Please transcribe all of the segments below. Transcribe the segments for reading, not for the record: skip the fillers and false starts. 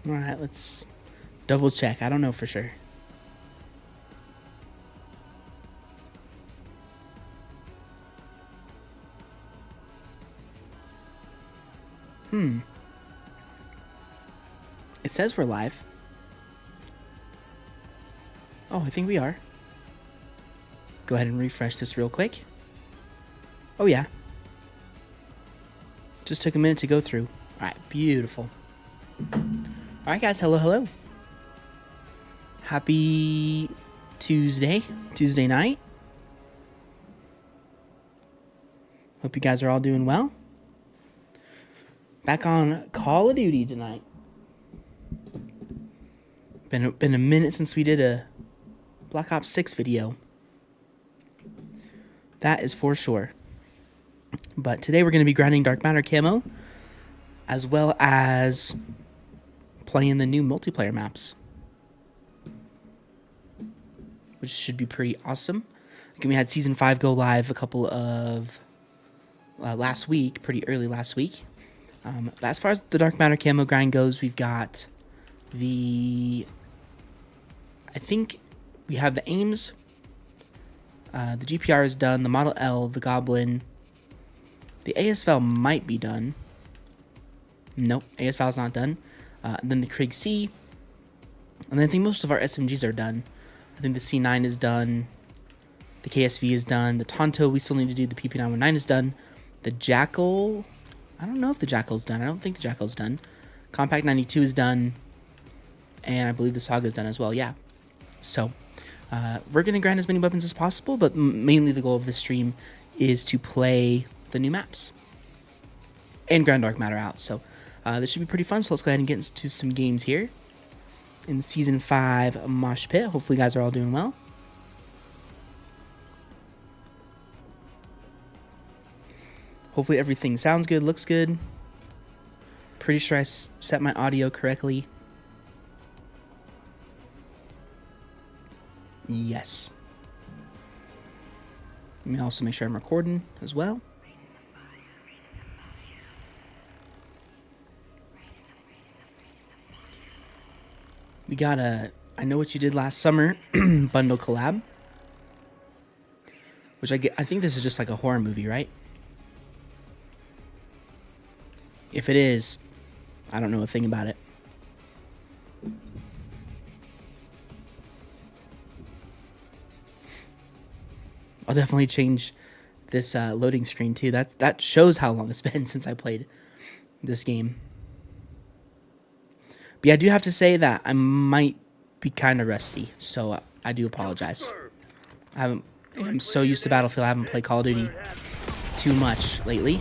Alright, let's double check. I don't know for sure. It says we're live. Oh, I think we are. Go ahead and refresh this real quick. Oh, yeah. Just took a minute to go through. Alright, beautiful. Alright, guys. Hello, hello. Happy Tuesday night. Hope you guys are all doing well. Back on Call of Duty tonight. Been a minute since we did a Black Ops 6 video. That is for sure. But today we're going to be grinding Dark Matter camo, as well as playing the new multiplayer maps, which should be pretty awesome. Again, we had Season 5 go live a couple of last week, pretty early last week. But as far as the Dark Matter camo grind goes, we've got I think we have the aims, the GPR is done, the Model L, the Goblin, the ASVAL might be done. Nope, ASVAL is not done. And then the Krieg C, and then I think most of our SMGs are done. I think the C9 is done, the KSV is done, the Tonto we still need to do, the PP919 is done, the Jackal, I don't know if the Jackal's done. I don't think the Jackal's done. Compact 92 is done. And I believe the Saga is done as well. Yeah. So, we're going to grind as many weapons as possible. But mainly the goal of this stream is to play the new maps. And grind Dark Matter out. So, this should be pretty fun. So, let's go ahead and get into some games here. In the Season 5 Mosh Pit. Hopefully you guys are all doing well. Hopefully everything sounds good, looks good. Pretty sure I set my audio correctly. Yes. Let me also make sure I'm recording as well. We got a I Know What You Did Last Summer bundle collab. Which I think this is just like a horror movie, right? If it is, I don't know a thing about it. I'll definitely change this loading screen too. That shows how long it's been since I played this game. But yeah, I do have to say that I might be kind of rusty, so I do apologize. I'm so used to Battlefield, I haven't played Call of Duty too much lately.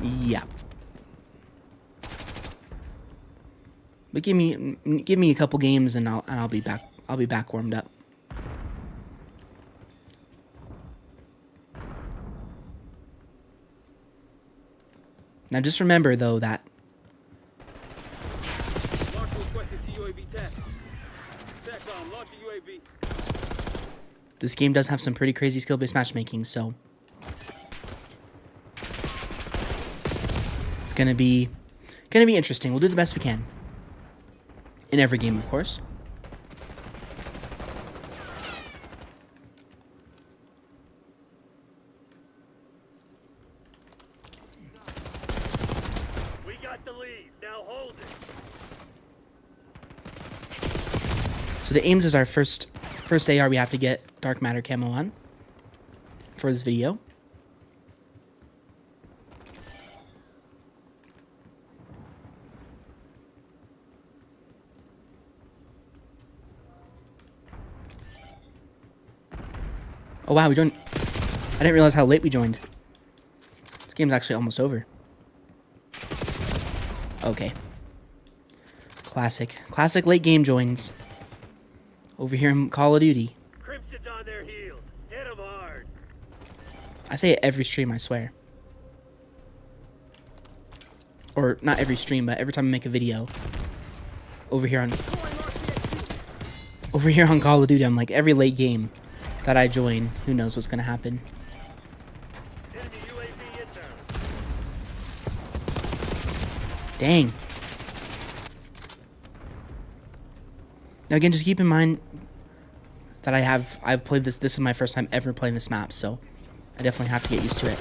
Yeah. But give me a couple games and I'll be back. I'll be back warmed up. Now just remember though that this game does have some pretty crazy skill-based matchmaking, so it's gonna be interesting. We'll do the best we can in every game, of course. We got the lead. Now hold it. So the aims is our first AR we have to get Dark Matter camo on for this video. Oh wow, I didn't realize how late we joined. This game's actually almost over. Okay. Classic late game joins. Over here in Call of Duty. Crimson's on their heels. Hit 'em hard. I say it every stream, I swear. Or not every stream, but every time I make a video. Over here on Call of Duty, I'm like, every late game that I join, who knows what's gonna happen. Enemy UAV inbound. Dang. Now again, just keep in mind that I've played this. This is my first time ever playing this map, so I definitely have to get used to it.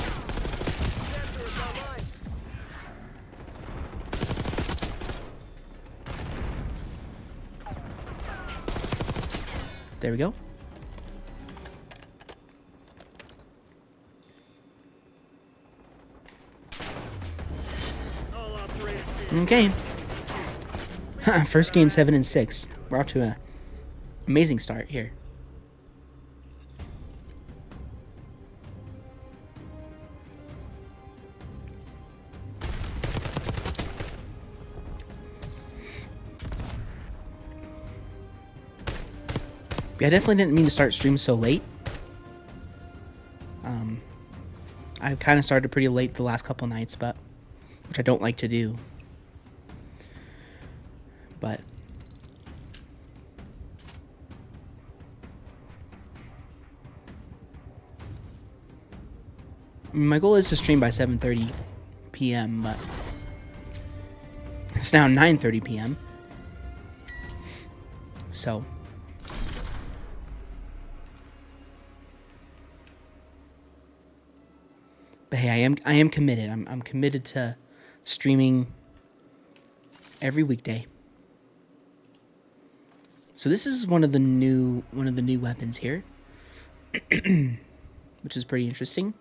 There we go. Okay. First game 7-6. We're off to an amazing start here. Yeah, I definitely didn't mean to start stream so late. I kind of started pretty late the last couple nights, but which I don't like to do. But my goal is to stream by 7:30 p.m., but it's now 9:30 p.m. So but hey, I am committed. I'm committed to streaming every weekday. So this is one of the new weapons here, which is pretty interesting.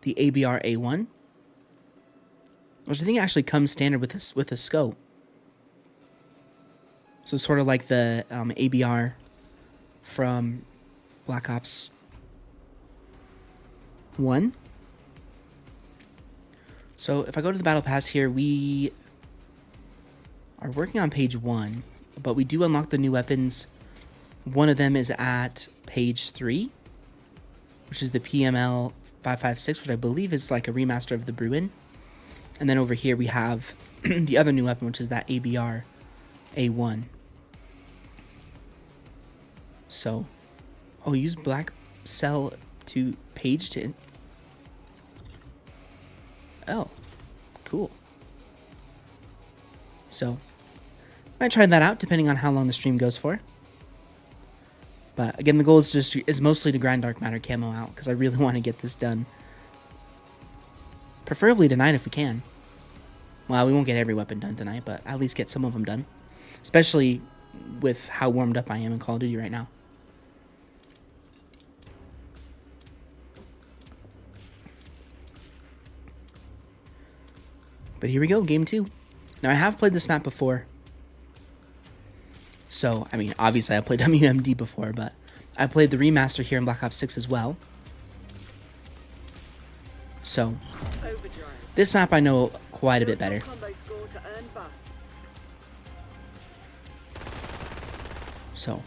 The ABR A1, which I think actually comes standard with a scope. So sort of like the ABR from Black Ops 1. So if I go to the Battle Pass here, we are working on page 1, but we do unlock the new weapons. One of them is at page 3, which is the PML 556, which I believe is like a remaster of the Bruin. And then over here we have the other new weapon, which is that ABR A1. So, use Black Cell to page to... Oh, cool. So, I might try that out depending on how long the stream goes for. But again, the goal is mostly to grind Dark Matter camo out because I really want to get this done. Preferably tonight if we can. Well, we won't get every weapon done tonight, but at least get some of them done. Especially with how warmed up I am in Call of Duty right now. But here we go, game 2. Now, I have played this map before. So, I mean, obviously I played WMD before, but I played the remaster here in Black Ops 6 as well. So, this map I know quite a bit better. So.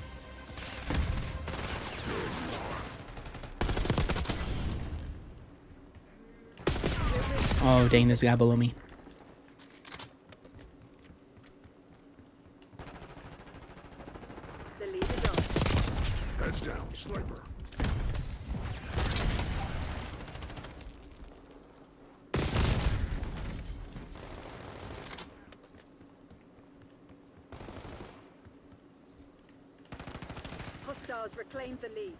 Oh, dang, there's a guy below me. Heads down, sniper. Hostiles reclaimed the lead.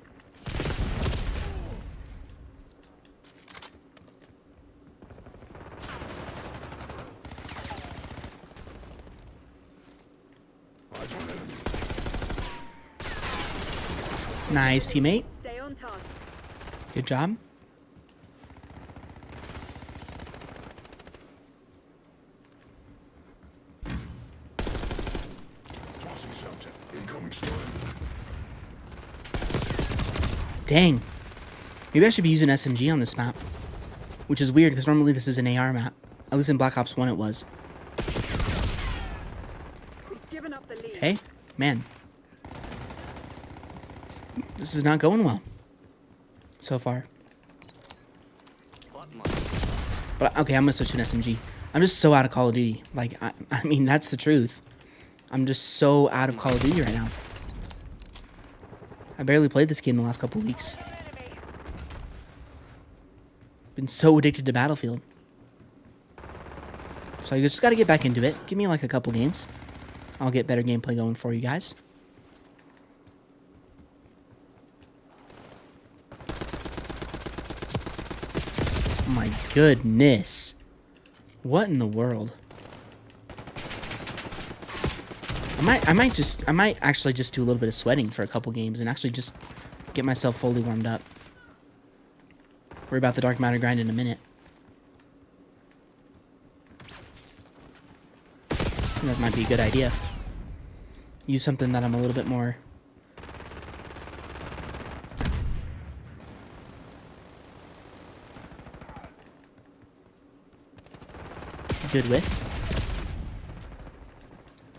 Nice, teammate. Stay on task. Good job. Tossing something. Incoming storm. Dang. Maybe I should be using SMG on this map. Which is weird, because normally this is an AR map. At least in Black Ops 1 it was. We've given up the lead. Hey, man. This is not going well. So far. But, okay, I'm going to switch to an SMG. I'm just so out of Call of Duty. Like, I mean, that's the truth. I'm just so out of Call of Duty right now. I barely played this game the last couple of weeks. Been so addicted to Battlefield. So I just got to get back into it. Give me like a couple games. I'll get better gameplay going for you guys. Oh my goodness. What in the world? I might actually just do a little bit of sweating for a couple games and actually just get myself fully warmed up. Worry about the dark matter grind in a minute. I think that might be a good idea. Use something that I'm a little bit more good with.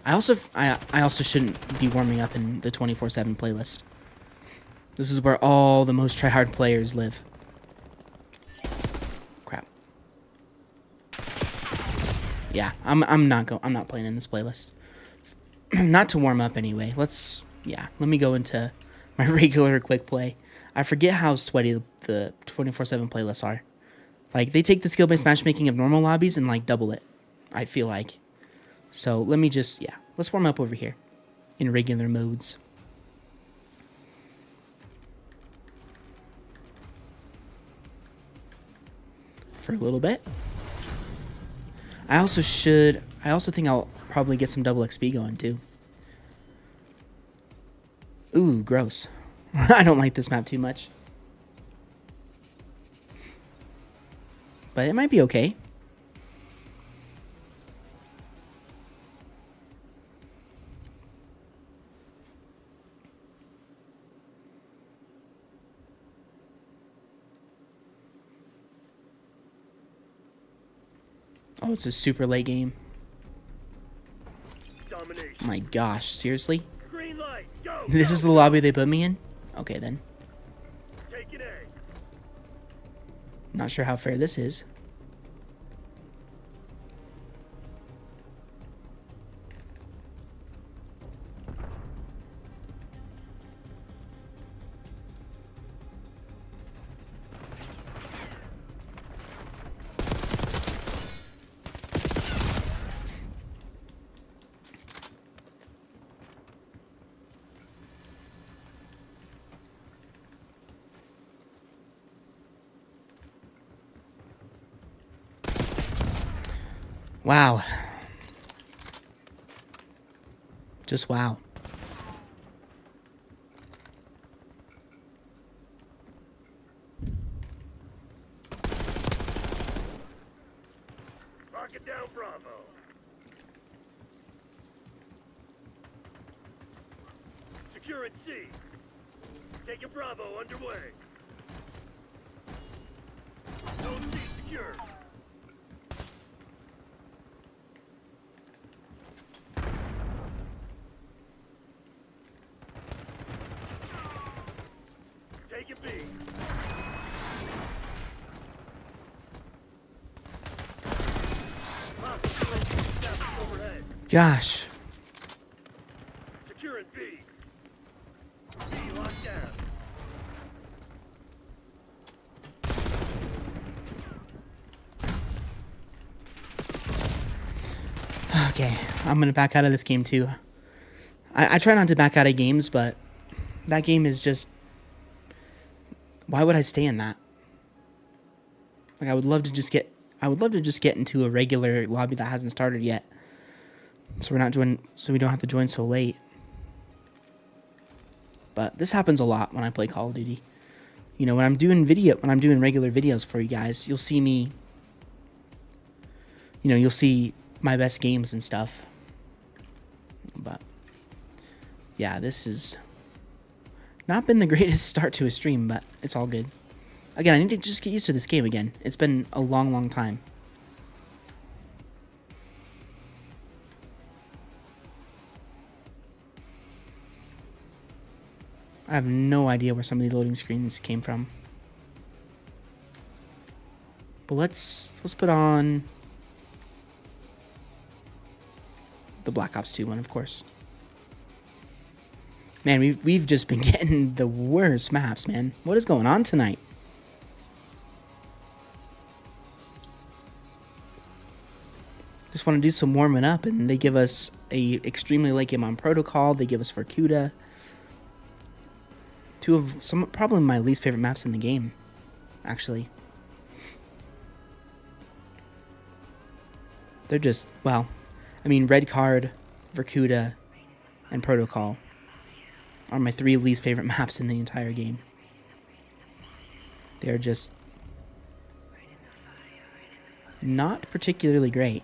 I also shouldn't be warming up in the 24/7 playlist. This is where all the most tryhard players live. Crap. Yeah, I'm not playing in this playlist. Not to warm up anyway. Let me go into my regular quick play. I forget how sweaty the 24/7 playlists are. Like, they take the skill-based matchmaking of normal lobbies and like double it, I feel like. So let me just, let's warm up over here in regular modes. For a little bit. I also think I'll probably get some double XP going too. Ooh, gross. I don't like this map too much. But it might be okay. Oh, it's a super late game. Domination. My gosh, seriously? Green light. Go. This is the lobby they put me in? Okay, then. Take an A. Not sure how fair this is. Wow. Just wow. Lock it down, Bravo. Securing C. Taking Bravo underway. Zone C secure. Taking B. Overhead. Gosh. Securing B. B locked down. Okay, I'm gonna back out of this game too. I try not to back out of games, but that game is just... Why would I stay in that? Like, I would love to just get into a regular lobby that hasn't started yet. So we don't have to join so late. But this happens a lot when I play Call of Duty. You know, when I'm doing regular videos for you guys, you'll see me, you'll see my best games and stuff. But yeah, this has not been the greatest start to a stream, but it's all good. Again, I need to just get used to this game again. It's been a long, long time. I have no idea where some of these loading screens came from. But let's put on the Black Ops 2 one, of course. Man, we've just been getting the worst maps, man. What is going on tonight? Just just want to do some warming up, and they give us a extremely late game on Protocol. They give us Vorkuta. Two of some probably my least favorite maps in the game, actually. They're just, well, I mean, Red Card, Vorkuta, and Protocol are my 3 least favorite maps in the entire game. They're just not particularly great.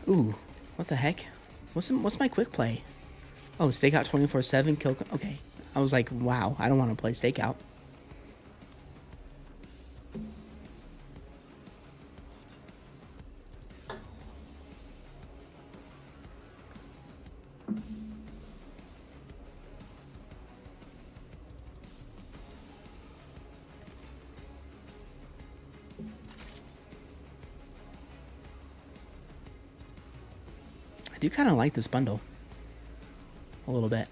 Ooh, what the heck? What's my quick play? Oh, stakeout 24/7 kill. Okay, I was like, wow, I don't want to play stakeout. I do kind of like this bundle a little bit.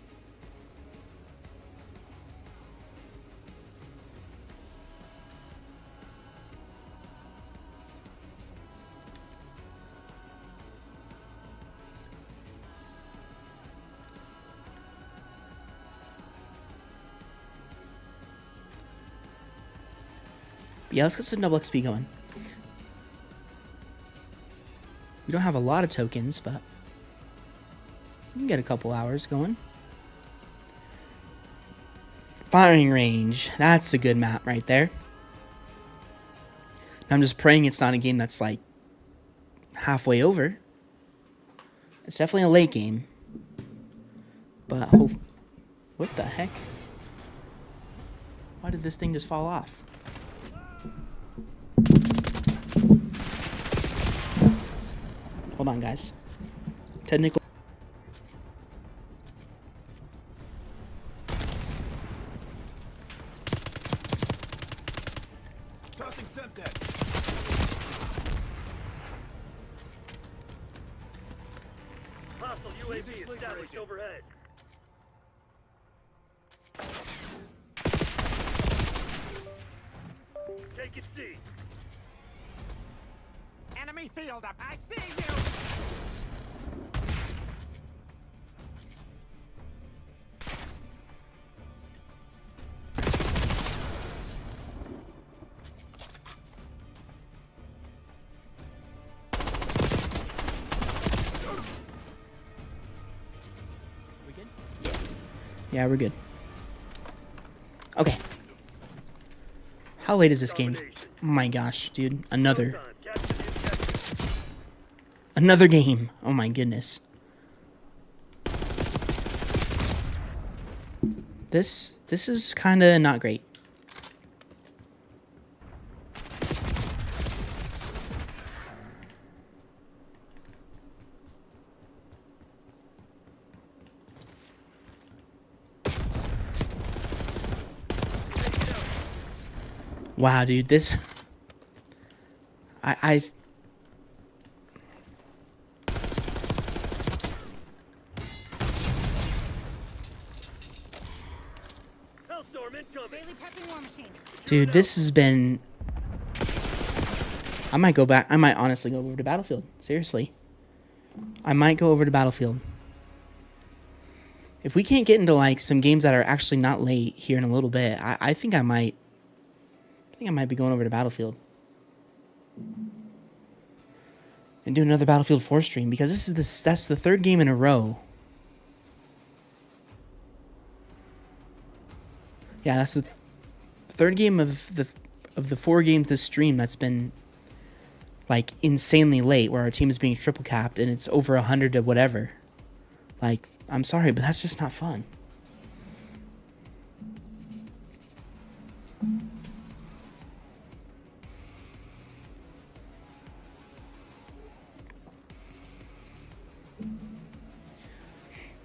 But yeah, let's get some double XP going. We don't have a lot of tokens, but we can get a couple hours going. Firing range. That's a good map right there. Now I'm just praying it's not a game that's like halfway over. It's definitely a late game. But what the heck? Why did this thing just fall off? Hold on, guys. Technical. Tossing Semtex. Hostile UAV established overhead. Take it C. Enemy field up. I see you. We good? Yeah, we're good. Okay. How late is this game? Oh my gosh, dude. Another game. Oh my goodness. This is kind of not great. Wow, dude, this I Hellstorm incoming. Bailey prepping war machine. Dude, this has been... I might go back. I might honestly go over to Battlefield. Seriously. I might go over to Battlefield. If we can't get into, like, some games that are actually not late here in a little bit, I think I might... I might be going over to Battlefield. And do another Battlefield 4 stream, because that's the 3rd game in a row. Yeah, that's the 3rd game of the 4 games this stream that's been like insanely late, where our team is being triple capped and it's over 100 to whatever. Like, I'm sorry, but that's just not fun.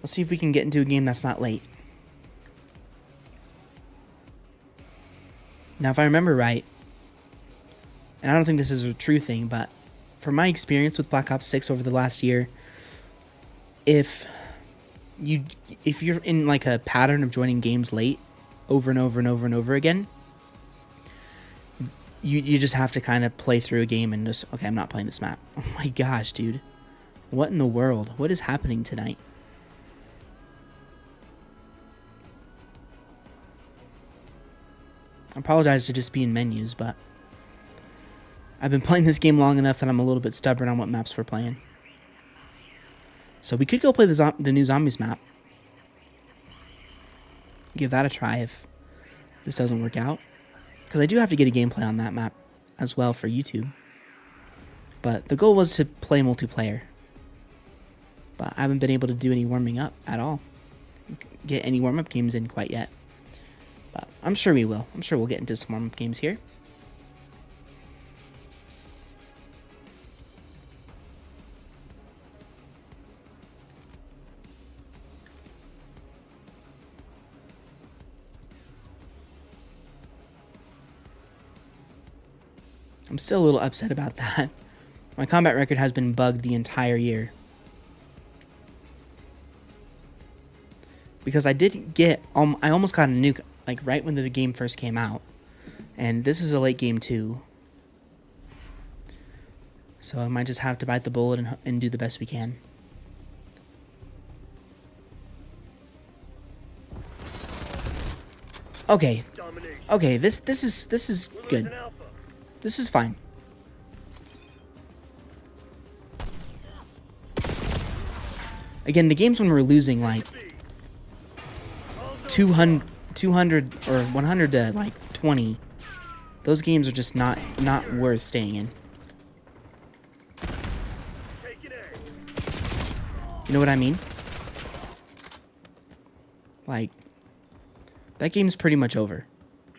Let's see if we can get into a game that's not late. Now, if I remember right, and I don't think this is a true thing, but from my experience with Black Ops 6 over the last year, if if you're in like a pattern of joining games late over and over and over and over again, you just have to kind of play through a game and just, okay, I'm not playing this map. Oh my gosh, dude. What in the world? What is happening tonight? I apologize to just be in menus, but I've been playing this game long enough that I'm a little bit stubborn on what maps we're playing. So we could go play the new Zombies map. Give that a try if this doesn't work out. Because I do have to get a gameplay on that map as well for YouTube. But the goal was to play multiplayer. But I haven't been able to do any warming up at all. Get any warm-up games in quite yet. But I'm sure we will. I'm sure we'll get into some warm-up games here. I'm still a little upset about that. My combat record has been bugged the entire year. Because I did get, I almost got a nuke, like right when the game first came out. And this is a late game too. So I might just have to bite the bullet and do the best we can. Okay. Domination. Okay, this is We're good. losing Alpha. This is fine. Again, the games when we're losing like 200 or 100 to like 20, those games are just not worth staying in. Taking A. You know what I mean? Like, that game's pretty much over.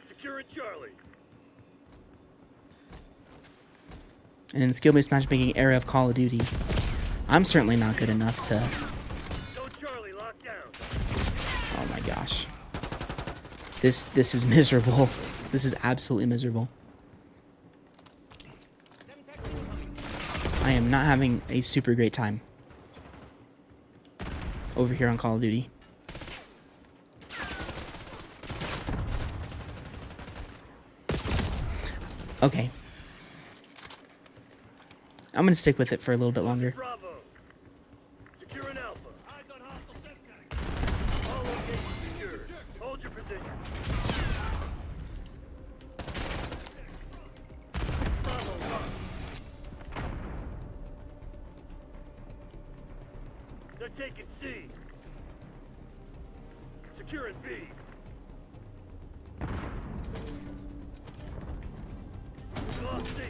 Securing Charlie. And in the skill-based matchmaking era of Call of Duty, I'm certainly not good enough to... Go Charlie, lock down. Oh my gosh. This is miserable. This is absolutely miserable. I am not having a super great time over here on Call of Duty. Okay. I'm gonna stick with it for a little bit longer. Bravo. Securing Alpha. Eyes on hostile syntax. All locations secured. Hold your position. Bravo locked. They're taking C. Securing B. We lost C.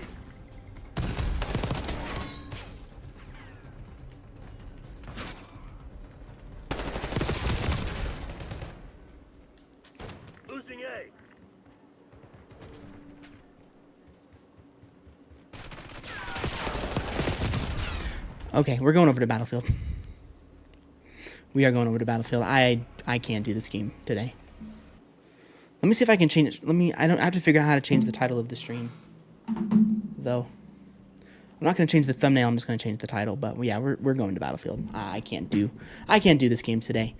Losing A. Okay, we're going over to Battlefield. We are going over to Battlefield. I can't do this game today. Let me see if I can change it. I have to figure out how to change the title of the stream. Though. I'm not going to change the thumbnail, I'm just going to change the title. But yeah, we're going to Battlefield. I can't do this game today.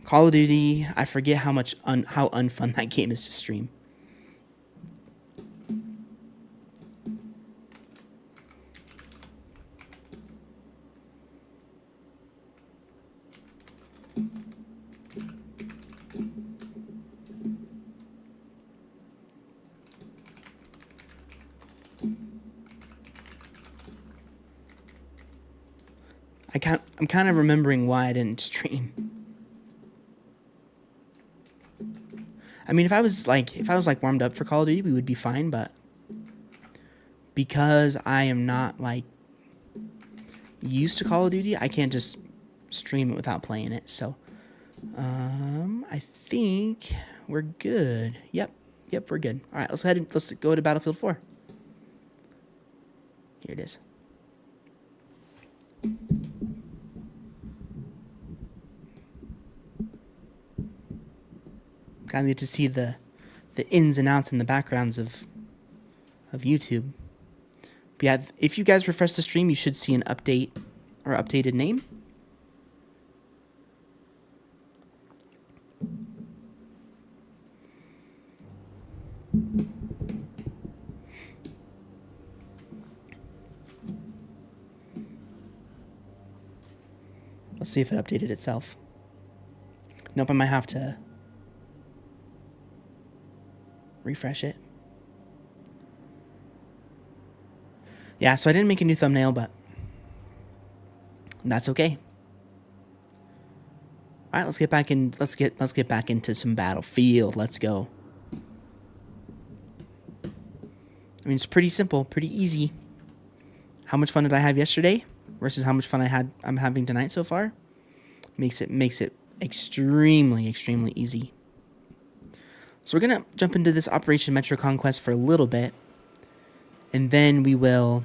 Call of Duty, I forget how unfun that game is to stream. I'm kind of remembering why I didn't stream. I mean, if I was warmed up for Call of Duty, we would be fine, but because I am not like used to Call of Duty, I can't just stream it without playing it. So, I think we're good. Yep, we're good. All right, let's go to Battlefield 4. Here it is. Guys get to see the ins and outs and the backgrounds of YouTube. But yeah, if you guys refresh the stream, you should see an update or updated name. See if it updated itself. Nope, I might have to refresh it. Yeah, so I didn't make a new thumbnail, but that's okay. All right, let's get back in. Let's get back into some Battlefield. Let's go. I mean, it's pretty simple, pretty easy. How much fun did I have yesterday versus how much fun I'm having tonight so far? Makes it extremely easy. So we're gonna jump into this Operation Metro Conquest for a little bit, and then we will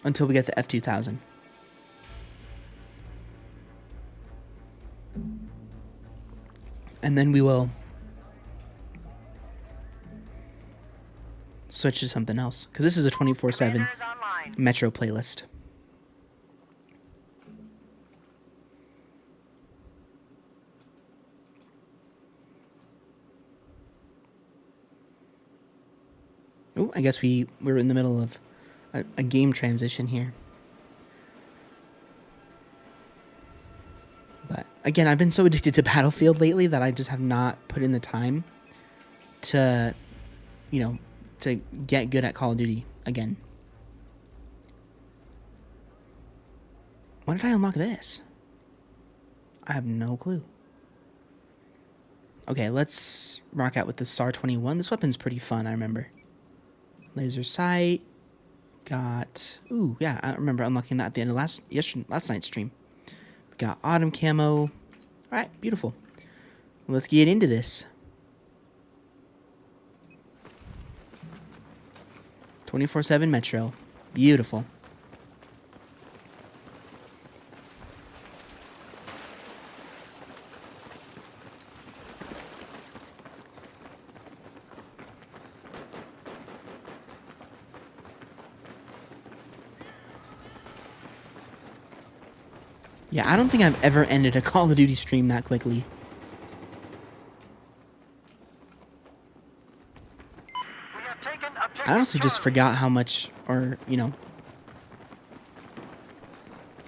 until we get the F2000. And then we will switch to something else, because this is a 24/7 Metro playlist. Oh, I guess we're in the middle of a game transition here. But again, I've been so addicted to Battlefield lately that I just have not put in the time to, to get good at Call of Duty again. When did I unlock this? I have no clue. Okay, let's rock out with the SAR-21. This weapon's pretty fun, I remember. Laser sight. Got... Ooh, yeah, I remember unlocking that at the end of last night's stream. We got autumn camo. All right, beautiful. Let's get into this. 24/7 Metro. Beautiful. Yeah, I don't think I've ever ended a Call of Duty stream that quickly. I honestly just forgot how much, I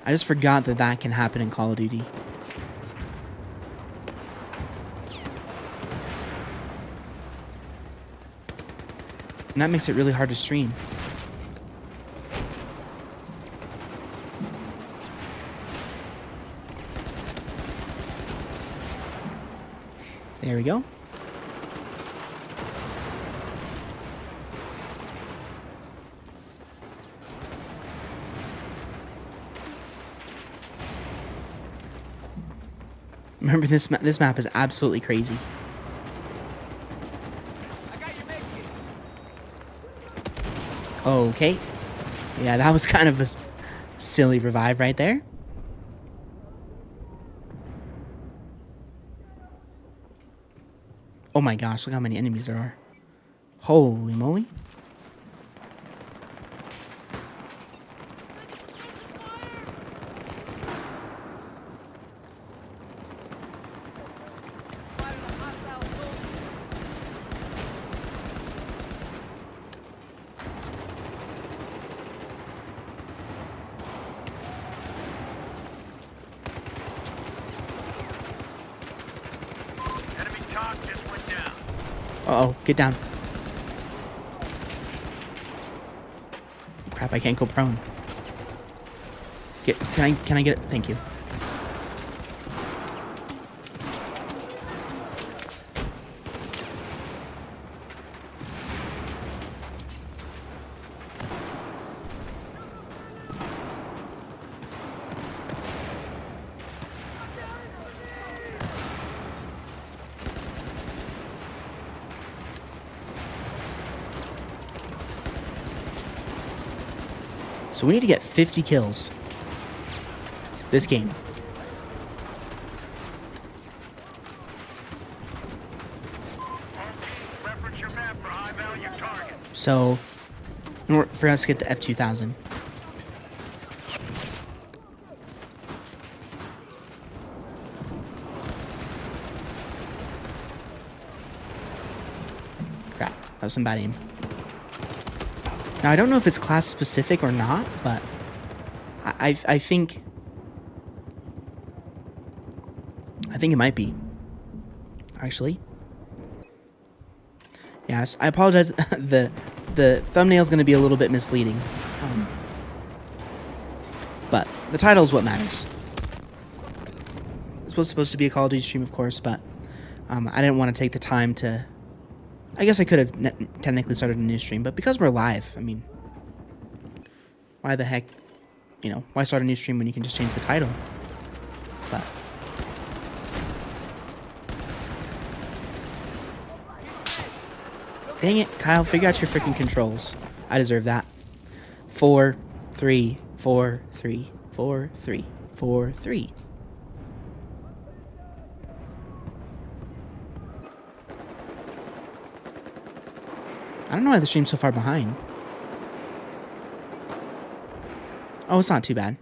just forgot that can happen in Call of Duty. And that makes it really hard to stream. There we go. Remember, this map is absolutely crazy. Okay. Yeah, that was kind of a silly revive right there. Oh my gosh, look how many enemies there are. Holy moly. Uh-oh, get down. Crap, I can't go prone. Can I get it? Thank you. So we need to get 50 kills this game. So, in order for us to get the F2000. Crap, that was some bad aim. Now I don't know if it's class specific or not, but I think it might be. Actually. Yes, I apologize. the thumbnail is going to be a little bit misleading. But the title is what matters. This was supposed to be a Call of Duty stream, of course, but I didn't want to take the time to... I guess I could have technically started a new stream, but because we're live, I mean... Why the heck... You know, why start a new stream when you can just change the title? But... Dang it, Kyle, figure out your freaking controls. I deserve that. 4, 3, 4, 3, 4, 3, 4, 3. I don't know why the stream's so far behind. Oh, it's not too bad.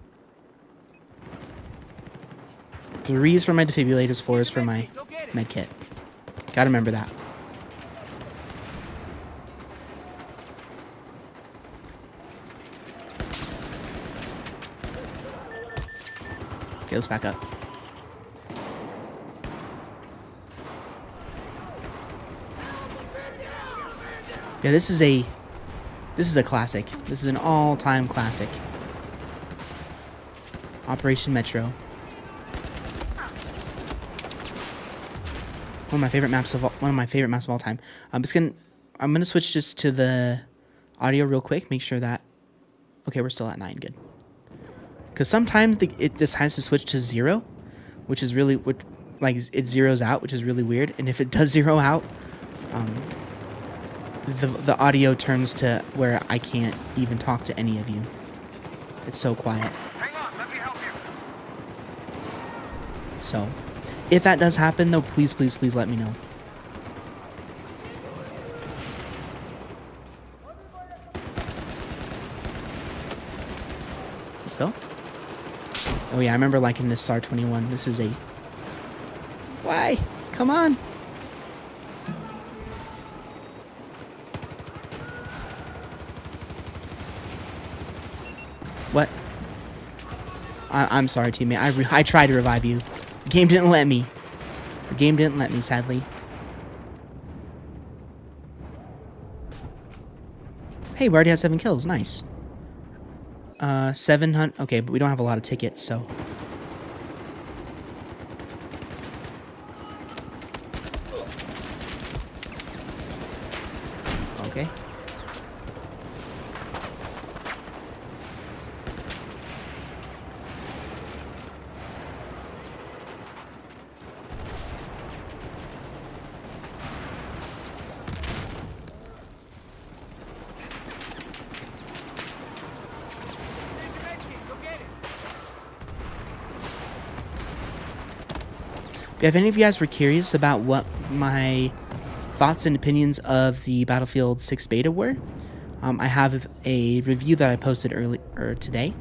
3 is for my defibrillators, 4 is for my med kit. Gotta remember that. Okay, let's back up. Yeah, this is a classic. This is an all-time classic. Operation Metro. One of my favorite maps of all time. I'm gonna switch just to the audio real quick. Make sure that. Okay, we're still at 9. Good. Because sometimes it decides to switch to 0, which is really like it zeroes out, which is really weird. And if it does zero out, the audio turns to where I can't even talk to any of you. It's so quiet. Hang on, let me help you. So, if that does happen, though, please, please, please let me know. Let's go. Oh yeah, I remember liking this SAR 21. This is a... Why? Come on. What? I'm sorry, teammate. I tried to revive you. The game didn't let me. The game didn't let me, sadly. Hey, we already have 7 kills. Nice. 700. Okay, but we don't have a lot of tickets, so. Okay. If any of you guys were curious about what my thoughts and opinions of the Battlefield 6 beta were, I have a review that I posted earlier today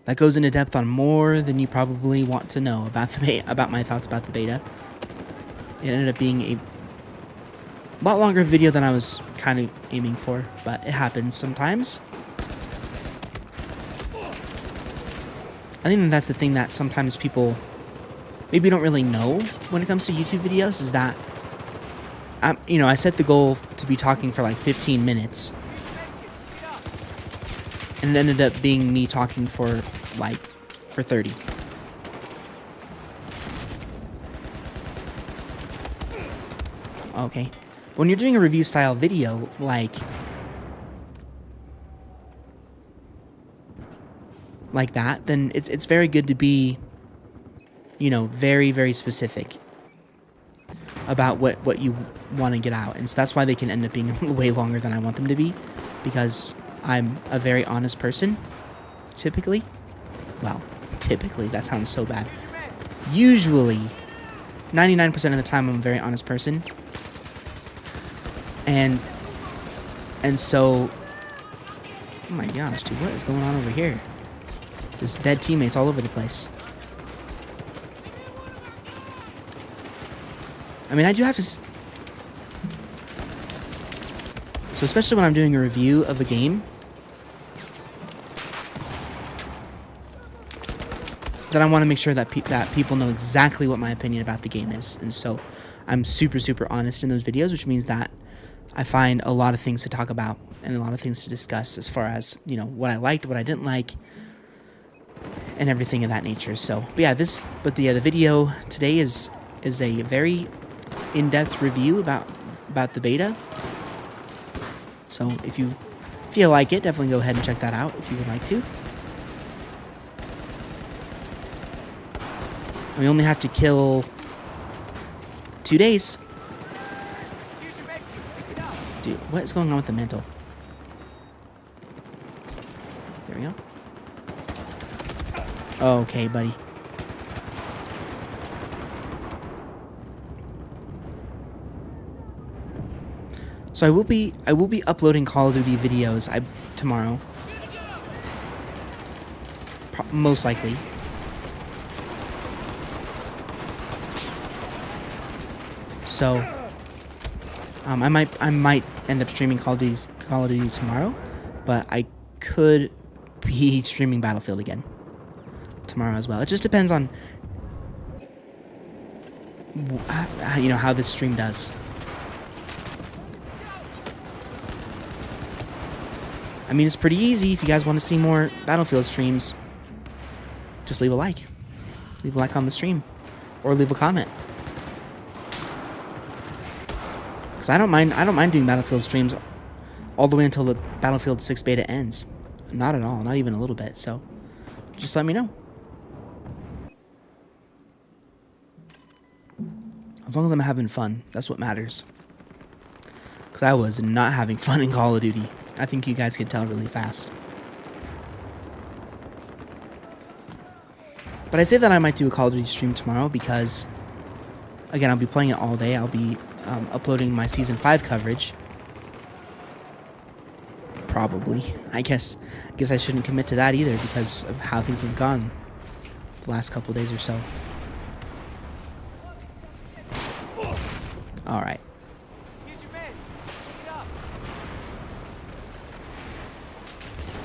that goes into depth on more than you probably want to know about my thoughts about the beta. It ended up being a lot longer video than I was kind of aiming for, but it happens sometimes. I think that's the thing that sometimes people maybe don't really know when it comes to YouTube videos, is that, I set the goal to be talking for like 15 minutes. And it ended up being me talking for 30. Okay. When you're doing a review style video, like that, then it's very good to be, very, very specific about what you want to get out. And so that's why they can end up being way longer than I want them to be, because I'm a very honest person, typically. Well, typically, that sounds so bad. Usually, 99% of the time, I'm a very honest person. And so, oh my gosh, dude, what is going on over here? Just dead teammates all over the place. I mean, I do have to... So especially when I'm doing a review of a game, then I want to make sure that people know exactly what my opinion about the game is. And so I'm super, super honest in those videos, which means that I find a lot of things to talk about and a lot of things to discuss as far as, you know, what I liked, what I didn't like, and everything of that nature. So, but yeah, the video today is a very in-depth review about the beta. So if you like it, definitely go ahead and check that out if you would like to. We only have to kill 2 days. Dude, what is going on with the mantle? There we go. Okay, buddy. So I will be uploading Call of Duty videos tomorrow. Most likely. So I might end up streaming Call of Duty tomorrow, but I could be streaming Battlefield again tomorrow as well. It just depends on how this stream does. I mean, it's pretty easy. If you guys want to see more Battlefield streams, just leave a like. Leave a like on the stream, or leave a comment. Because I don't mind doing Battlefield streams all the way until the Battlefield 6 beta ends. Not at all, not even a little bit. So, just let me know. As long as I'm having fun, that's what matters. Because I was not having fun in Call of Duty. I think you guys could tell really fast. But I say that I might do a Call of Duty stream tomorrow because, again, I'll be playing it all day. I'll be uploading my Season 5 coverage. Probably. I guess I shouldn't commit to that either because of how things have gone the last couple days or so. Alright.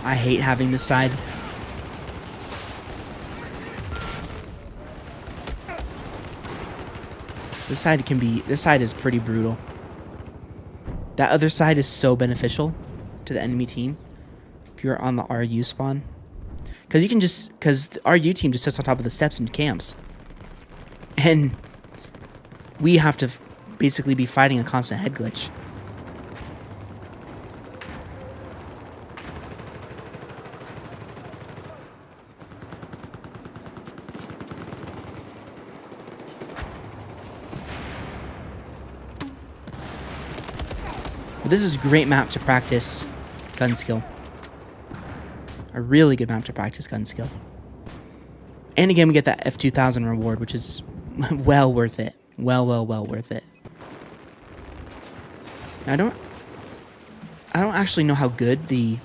I hate having this side. This side is pretty brutal. That other side is so beneficial to the enemy team if you're on the RU spawn. Because the RU team just sits on top of the steps and camps. And we have to basically be fighting a constant head glitch. But this is a great map to practice gun skill. A really good map to practice gun skill. And again, we get that F2000 reward, which is well worth it. Well worth it. Now, I don't actually know how good the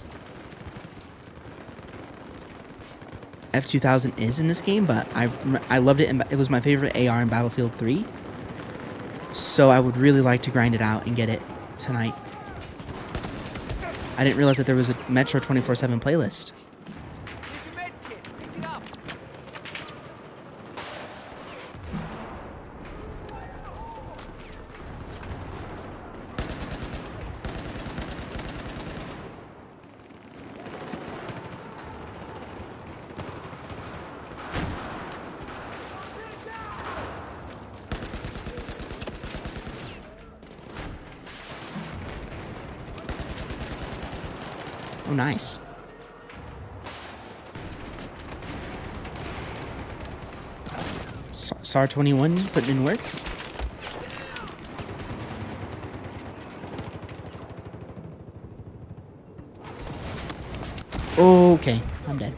F2000 is in this game, but I loved it. It was my favorite AR in Battlefield 3. So I would really like to grind it out and get it tonight. I didn't realize that there was a Metro 24/7 playlist. Oh, nice. SAR 21 putting in work. Okay, I'm dead.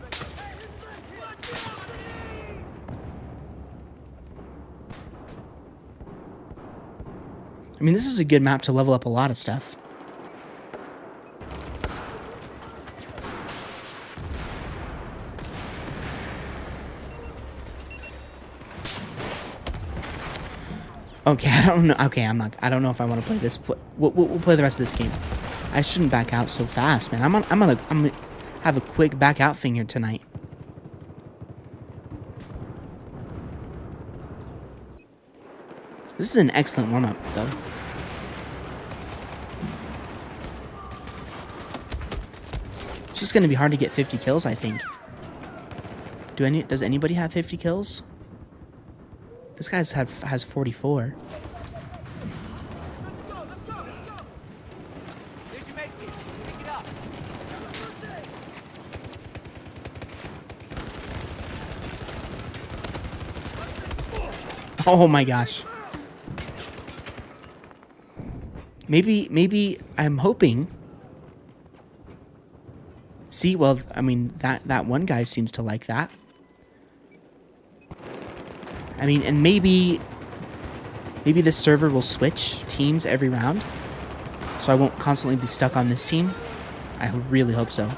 I mean, this is a good map to level up a lot of stuff. Okay, I don't know. Okay, I don't know if I want to play this. We'll play the rest of this game. I shouldn't back out so fast, man. I'm gonna have a quick back out thing here tonight. This is an excellent warm-up, though. It's just gonna be hard to get 50 kills, I think. Does anybody have 50 kills? This guy's has 44. Oh my gosh. Maybe I'm hoping. See, well, I mean, that one guy seems to like that. I mean, and maybe this server will switch teams every round, so I won't constantly be stuck on this team. I really hope so.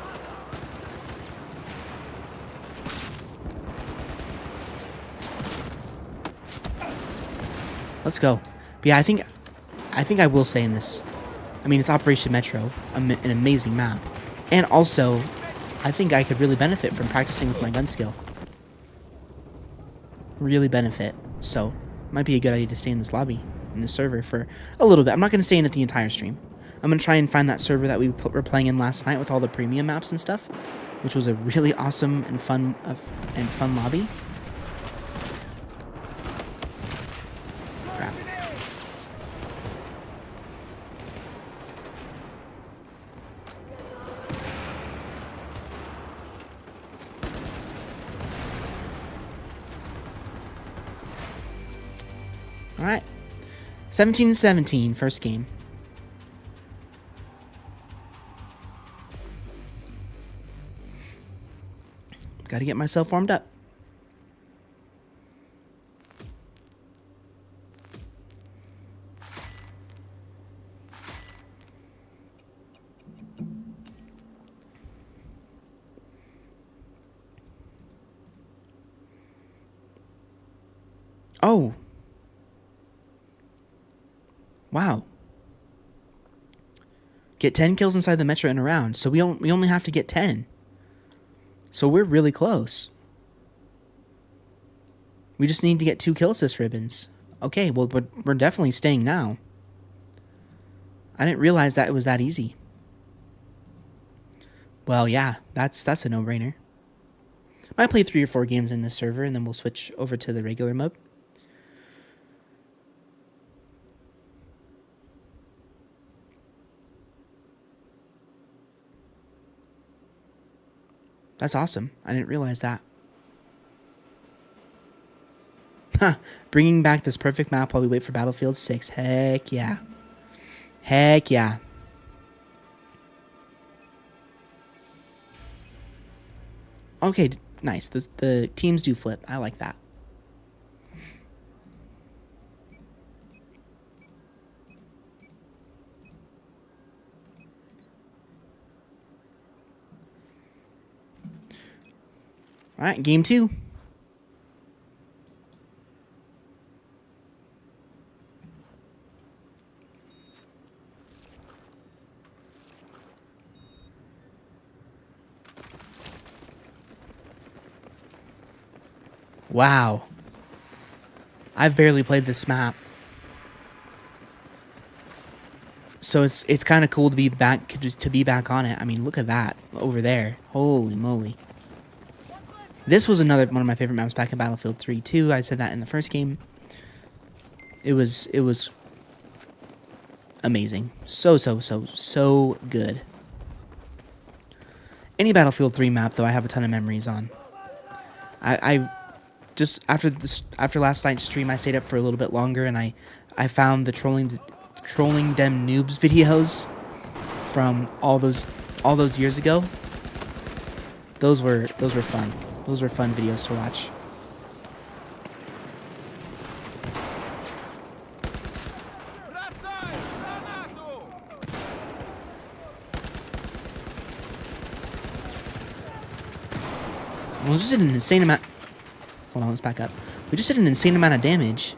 Let's go. But yeah, I think I will say in this, I mean, it's Operation Metro, an amazing map, and also, I think I could really benefit from practicing with my gun skill. Really benefit. So, it might be a good idea to stay in this lobby, in this server for a little bit. I'm not going to stay in it the entire stream. I'm going to try and find that server that we were playing in last night with all the premium maps and stuff, which was a really awesome and fun lobby. Crap. All right. 17-17, first game. Got to get myself warmed up. Oh. Wow. Get 10 kills inside the Metro in a round. So we only have to get 10. So we're really close. We just need to get 2 kill assist ribbons. Okay, well, we're definitely staying now. I didn't realize that it was that easy. Well, yeah, that's a no-brainer. Might play 3 or 4 games in this server, and then we'll switch over to the regular mode. That's awesome. I didn't realize that. Huh. Bringing back this perfect map while we wait for Battlefield 6. Heck yeah. Heck yeah. Okay, nice. The teams do flip. I like that. All right, game 2. Wow. I've barely played this map. So it's kind of cool to be back on it. I mean, look at that over there. Holy moly. This was one of my favorite maps back in Battlefield 3 too. I said that in the first game. It was amazing. So good. Any Battlefield 3 map though, I have a ton of memories on. I just after last night's stream, I stayed up for a little bit longer, and I found the trolling them noobs videos from all those years ago. Those were fun. Those were fun videos to watch. We just did an insane amount. Hold on, let's back up. We just did an insane amount of damage.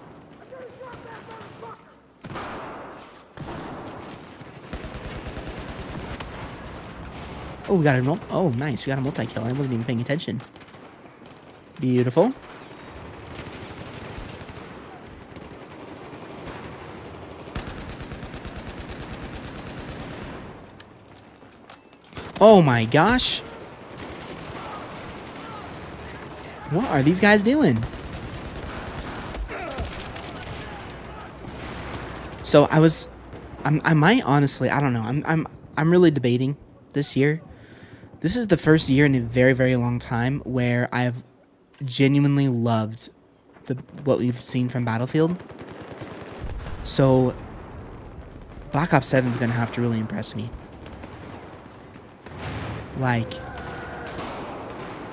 Oh, we got a oh, nice. We got a multi-kill. I wasn't even paying attention. Beautiful. Oh my gosh. What are these guys doing? So I might honestly, I don't know. I'm really debating this year. This is the first year in a very, very long time where I've genuinely loved what we've seen from Battlefield. So Black Ops 7 is going to have to really impress me. Like,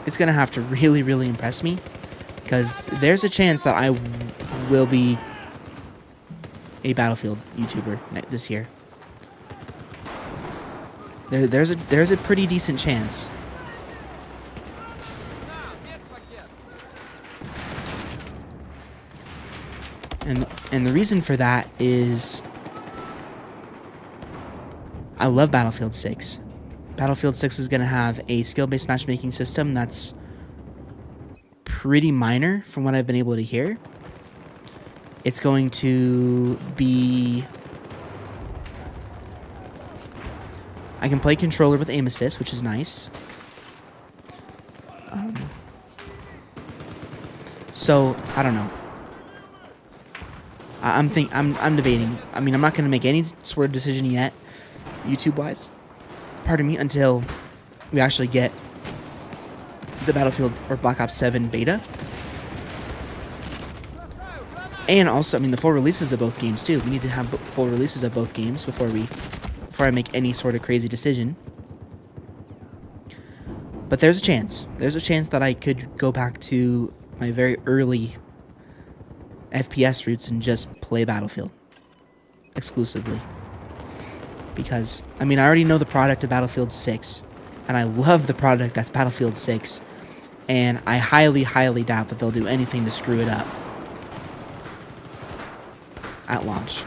it's going to have to really, really impress me, because there's a chance that I will be a Battlefield YouTuber this year. There's a pretty decent chance. And the reason for that is I love Battlefield 6. Battlefield 6 is going to have a skill-based matchmaking system that's pretty minor from what I've been able to hear. It's going to be... I can play controller with aim assist, which is nice. So, I don't know. I'm debating. I mean, I'm not going to make any sort of decision yet, YouTube-wise. Pardon me, until we actually get the Battlefield or Black Ops 7 beta. And also, I mean, the full releases of both games, too. We need to have full releases of both games before I make any sort of crazy decision. But there's a chance. There's a chance that I could go back to my very early FPS roots and just play Battlefield exclusively. Because, I mean, I already know the product of Battlefield 6, and I love the product that's Battlefield 6, and I highly, highly doubt that they'll do anything to screw it up at launch.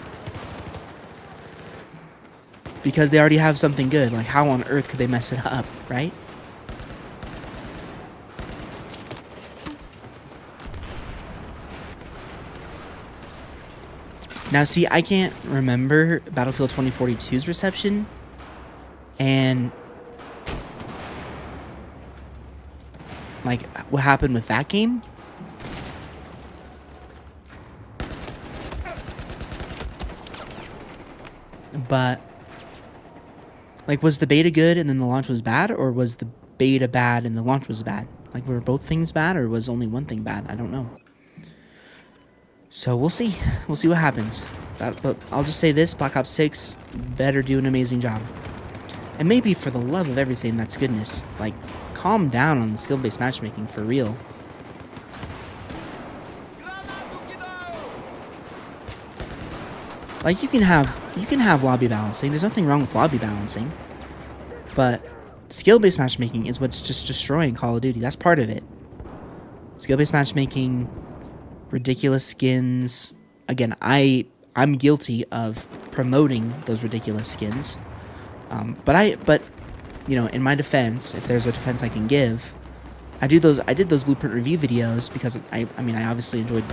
Because they already have something good. Like, how on earth could they mess it up, right? Now, see, I can't remember Battlefield 2042's reception, and, like, what happened with that game. But, like, was the beta good and then the launch was bad, or was the beta bad and the launch was bad? Like, were both things bad, or was only one thing bad? I don't know. So we'll see. We'll see what happens. But I'll just say this, Black Ops 6 better do an amazing job. And maybe for the love of everything that's goodness, like, calm down on the skill-based matchmaking for real. Like, you can have lobby balancing. There's nothing wrong with lobby balancing. But skill-based matchmaking is what's just destroying Call of Duty. That's part of it. Skill-based matchmaking, ridiculous skins. Again, I'm guilty of promoting those ridiculous skins. But you know, in my defense, if there's a defense I can give, I did those blueprint review videos because I mean, I obviously enjoyed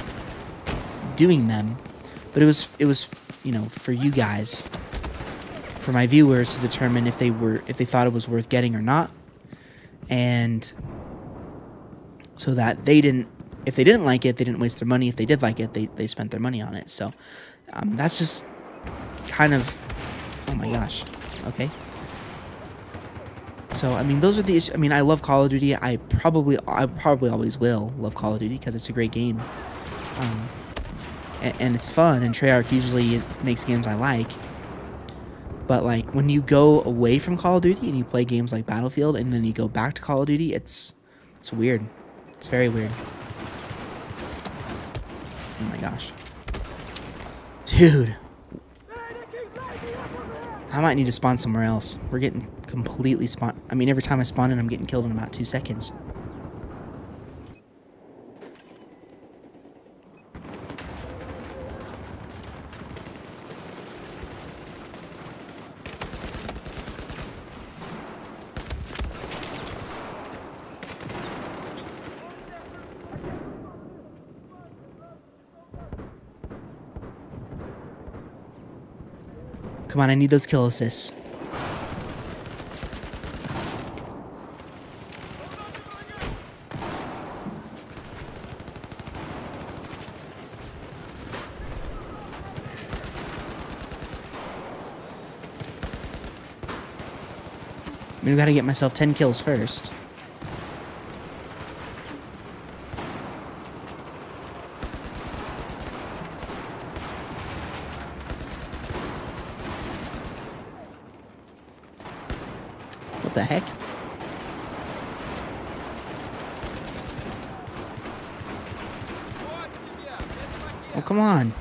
doing them, but it was you know, for you guys, for my viewers to determine if they thought it was worth getting or not, and so that if they didn't like it, they didn't waste their money. If they did like it, they spent their money on it. So that's just kind of, oh my gosh, okay. So I mean, those are the issues. I mean, I love Call of Duty. I probably always will love Call of Duty because it's a great game, and it's fun. And Treyarch usually makes games I like. But like when you go away from Call of Duty and you play games like Battlefield, and then you go back to Call of Duty, it's weird. It's very weird. Oh my gosh. Dude. I might need to spawn somewhere else. We're getting completely spawned. I mean, every time I spawn in, I'm getting killed in about 2 seconds. Come on, I need those kill assists. I mean, we gotta get myself 10 kills first. What the heck? Oh, come on.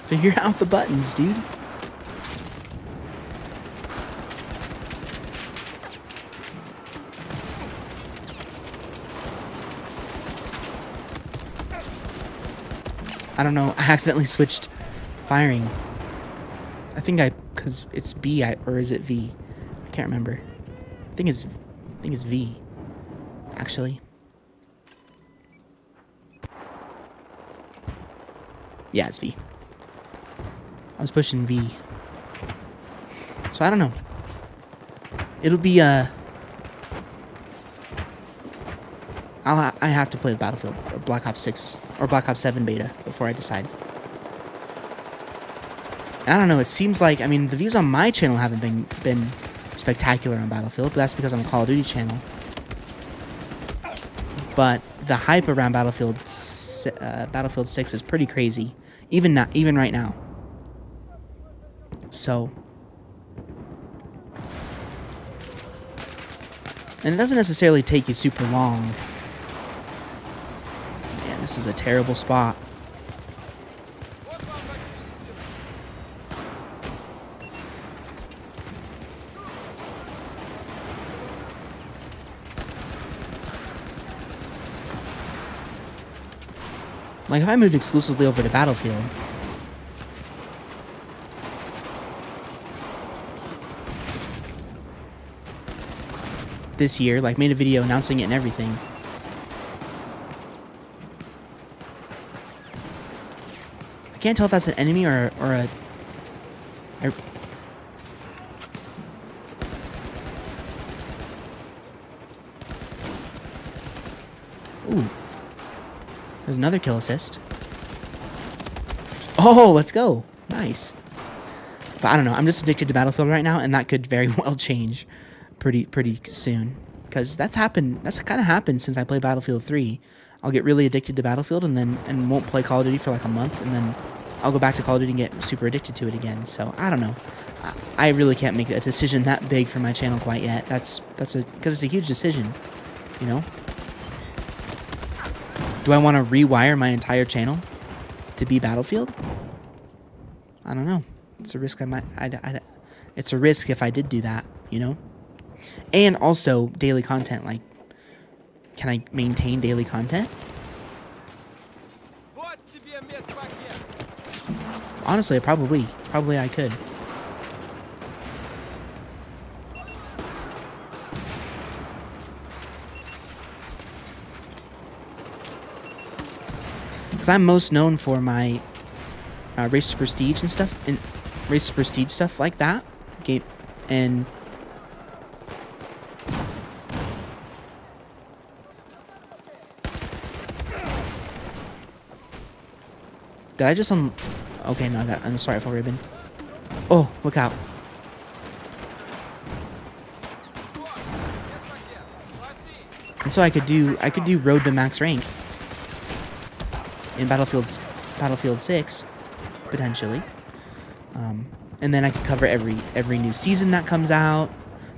Figure out the buttons, dude. I don't know. I accidentally switched firing. I think because it's B, or is it V? I can't remember. I think it's V, actually. Yeah, it's V. I was pushing V. So I don't know. It'll be I have to play the Battlefield or Black Ops 6 or Black Ops 7 beta before I decide. And I don't know, it seems like, I mean, the views on my channel haven't been spectacular on Battlefield, but that's because I'm a Call of Duty channel. But the hype around Battlefield 6 is pretty crazy, even right now. So, and it doesn't necessarily take you super long. Man, this is a terrible spot. Like, if I moved exclusively over to Battlefield, this year, like, made a video announcing it and everything, I can't tell if that's an enemy or a... Ooh. There's another kill assist. Oh, let's go. Nice. But I don't know. I'm just addicted to Battlefield right now, and that could very well change pretty soon. Because that's kind of happened since I played Battlefield 3. I'll get really addicted to Battlefield and won't play Call of Duty for like a month, and then I'll go back to Call of Duty and get super addicted to it again. So I don't know. I really can't make a decision that big for my channel quite yet. Because it's a huge decision, you know. Do I want to rewire my entire channel to be Battlefield? I don't know. It's a risk it's a risk if I did do that, you know? And also daily content, like, can I maintain daily content? Honestly, probably I could. Because I'm most known for my Race to Prestige and stuff, and Race to Prestige stuff like that. Game and did I just okay, no, I'm sorry for ribbon. Oh, look out! And so I could do Road to Max Rank in Battlefield 6, potentially. And then I could cover every new season that comes out.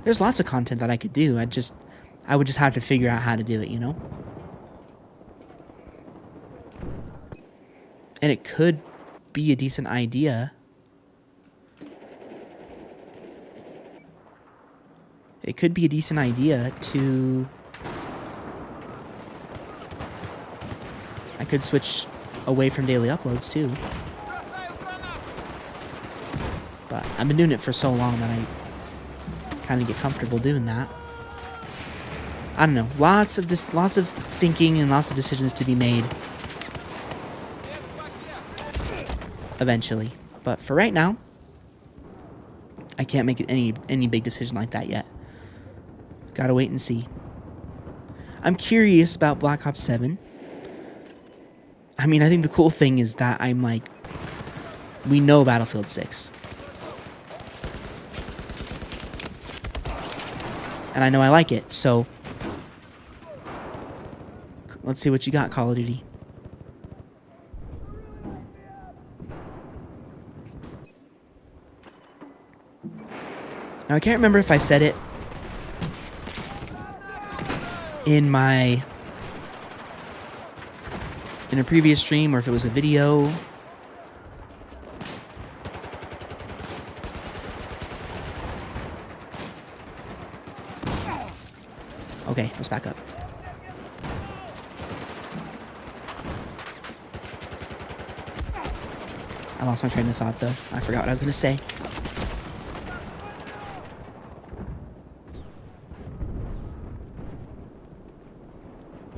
There's lots of content that I could do. I would just have to figure out how to do it, you know? And it could be a decent idea. It could be a decent idea to... I could switch away from daily uploads too. But I've been doing it for so long that I kind of get comfortable doing that. I don't know. Lots of thinking and lots of decisions to be made eventually. But for right now, I can't make any big decision like that yet. Gotta wait and see. I'm curious about Black Ops 7. I mean, I think the cool thing is that I'm like, we know Battlefield 6. And I know I like it, so let's see what you got, Call of Duty. Now, I can't remember if I said it in a previous stream or if it was a video. Okay, let's back up. I lost my train of thought, though. I forgot what I was going to say.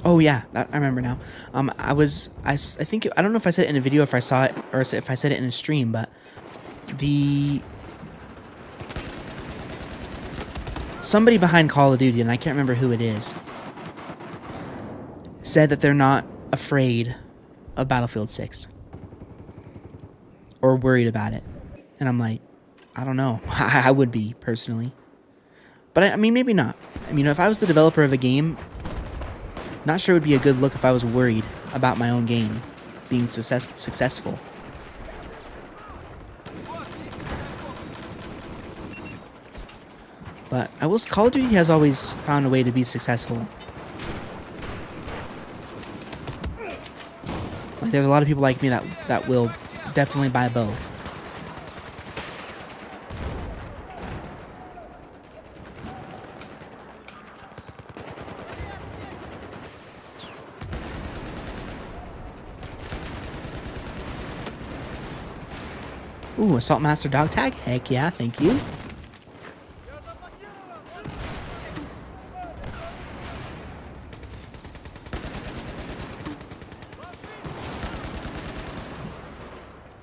Oh yeah, I remember now. I think I don't know if I said it in a video, if I saw it, or if I said it in a stream, but somebody behind Call of Duty, and I can't remember who it is, said that they're not afraid of Battlefield 6 or worried about it, and I'm like, I don't know. I would be personally, but I mean maybe not. I mean, if I was the developer of a game, not sure it would be a good look if I was worried about my own game being successful. But Call of Duty has always found a way to be successful. Like, there's a lot of people like me that will definitely buy both. Ooh, Assault Master dog tag? Heck yeah, thank you.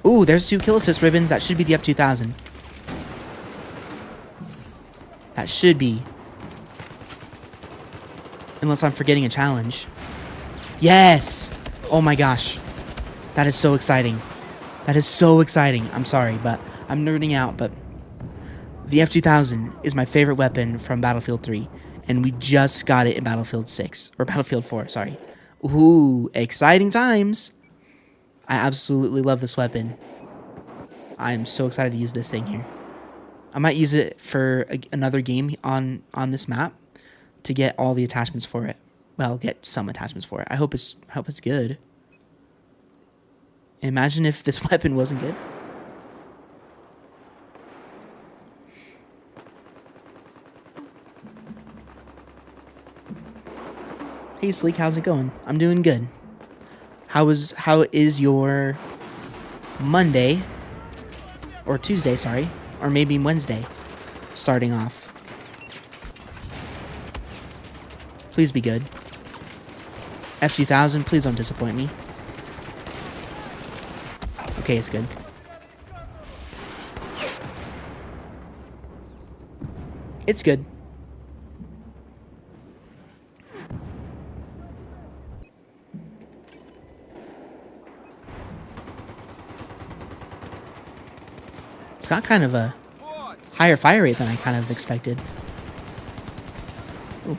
Ooh, there's 2 kill assist ribbons. That should be the F2000. That should be. Unless I'm forgetting a challenge. Yes! Oh my gosh. That is so exciting. That is so exciting. I'm sorry, but I'm nerding out, but the F2000 is my favorite weapon from Battlefield 3, and we just got it in Battlefield 6, or Battlefield 4, sorry. Ooh, exciting times. I absolutely love this weapon. I'm so excited to use this thing here. I might use it for another game on this map to get all the attachments for it. Well, get some attachments for it. I hope it's good. Imagine if this weapon wasn't good. Hey Sleek, how's it going? I'm doing good. How is your Monday or Tuesday, sorry, or maybe Wednesday starting off? Please be good. F2000, please don't disappoint me. Okay, it's good. It's good. It's got kind of a higher fire rate than I kind of expected. Ooh.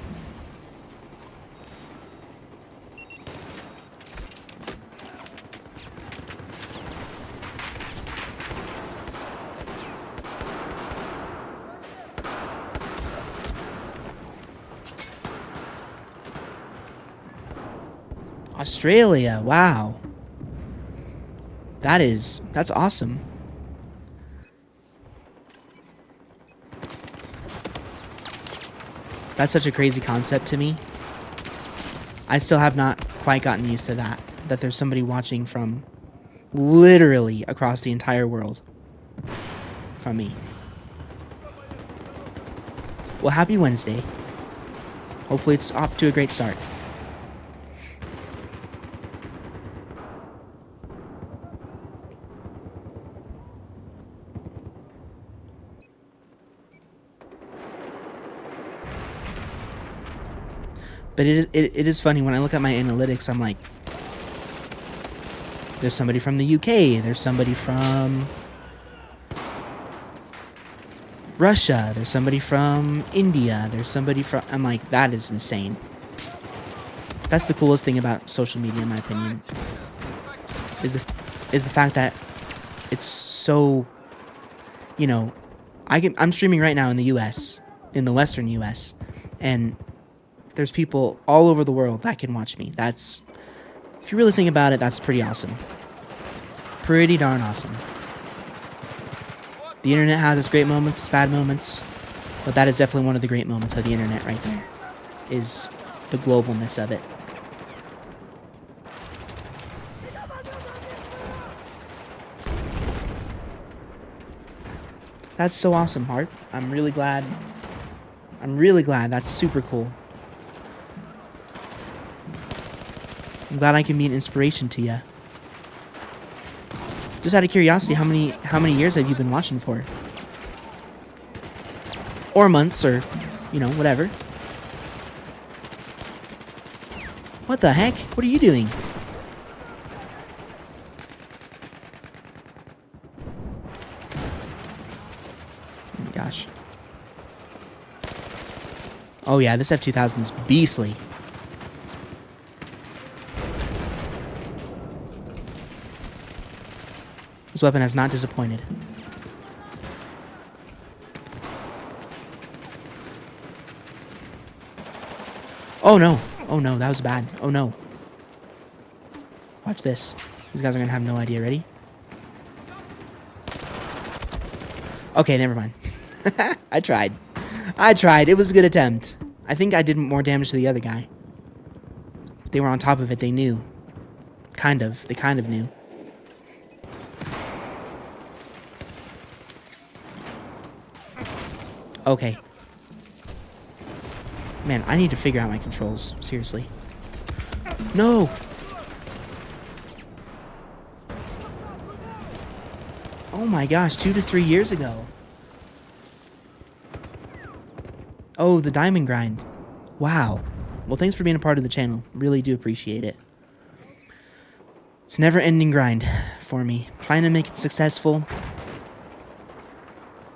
Australia, wow. That's awesome. That's such a crazy concept to me. I still have not quite gotten used to that there's somebody watching from literally across the entire world from me. Well, happy Wednesday. Hopefully it's off to a great start. But it is funny when I look at my analytics. I'm like, there's somebody from the UK. There's somebody from Russia. There's somebody from India. There's somebody from... I'm like, that is insane. That's the coolest thing about social media, in my opinion, is the fact that it's so, you know, I'm streaming right now in the US, in the Western US, and there's people all over the world that can watch me. That's, if you really think about it, that's pretty awesome. Pretty darn awesome. The internet has its great moments, its bad moments, but that is definitely one of the great moments of the internet right there, is the globalness of it. That's so awesome, Hart. I'm really glad. That's super cool. I'm glad I can be an inspiration to you. Just out of curiosity, how many years have you been watching for? Or months, or, you know, whatever. What the heck? What are you doing? Oh my gosh. Oh yeah, this F2000 is beastly. This weapon has not disappointed. Oh no. Oh no, that was bad. Oh no. Watch this. These guys are gonna have no idea. Ready? Okay, never mind. I tried. It was a good attempt. I think I did more damage to the other guy. They were on top of it. They knew. Kind of. They kind of knew. Okay. Man, I need to figure out my controls. Seriously. No! Oh my gosh, 2 to 3 years ago. Oh, the diamond grind. Wow. Well, thanks for being a part of the channel. Really do appreciate it. It's a never-ending grind for me. Trying to make it successful.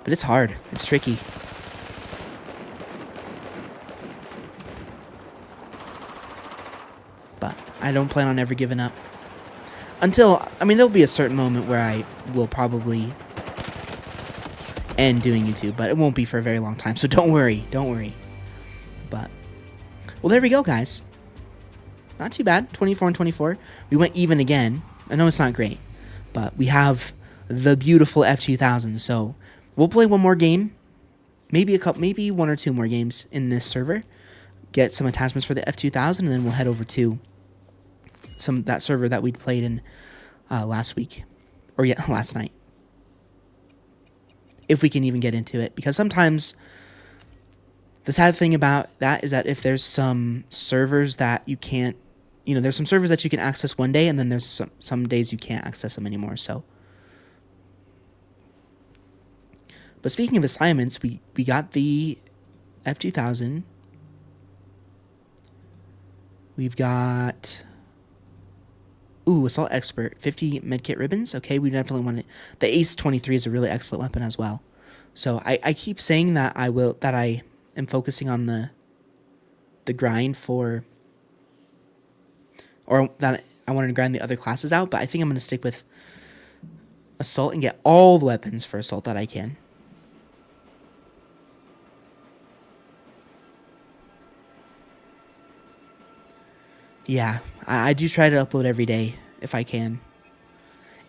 But it's hard. It's tricky. But I don't plan on ever giving up. Until, I mean, there'll be a certain moment where I will probably end doing YouTube, but it won't be for a very long time, so don't worry. Don't worry. But, well, there we go, guys. Not too bad. 24 and 24. We went even again. I know it's not great, but we have the beautiful F2000, so we'll play one more game. Maybe one or two more games in this server. Get some attachments for the F2000, and then we'll head over to that server that we played in last week, or yeah, last night, if we can even get into it. Because sometimes the sad thing about that is that if there's some servers that you can't, you know, there's some servers that you can access one day, and then there's some days you can't access them anymore. So, but speaking of assignments, we got the F2000. We've got, ooh, Assault Expert, 50 medkit ribbons. Okay, we definitely want it. The Ace 23 is a really excellent weapon as well. So I keep saying that I am focusing on the grind for, or that I wanted to grind the other classes out, but I think I'm going to stick with Assault and get all the weapons for Assault that I can. Yeah, I do try to upload every day if I can.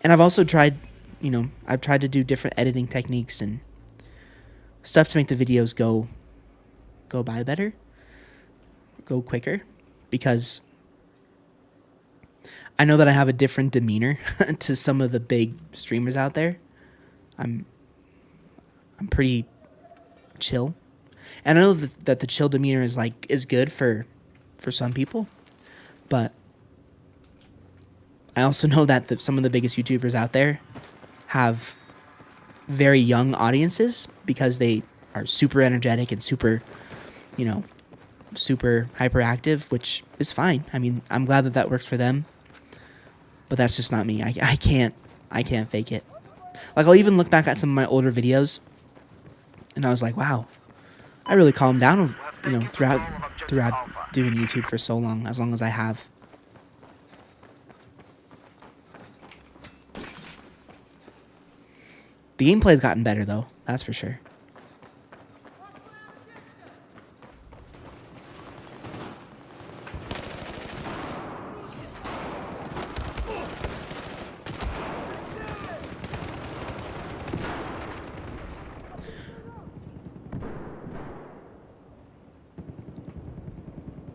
And I've also tried, you know, I've tried to do different editing techniques and stuff to make the videos go by better, go quicker, because I know that I have a different demeanor to some of the big streamers out there. I'm pretty chill. And I know that the chill demeanor is good for some people. But I also know that some of the biggest YouTubers out there have very young audiences because they are super energetic and super, you know, super hyperactive, which is fine. I mean, I'm glad that that works for them, but that's just not me. I can't fake it. Like, I'll even look back at some of my older videos, and I was like, wow, I really calmed down, you know, throughout doing YouTube for so long, as long as I have. The gameplay's gotten better, though. That's for sure.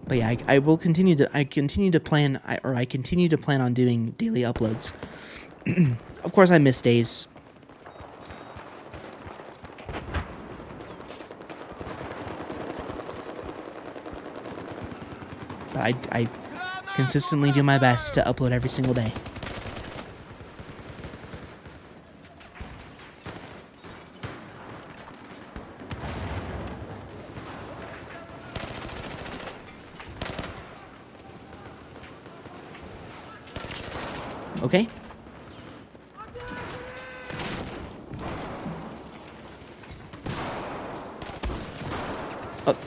But yeah, I will continue to. I continue to plan on doing daily uploads. Of course, I miss days. But I consistently do my best to upload every single day. Okay.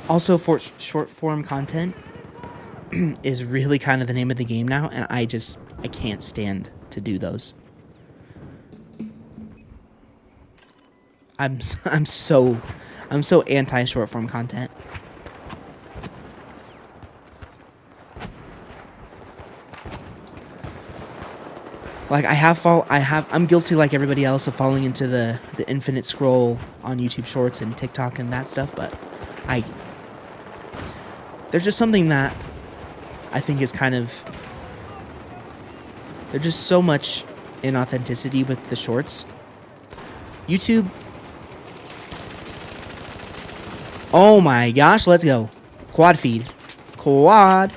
Also, for short form content is really kind of the name of the game now, and I can't stand to do those. I'm so anti short form content. Like, I'm guilty like everybody else of falling into the infinite scroll on YouTube Shorts and TikTok and that stuff, but there's just something that I think is kind of, there's just so much inauthenticity with the shorts. YouTube, oh my gosh, let's go. Quad feed. Quad.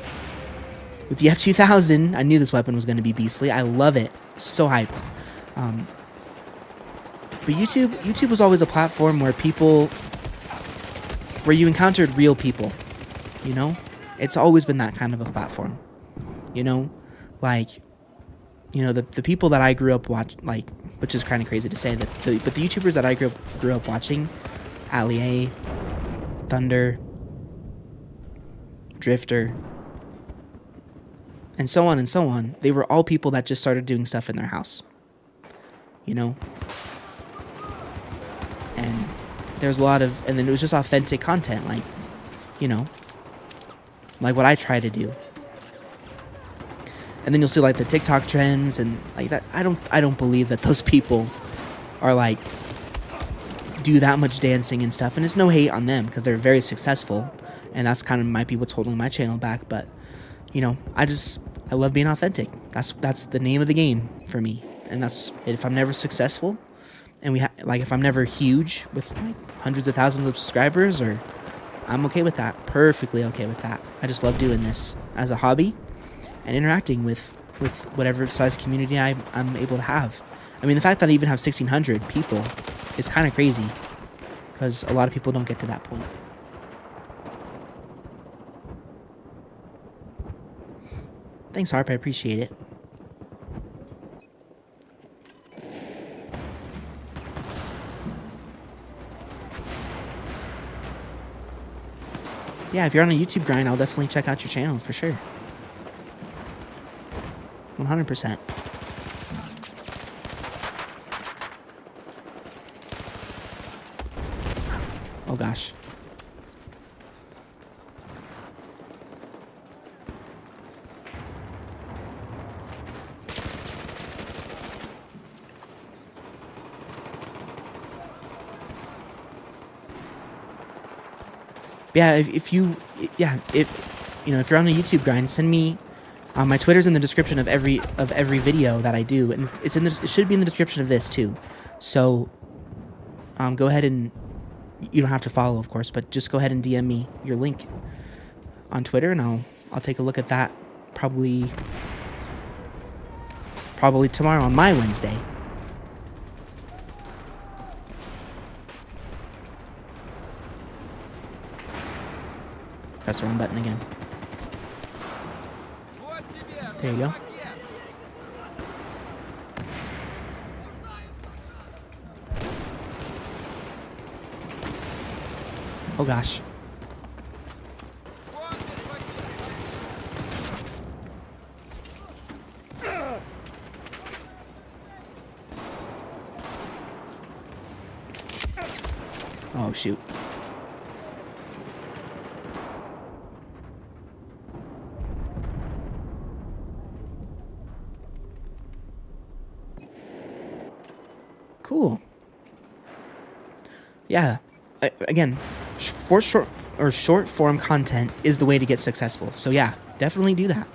With the F2000, I knew this weapon was going to be beastly. I love it. So hyped. But YouTube was always a platform where you encountered real people, you know? It's always been that kind of a platform, you know? Like, you know, the people that I grew up like, which is kind of crazy to say, but the YouTubers that I grew up watching, Ali A, Thunder, Drifter, and so on, they were all people that just started doing stuff in their house, you know? And there's and then it was just authentic content, like, you know, like what I try to do. And then you'll see like the TikTok trends and like that. I don't believe that those people are like, do that much dancing and stuff. And it's no hate on them because they're very successful, and that's kind of might be what's holding my channel back. But, you know, I love being authentic. That's the name of the game for me. And that's, if I'm never successful, and if I'm never huge with like hundreds of thousands of subscribers, or I'm okay with that. Perfectly okay with that. I just love doing this as a hobby and interacting with whatever size community I'm able to have. I mean, the fact that I even have 1,600 people is kind of crazy, because a lot of people don't get to that point. Thanks, Harp. I appreciate it. Yeah, if you're on a YouTube grind, I'll definitely check out your channel for sure. 100%. Oh gosh. Yeah, if you're on a YouTube grind, send me. My Twitter's in the description of every video that I do, and it should be in the description of this too. So, go ahead and, you don't have to follow, of course, but just go ahead and DM me your link on Twitter, and I'll take a look at that probably tomorrow on my Wednesday. Press the wrong button again. There you go. Oh gosh. Oh shoot. Cool. Yeah. Again, short form content is the way to get successful. So yeah, definitely do that.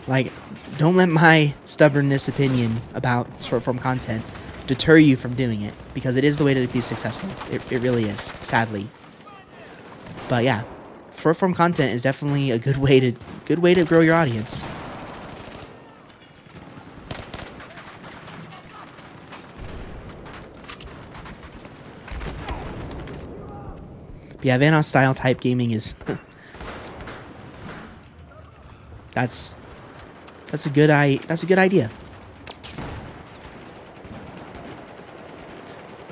Like, don't let my stubbornness opinion about short form content deter you from doing it, because it is the way to be successful. It really is, sadly. But yeah, short form content is definitely a good way to grow your audience. But yeah, Vanoss style type gaming is that's a good idea.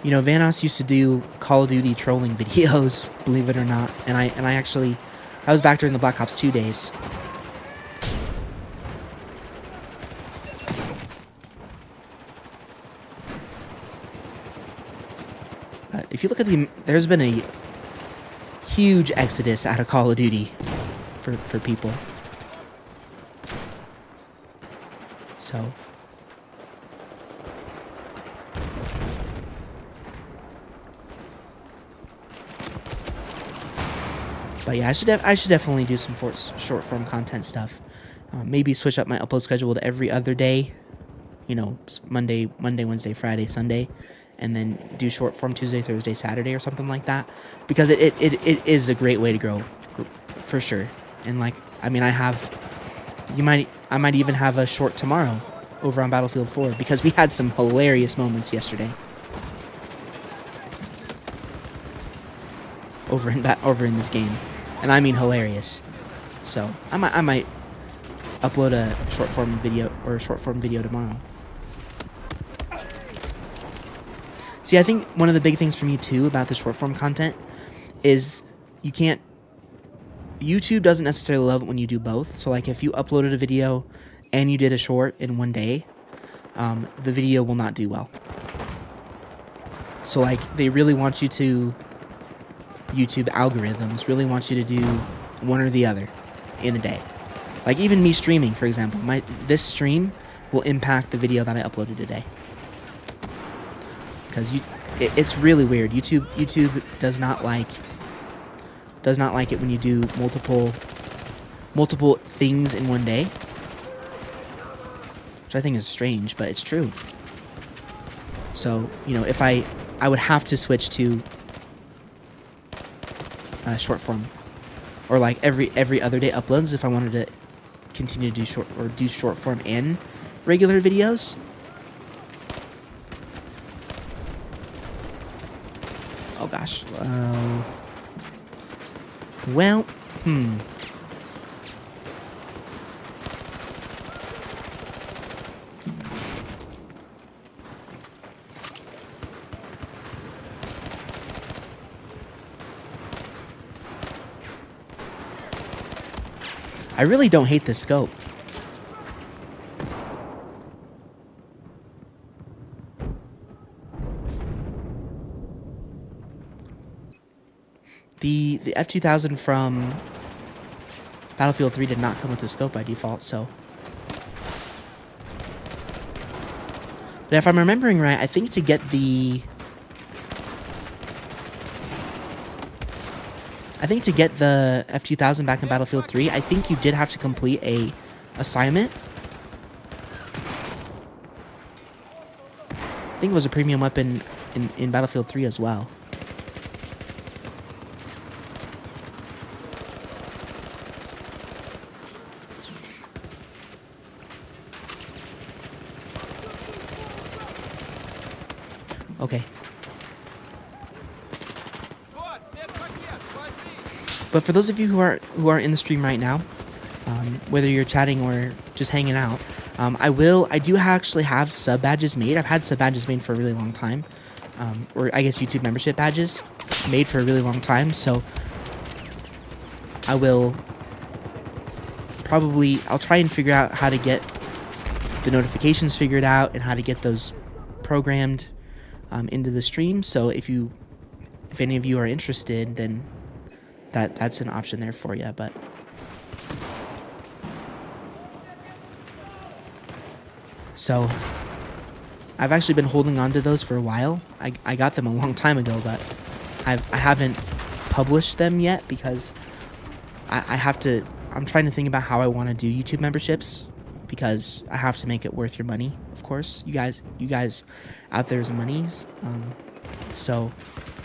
You know, Vanoss used to do Call of Duty trolling videos, believe it or not, and I was back during the Black Ops 2 days. But if you look at there's been a huge exodus out of Call of Duty for people. So but yeah, I should definitely do some short form content stuff. Maybe switch up my upload schedule to every other day. You know, Monday, Wednesday, Friday, Sunday, and then do short form Tuesday, Thursday, Saturday, or something like that. Because it is a great way to grow, for sure. And like, I mean, I might even have a short tomorrow over on Battlefield 4, because we had some hilarious moments yesterday. Over in this game, and I mean hilarious. So I might upload a short form video tomorrow. See, I think one of the big things for me too about the short form content is YouTube doesn't necessarily love it when you do both. So like if you uploaded a video and you did a short in one day, the video will not do well. So like they really want you to, YouTube algorithms really want you to do one or the other in a day. Like even me streaming, for example, this stream will impact the video that I uploaded today. Because it's really weird. YouTube does not like it when you do multiple things in one day, which I think is strange, but it's true. So, you know, if I would have to switch to short form, or like every other day uploads if I wanted to continue to do short form and regular videos. Oh gosh. Well, I really don't hate this scope. The F2000 from Battlefield 3 did not come with the scope by default, so. But if I'm remembering right, I think to get the F2000 back in Battlefield 3, I think you did have to complete a assignment. I think it was a premium weapon in Battlefield 3 as well. Okay. But for those of you who are in the stream right now, whether you're chatting or just hanging out, I do actually have sub badges made. I've had sub badges made for a really long time, or I guess YouTube membership badges made for a really long time. So I will I'll try and figure out how to get the notifications figured out and how to get those programmed into the stream. So if any of you are interested, then that's an option there for you. But so I've actually been holding on to those for a while. I got them a long time ago, but I haven't published them yet because I'm trying to think about how I want to do YouTube memberships, because I have to make it worth your money, of course. You guys out there's monies. So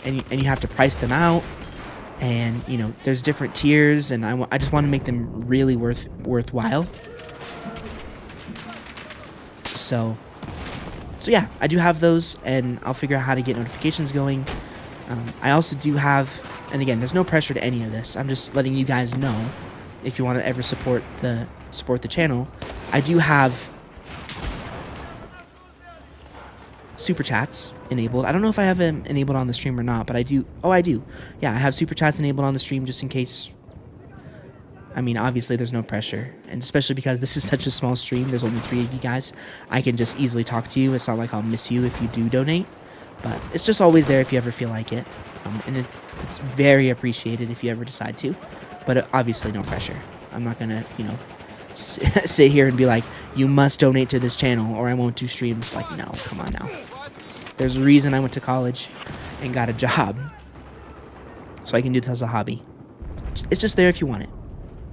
and you have to price them out, and there's different tiers, and I just want to make them really worthwhile. So yeah, I do have those, and I'll figure out how to get notifications going. I also do have, and again, there's no pressure to any of this. I'm just letting you guys know if you want to ever support the channel. I do have super chats enabled. I don't know if I have them enabled on the stream or not, but I do. Oh, I do. Yeah, I have super chats enabled on the stream just in case. I mean, obviously there's no pressure, and especially because this is such a small stream, there's only 3 of you guys, I can just easily talk to you. It's not like I'll miss you if you do donate, but it's just always there if you ever feel like it, and it's very appreciated if you ever decide to, but obviously no pressure. I'm not gonna, sit here and be like, you must donate to this channel or I won't do streams. Like, no, come on now. There's a reason I went to college and got a job, so I can do this as a hobby. It's just there if you want it.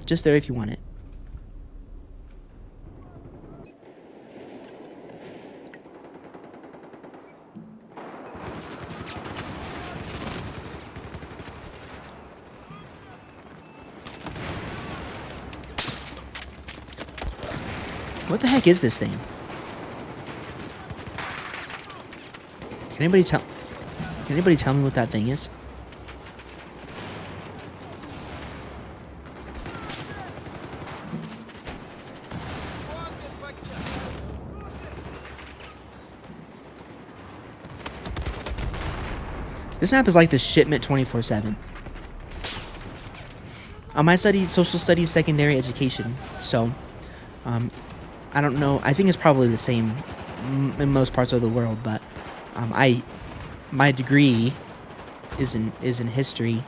Just there if you want it. What the heck is this thing? Can anybody tell me what that thing is? This map is like the shipment 24/7. I studied social studies, secondary education, so I don't know. I think it's probably the same in most parts of the world, but my degree is in history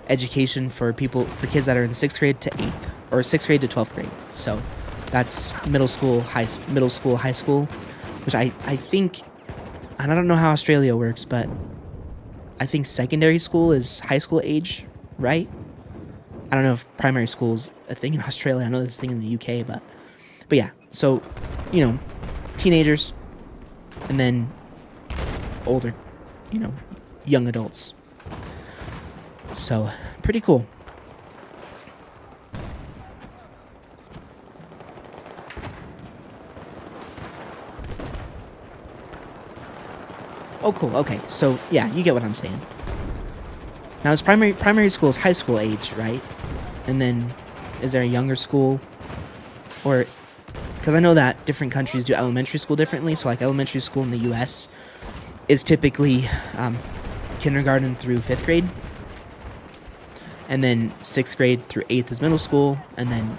education for kids that are in 6th grade to 8th, or 6th grade to 12th grade. So that's middle school, high school, which I think. And I don't know how Australia works, but I think secondary school is high school age, right? I don't know if primary school is a thing in Australia. I know there's a thing in the UK, but yeah. So, teenagers, and then older, young adults. So, pretty cool. Oh, cool. Okay, so yeah, you get what I'm saying. Now, is primary school is high school age, right? And then, is there a younger school, or because I know that different countries do elementary school differently. So, like elementary school in the U.S. is typically kindergarten through 5th grade, and then 6th grade through 8th is middle school, and then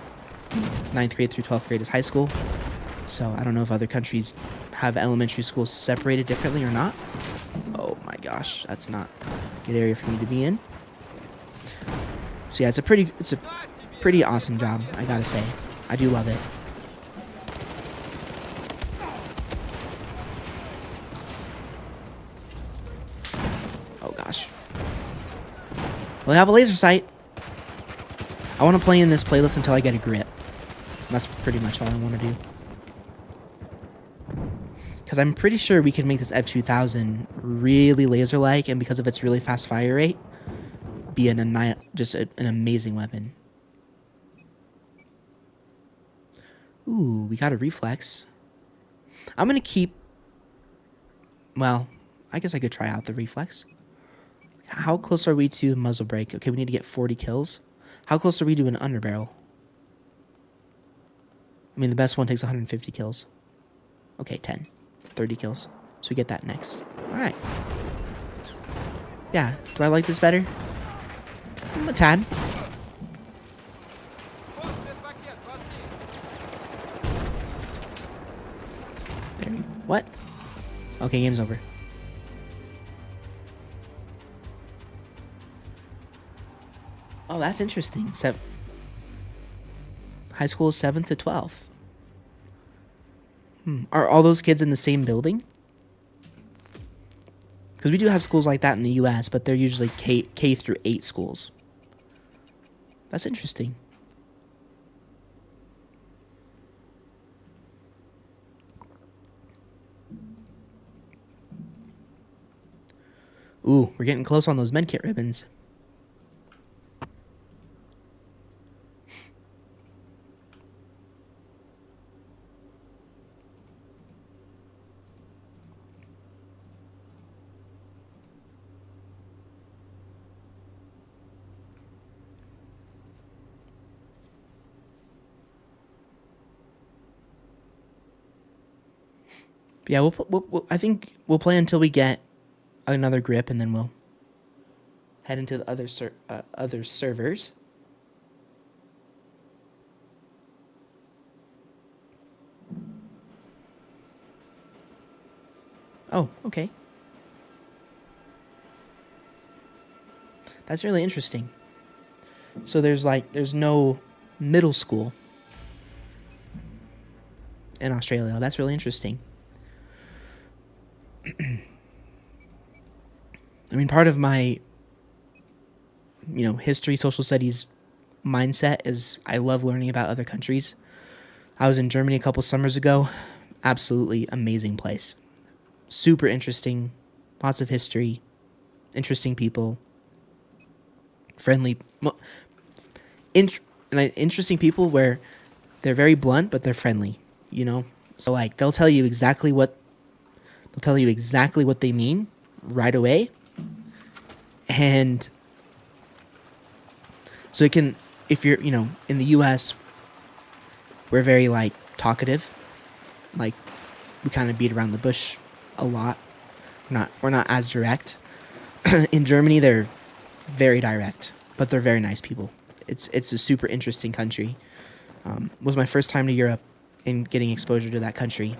9th grade through 12th grade is high school. So I don't know if other countries have elementary schools separated differently or not. Oh my gosh, that's not a good area for me to be in. So yeah, it's a pretty awesome job, I gotta say. I do love it. Oh gosh. Well, I have a laser sight. I want to play in this playlist until I get a grip. That's pretty much all I want to do. Because I'm pretty sure we can make this F2000 really laser-like, and because of its really fast fire rate, be an amazing weapon. Ooh, we got a reflex. I'm going to keep... Well, I guess I could try out the reflex. How close are we to muzzle brake? Okay, we need to get 40 kills. How close are we to an underbarrel? I mean, the best one takes 150 kills. Okay, 10. 30 kills. So we get that next. All right. Yeah, do I like this better? A tad. There we go. What? Okay, game's over. Oh, that's interesting. High school is 7th to 12th. Are all those kids in the same building? Because we do have schools like that in the U.S., but they're usually K through 8 schools. That's interesting. Ooh, we're getting close on those medkit ribbons. Yeah, I think we'll play until we get another grip, and then we'll head into the other servers. Oh, okay. That's really interesting. So there's no middle school in Australia. That's really interesting. I mean, part of my, history, social studies mindset is I love learning about other countries. I was in Germany a couple summers ago. Absolutely amazing place. Super interesting. Lots of history. Interesting people. Friendly. Interesting people where they're very blunt, but they're friendly, So, they'll tell you exactly what they mean right away. And so it can, if you're, in the US, we're very talkative. We kind of beat around the bush a lot. We're not as direct. In Germany, they're very direct, but they're very nice people. It's a super interesting country. Was my first time to Europe and getting exposure to that country.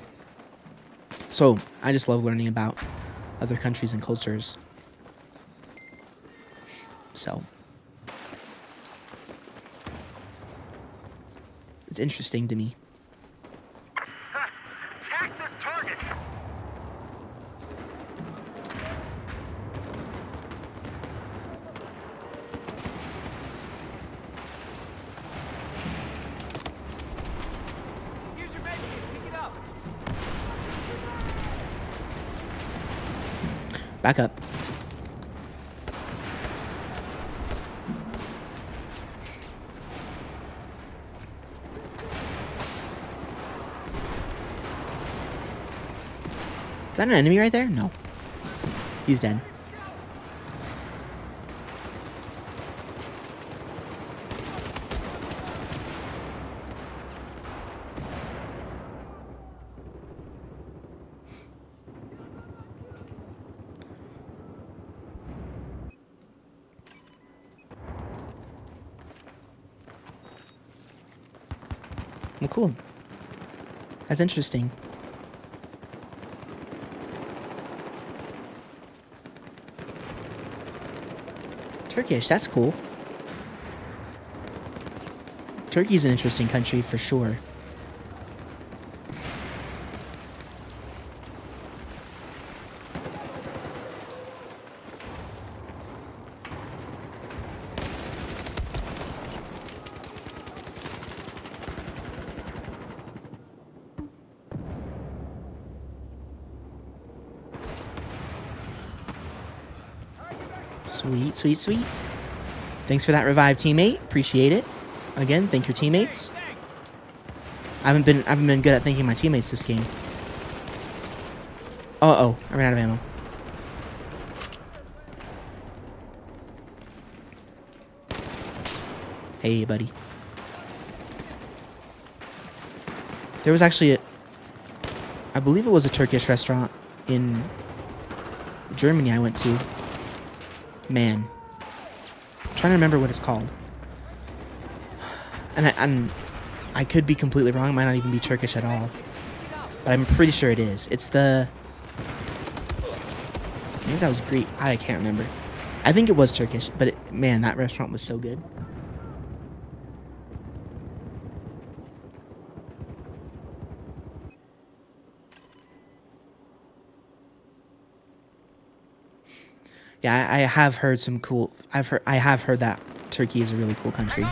So I just love learning about other countries and cultures. So it's interesting to me. Attack this target! Here's your medkit. Pick it up. Back up. Is that an enemy right there? No. He's dead. Well, cool. That's interesting. Turkish, that's cool. Turkey's an interesting country for sure. Sweet, sweet, sweet. Thanks for that revive, teammate. Appreciate it. Again, thank your teammates. I haven't been good at thanking my teammates this game. Oh, I ran out of ammo. Hey, buddy. There was actually I believe it was a Turkish restaurant in Germany I went to. Man. I'm trying to remember what it's called. And I could be completely wrong. It might not even be Turkish at all. But I'm pretty sure it is. It's the... I think that was Greek. I can't remember. I think it was Turkish. But man, that restaurant was so good. Yeah, I have heard some cool... I have heard that Turkey is a really cool country.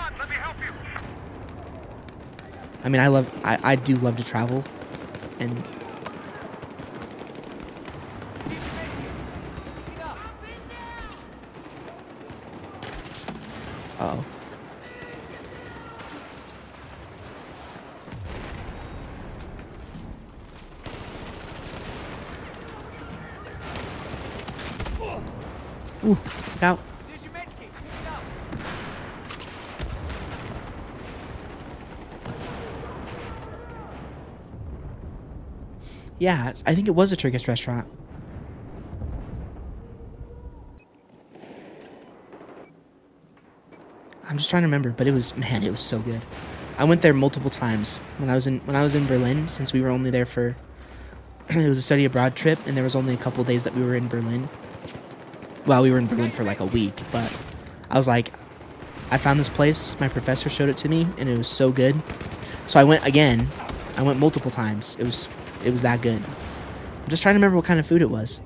I mean, I do love to travel, and uh-oh. Ooh, look out. There's your med kit. Pick it up. Yeah, I think it was a Turkish restaurant. I'm just trying to remember, but it was, man, it was so good. I went there multiple times when I was in Berlin, since we were only there for it was a study abroad trip, and there was only a couple days that we were in Berlin. Well, we were in Berlin for like a week, but I was like, I found this place, my professor showed it to me, and it was so good. So I went again. I went multiple times. It was that good. I'm just trying to remember what kind of food it was.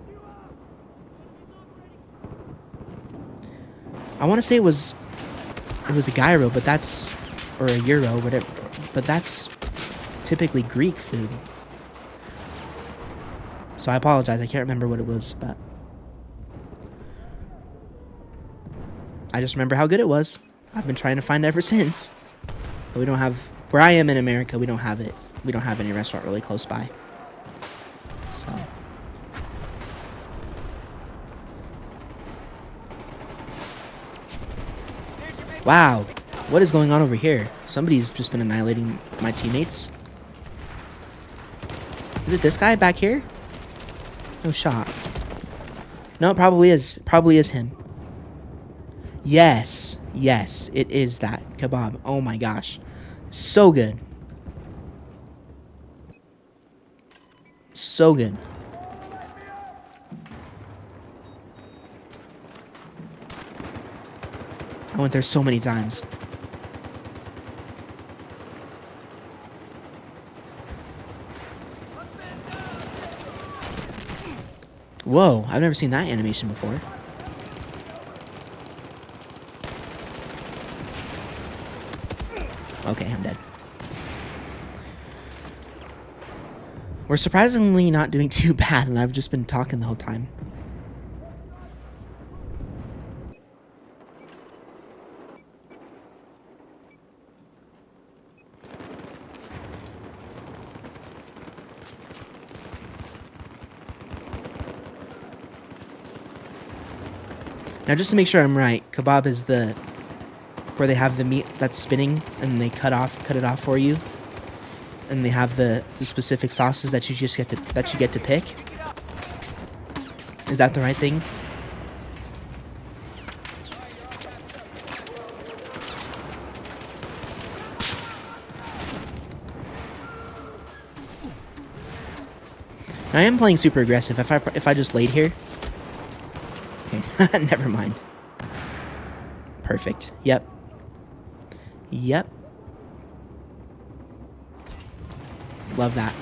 I want to say it was a gyro, but that's, or a euro, whatever, but that's typically Greek food. So I apologize, I can't remember what it was, but I just remember how good it was. I've been trying to find it ever since. But we don't have, where I am in America, we don't have it. We don't have any restaurant really close by. So. Wow, what is going on over here? Somebody's just been annihilating my teammates. Is it this guy back here? No shot. No, it probably is. Probably is him. Yes. Yes, it is that kebab. Oh my gosh. So good. So good. I went there so many times. Whoa, I've never seen that animation before. Okay, I'm dead. We're surprisingly not doing too bad, and I've just been talking the whole time. Now, just to make sure I'm right, kebab is the where they have the meat that's spinning and they cut it off for you, and they have the specific sauces that you just get to pick. Is that the right thing? Now, I am playing super aggressive. If I just laid here. Okay, never mind. Perfect. Yep. Yep. Love that.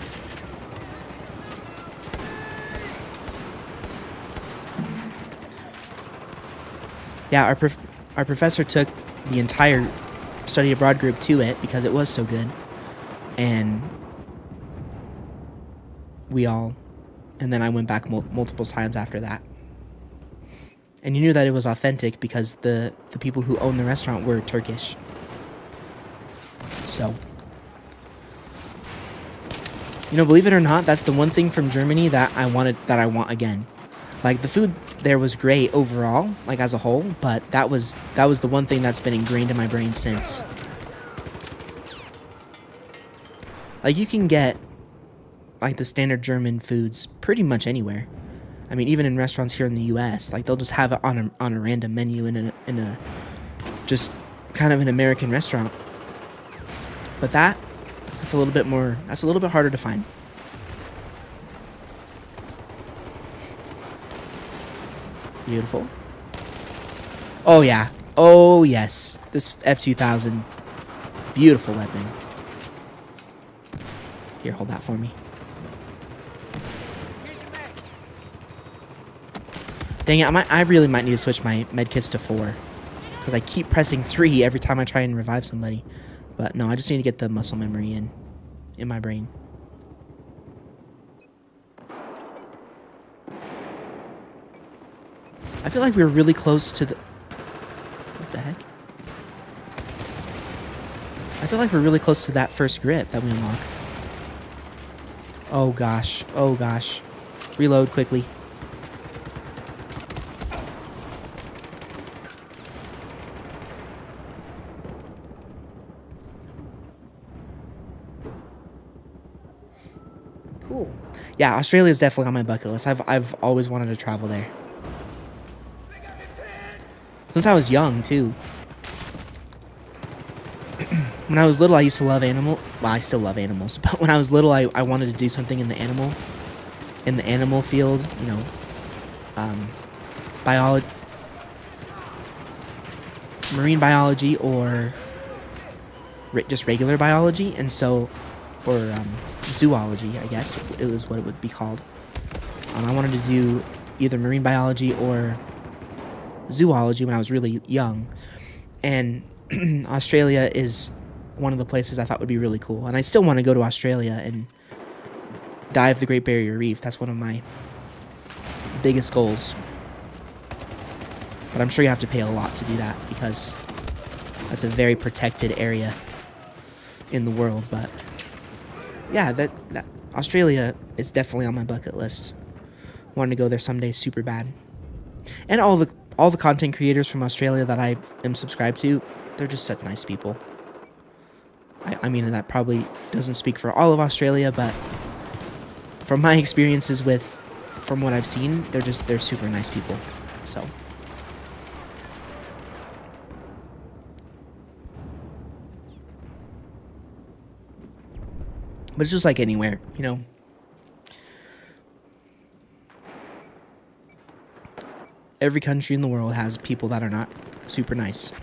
Yeah, our professor took the entire study abroad group to it because it was so good, and then I went back multiple times after that. And you knew that it was authentic because the people who owned the restaurant were Turkish. So, believe it or not, that's the one thing from Germany that I want again. Like, the food there was great overall, like as a whole, but that was the one thing that's been ingrained in my brain since. Like, you can get like the standard German foods pretty much anywhere. I mean, even in restaurants here in the U.S., like they'll just have it on a random menu in a just kind of an American restaurant. But that's a little bit more. That's a little bit harder to find. Beautiful. Oh yeah. Oh yes. This F2000. Beautiful weapon. Here, hold that for me. Dang it, I really might need to switch my medkits to 4. Because I keep pressing 3 every time I try and revive somebody. But no, I just need to get the muscle memory in my brain. I feel like we were really close to the... What the heck? I feel like we're really close to that first grip that we unlock. Oh gosh. Oh gosh. Reload quickly. Cool. Yeah, Australia is definitely on my bucket list. I've always wanted to travel there. Since I was young, too. When I was little, I used to love animals. Well, I still love animals. But when I was little, I wanted to do something in the animal field. You know, biology, marine biology, or just regular biology. And so, or zoology, I guess it was what it would be called. I wanted to do either marine biology or zoology when I was really young, and Australia is one of the places I thought would be really cool, and I still want to go to Australia and dive the Great Barrier Reef. That's one of my biggest goals, but I'm sure you have to pay a lot to do that because that's a very protected area in the world. But yeah, that Australia is definitely on my bucket list. Wanting to go there someday super bad. And all the content creators from Australia that I am subscribed to, they're just such nice people. I mean, that probably doesn't speak for all of Australia, but from my experiences from what I've seen, they're super nice people. So. But it's just like anywhere, you know. Every country in the world has people that are not super nice.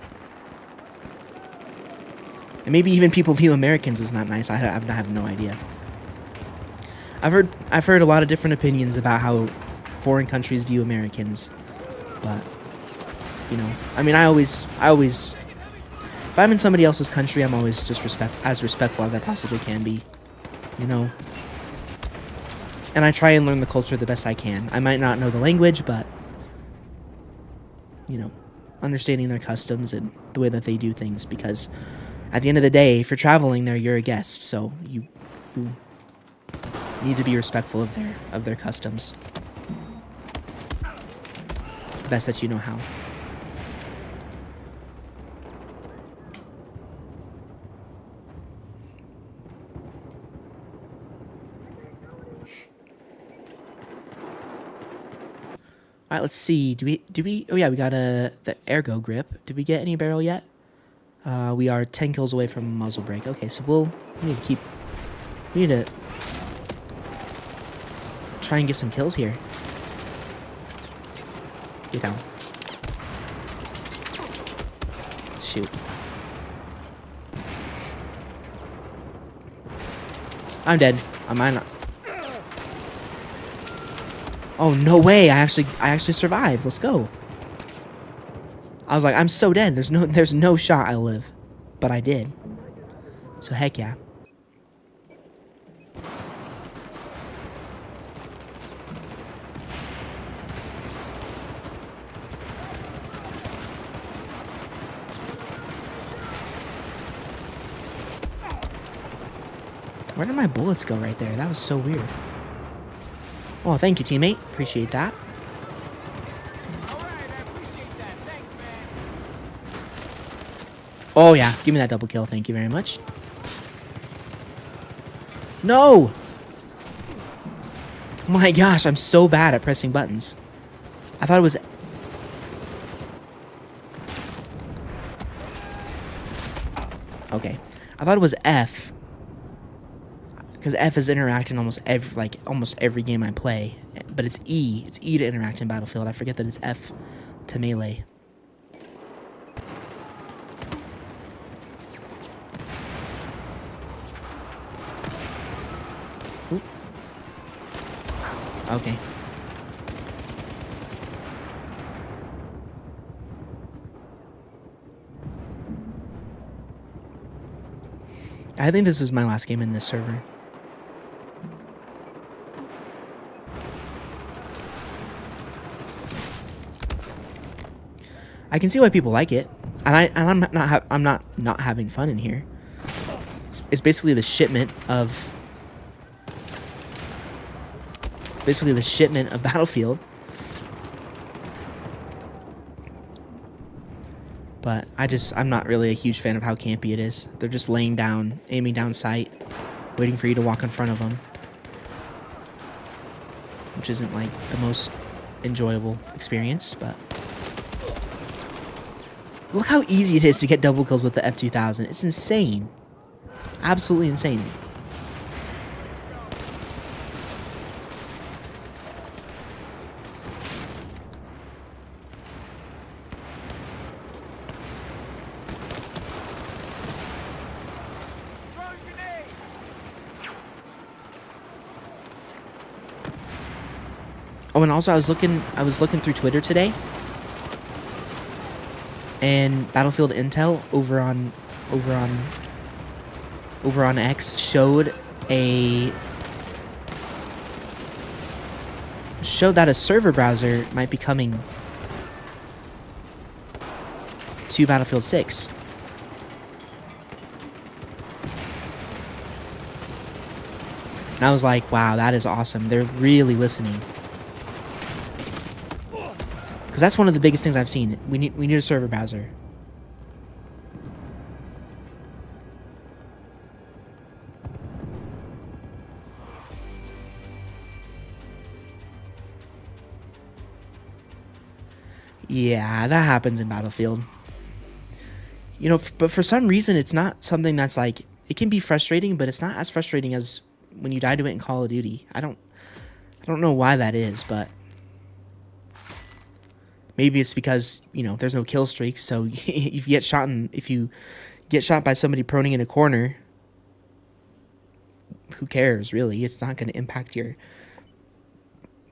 And maybe even people view Americans as not nice. I have no idea. I've heard a lot of different opinions about how foreign countries view Americans. But, you know, I mean, I always if I'm in somebody else's country, I'm always just as respectful as I possibly can be, you know. And I try and learn the culture the best I can. I might not know the language, but, you know, understanding their customs and the way that they do things, because at the end of the day, if you're traveling there, you're a guest, so you need to be respectful of their customs. The best that you know how. All right, let's see. Do we? Oh yeah, we got the ergo grip. Did we get any barrel yet? We are 10 kills away from a muzzle break. Okay, so we need to try and get some kills here. Get down. Shoot. I'm dead. Am I not? Oh, no way. I actually survived. Let's go. I was like, I'm so dead. There's no shot I'll live. But I did. So heck yeah. Where did my bullets go right there? That was so weird. Oh, thank you, teammate. Appreciate that. Oh, yeah. Give me that double kill. Thank you very much. No! My gosh, I'm so bad at pressing buttons. I thought it was... Okay. I thought it was F. Because F is interact in almost every game I play. But it's E. It's E to interact in Battlefield. I forget that it's F to melee. Oop. Okay. I think this is my last game in this server. I can see why people like it, and I'm not having fun in here. It's basically the shipment of Battlefield. But I'm not really a huge fan of how campy it is. They're just laying down, aiming down sight, waiting for you to walk in front of them, which isn't like the most enjoyable experience, but look how easy it is to get double kills with the F2000. It's insane. Absolutely insane. Oh, and also I was looking through Twitter today, and Battlefield Intel over on X showed that a server browser might be coming to Battlefield 6. And I was like, wow, that is awesome. They're really listening. Because that's one of the biggest things I've seen. We need a server browser. Yeah, that happens in Battlefield. You know, but for some reason, it's not something that's like... It can be frustrating, but it's not as frustrating as when you die to it in Call of Duty. I don't know why that is, but... Maybe it's because, you know, there's no kill streaks, so if you get shot by somebody proning in a corner, who cares, really? It's not going to impact your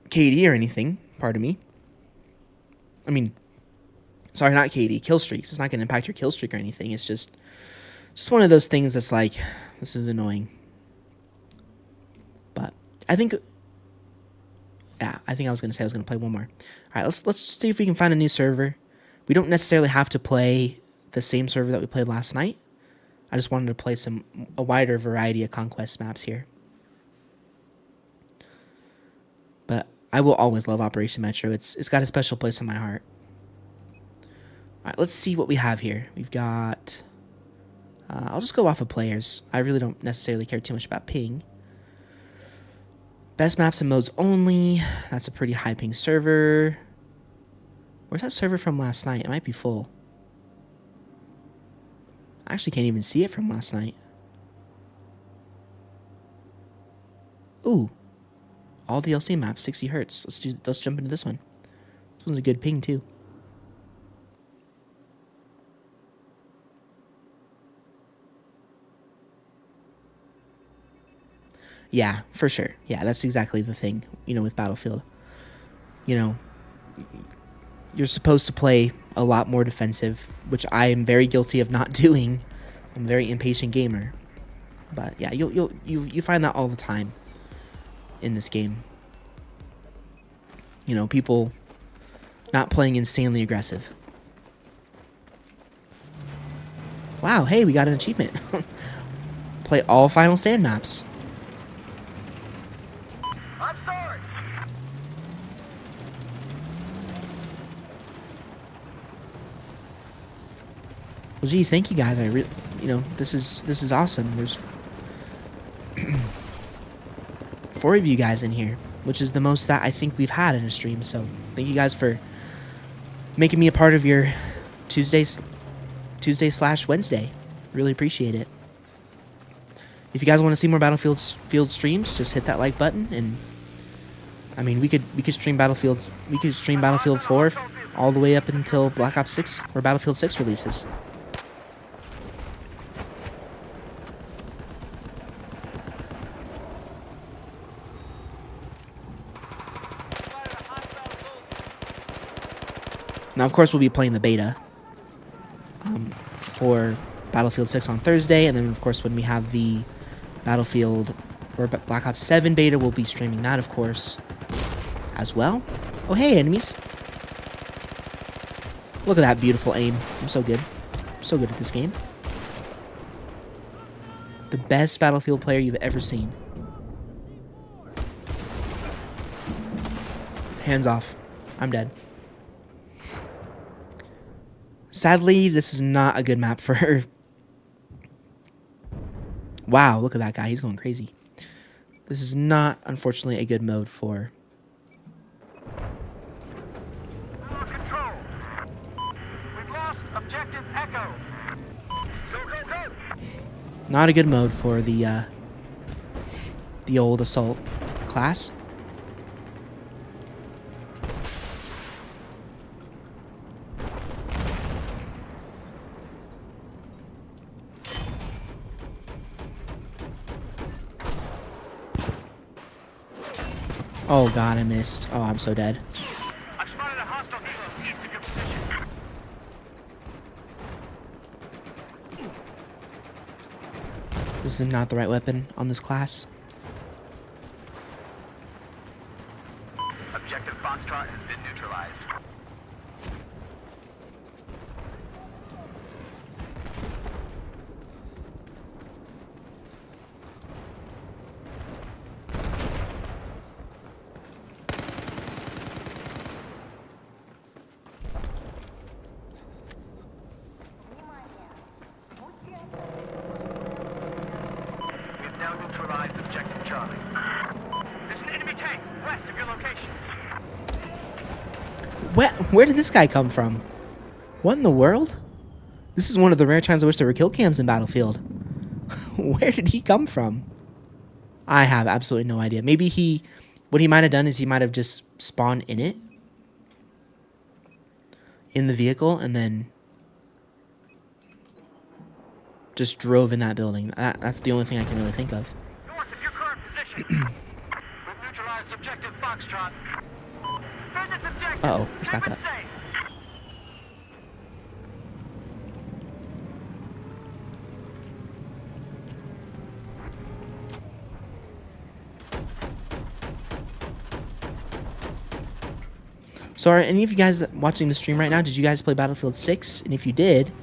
KD or anything, pardon me. I mean, sorry, not KD, kill streaks. It's not going to impact your kill streak or anything. It's just one of those things that's like, this is annoying. But I think... Yeah, I think I was going to play one more. All right, let's see if we can find a new server. We don't necessarily have to play the same server that we played last night. I just wanted to play a wider variety of Conquest maps here. But I will always love Operation Metro. It's got a special place in my heart. All right, let's see what we have here. We've got... I'll just go off of players. I really don't necessarily care too much about ping. Best maps and modes only. That's a pretty high ping server. Where's that server from last night? It might be full. I actually can't even see it from last night. Ooh. All DLC maps, 60 hertz. Let's jump into this one. This one's a good ping too. Yeah, for sure. Yeah, that's exactly the thing, you know, with Battlefield. You know, you're supposed to play a lot more defensive, which I am very guilty of not doing. I'm a very impatient gamer. But yeah, you find that all the time in this game. You know, people not playing insanely aggressive. Wow, hey, we got an achievement. Play all Final Stand maps. I'm sorry. Well, geez, thank you guys. This is awesome. There's 4 of you guys in here, which is the most that I think we've had in a stream. So thank you guys for making me a part of your Tuesday/Wednesday. Really appreciate it. If you guys want to see more Battlefield streams, just hit that like button. And I mean, we could stream Battlefield 4 all the way up until Black Ops 6 or Battlefield 6 releases. Now, of course, we'll be playing the beta for Battlefield 6 on Thursday, and then, of course, when we have the Battlefield or Black Ops 7 beta, we'll be streaming that, of course, as well. Oh, hey, enemies. Look at that beautiful aim. I'm so good. I'm so good at this game. The best Battlefield player you've ever seen. Hands off. I'm dead. Sadly, this is not a good map for her. Wow, look at that guy. He's going crazy. This is not, unfortunately, a good mode for... Control. We've lost objective Echo. Go. Not a good mode for the old assault class. Oh god, I missed. Oh, I'm so dead. I've spotted a hostile helo east of your position. This is not the right weapon on this class. Objective Foxtrot has been neutralized. We've now neutralized objective Charlie. There's an enemy tank west of your location. Where did this guy come from? What in the world? This is one of the rare times I wish there were kill cams in Battlefield. Where did he come from? I have absolutely no idea. Maybe what he might have done is he might have just spawned in it. In the vehicle and then just drove in that building. That's the only thing I can really think of. North of your current position. We've neutralized objective Foxtrot. Defend this objective. Uh-oh, let's back Keep up. it safe. So are any of you guys watching the stream right now, did you guys play Battlefield 6? And if you did, do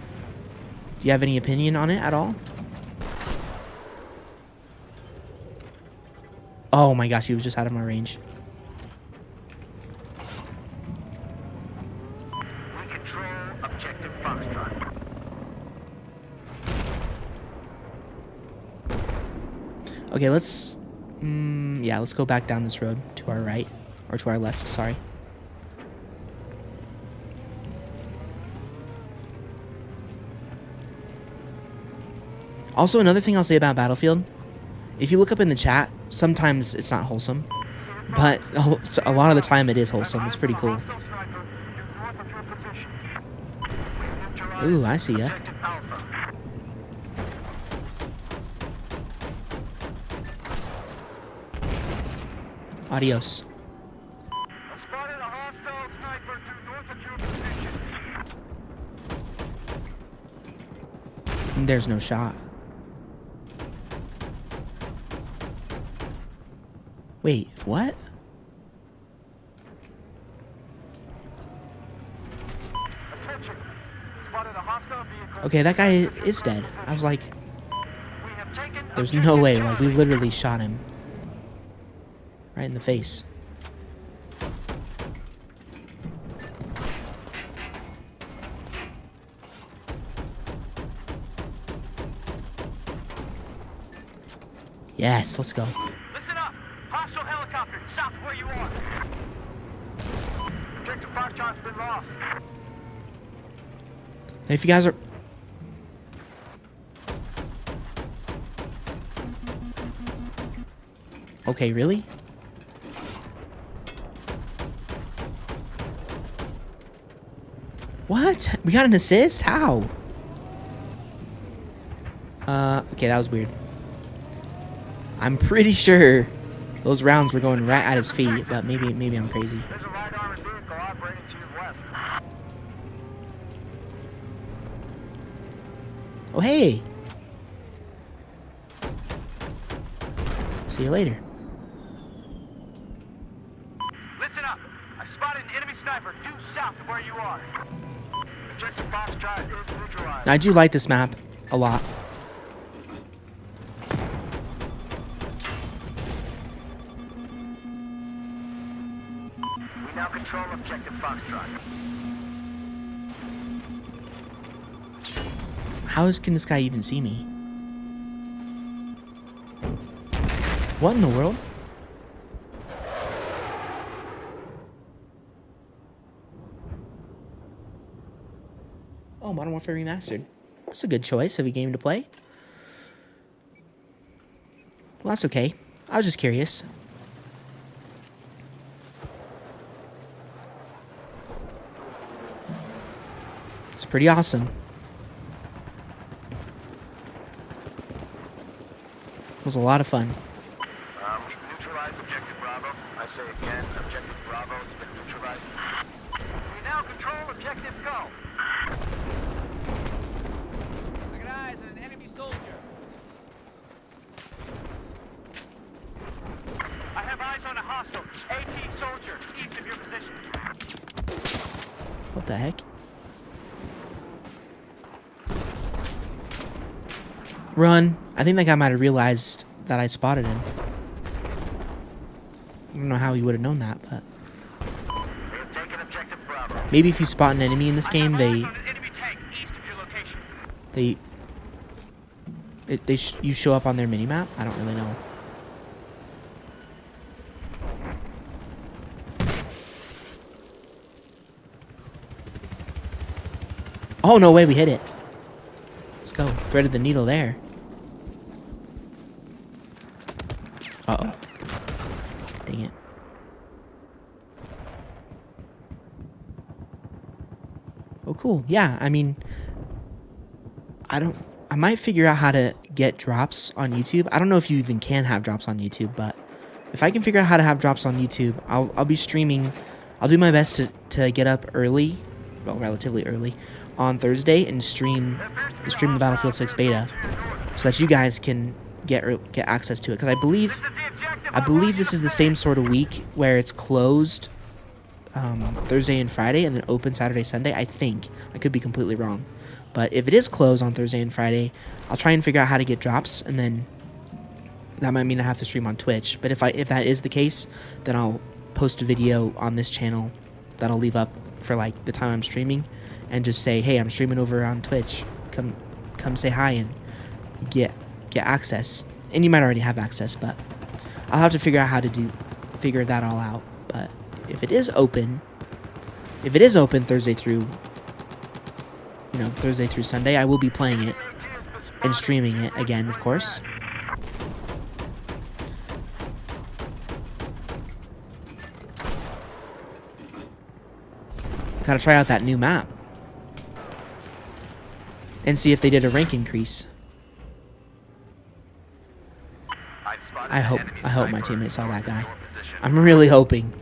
you have any opinion on it at all? Oh my gosh, he was just out of my range. We control objective Foxtrot. Okay, let's go back down this road to our right, or to our left, sorry. Also, another thing I'll say about Battlefield, if you look up in the chat, sometimes it's not wholesome, but a lot of the time it is wholesome. It's pretty cool. Hostile sniper is north of your position. We've neutralized Ooh, I see ya. objective Alpha. Adios. I spotted a hostile sniper to north of your position. There's no shot. Wait, what? Attention. Spotted a hostile vehicle. Okay, that guy is dead. I was like, We have taken there's no objective way. Like, we Charlie. literally shot him. Right in the face. Yes, let's go. Listen up. Hostile helicopter south of where you are. Objective Foxtrot's been lost. Now, if you guys are... Okay, really? What? We got an assist? How? Okay, that was weird. I'm pretty sure those rounds were going right at his feet, but maybe I'm crazy. There's a light armored vehicle operating to your west. Oh, hey! See you later. Listen up. I spotted an enemy sniper due south of where you are. Objective Foxtrot is neutralized. Now, I do like this map a lot. We now control Objective Foxtrot. Can this guy even see me? What in the world? Oh, Modern Warfare Remastered. That's a good choice of a game to play. Well, that's okay. I was just curious. It's pretty awesome. It was a lot of fun. We've neutralized Objective Bravo. I say again, Objective Bravo has been neutralized. We now control Objective Go. I got eyes on an enemy soldier. I have eyes on a hostile AT soldier east of your position. What the heck? Run. I think that guy might have realized that I spotted him. I don't know how he would have known that, but... We have taken Objective Bravo. Maybe if you spot an enemy in this game, I have eyes on an enemy tank east of your location. you show up on their minimap? I don't really know. Oh, no way, we hit it. Let's go. Threaded the needle there. Uh-oh. Dang it. Oh, cool. Yeah, I mean... I might figure out how to get drops on YouTube. I don't know if you even can have drops on YouTube, but... if I can figure out how to have drops on YouTube, I'll be streaming... I'll do my best to get up early... well, relatively early... on Thursday and stream the Battlefield 6 beta, so that you guys can get access to it. Because I believe this is the same sort of week where it's closed Thursday and Friday, and then open Saturday, Sunday. I think I could be completely wrong, but if it is closed on Thursday and Friday, I'll try and figure out how to get drops, and then that might mean I have to stream on Twitch. But if that is the case, then I'll post a video on this channel that I'll leave up for like the time I'm streaming, and just say, hey, I'm streaming over on Twitch. Come say hi and get access. And you might already have access, but I'll have to figure out how to figure that all out. But if it is open Thursday through Sunday, I will be playing it and streaming it again, of course. Gotta try out that new map and see if they did a rank increase. I hope my teammates saw that guy. I'm really hoping.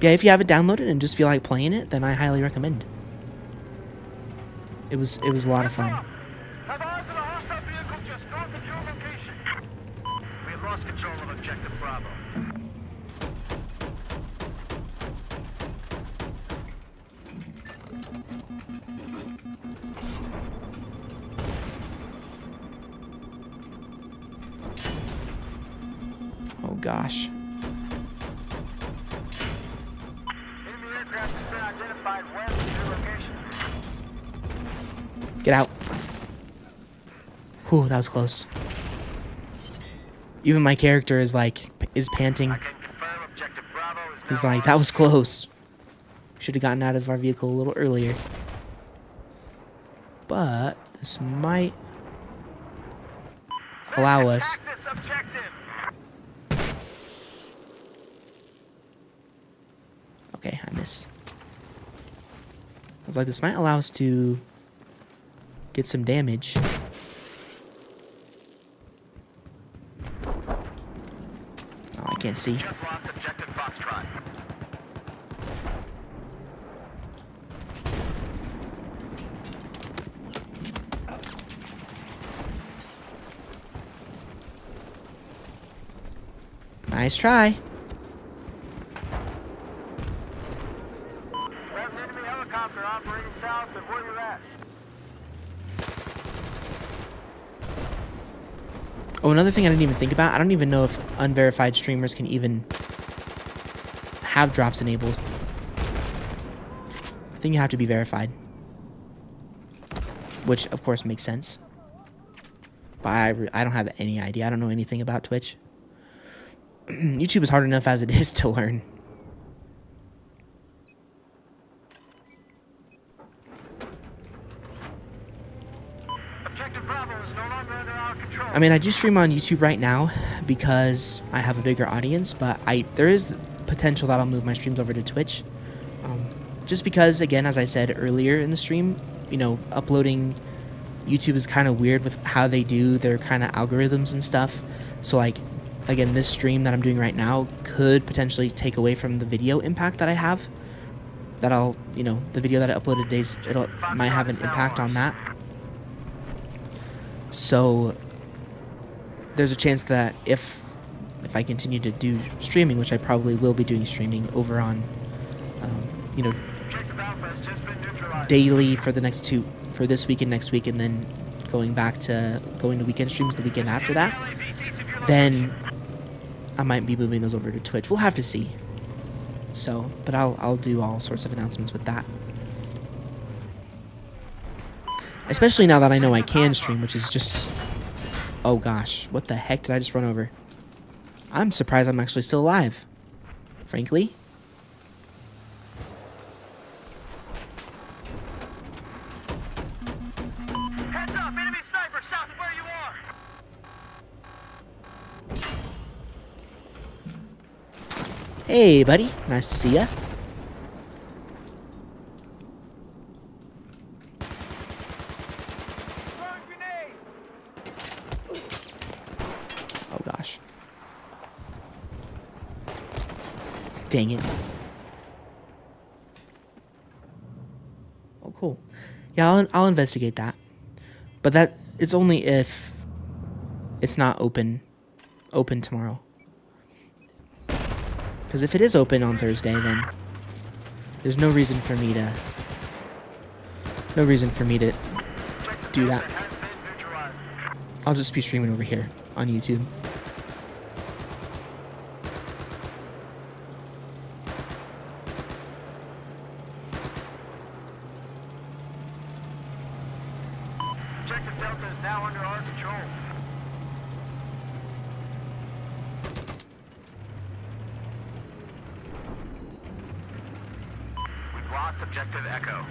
Yeah, if you have it downloaded and just feel like playing it, then I highly recommend. It was a lot of fun. Have eyes on a hostile vehicle just north of your location. We have lost control of Objective Bravo. Oh gosh. Enemy aircraft has been identified west of your location. Get out. Whew, that was close. Even my character is panting. I can confirm objective Bravo is He's now like, that was close. Should have gotten out of our vehicle a little earlier. But this might allow us. Attack this objective. Okay, I missed. I was like, this might allow us to get some damage. Oh, I can't see. Just lost objective Foxtrot. Nice try. We have an enemy helicopter operating south of where you're at. Oh, another thing I didn't even think about. I don't even know if unverified streamers can even have drops enabled. I think you have to be verified. Which, of course, makes sense. But I don't have any idea. I don't know anything about Twitch. YouTube is hard enough as it is to learn. Objective Bravo is no longer under our control. I mean, I do stream on YouTube right now because I have a bigger audience, but there is potential that I'll move my streams over to Twitch. Just because, again, as I said earlier in the stream, you know, uploading YouTube is kind of weird with how they do their kind of algorithms and stuff. So, like, again, this stream that I'm doing right now could potentially take away from the video impact that I have. That I'll, you know, the video that I uploaded today, might have an impact on that. So there's a chance that if I continue to do streaming, which I probably will be doing streaming over on, you know, Objective Alpha has just been neutralized. daily for this week and next week, and then going to weekend streams the weekend after that, then I might be moving those over to Twitch. We'll have to see. So, but I'll do all sorts of announcements with that. Especially now that I know I can stream, which is just... Oh gosh, what the heck did I just run over? I'm surprised I'm actually still alive, frankly. Heads up, enemy sniper south of where you are. Hey, buddy. Nice to see ya. Throwing grenade! Oh gosh. Dang it. Oh, cool. Yeah, I'll investigate that. But that it's only if it's not open tomorrow. Because if it is open on Thursday, then there's no reason for me to do that. Has been neutralized. I'll just be streaming over here on YouTube. Objective Delta is now under our control. We've lost Objective Echo.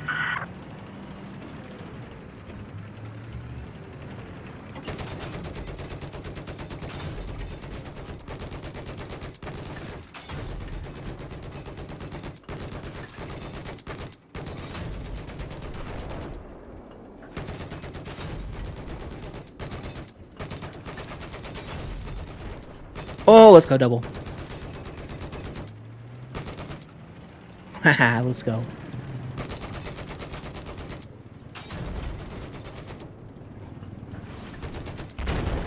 Oh, let's go double. Haha, let's go.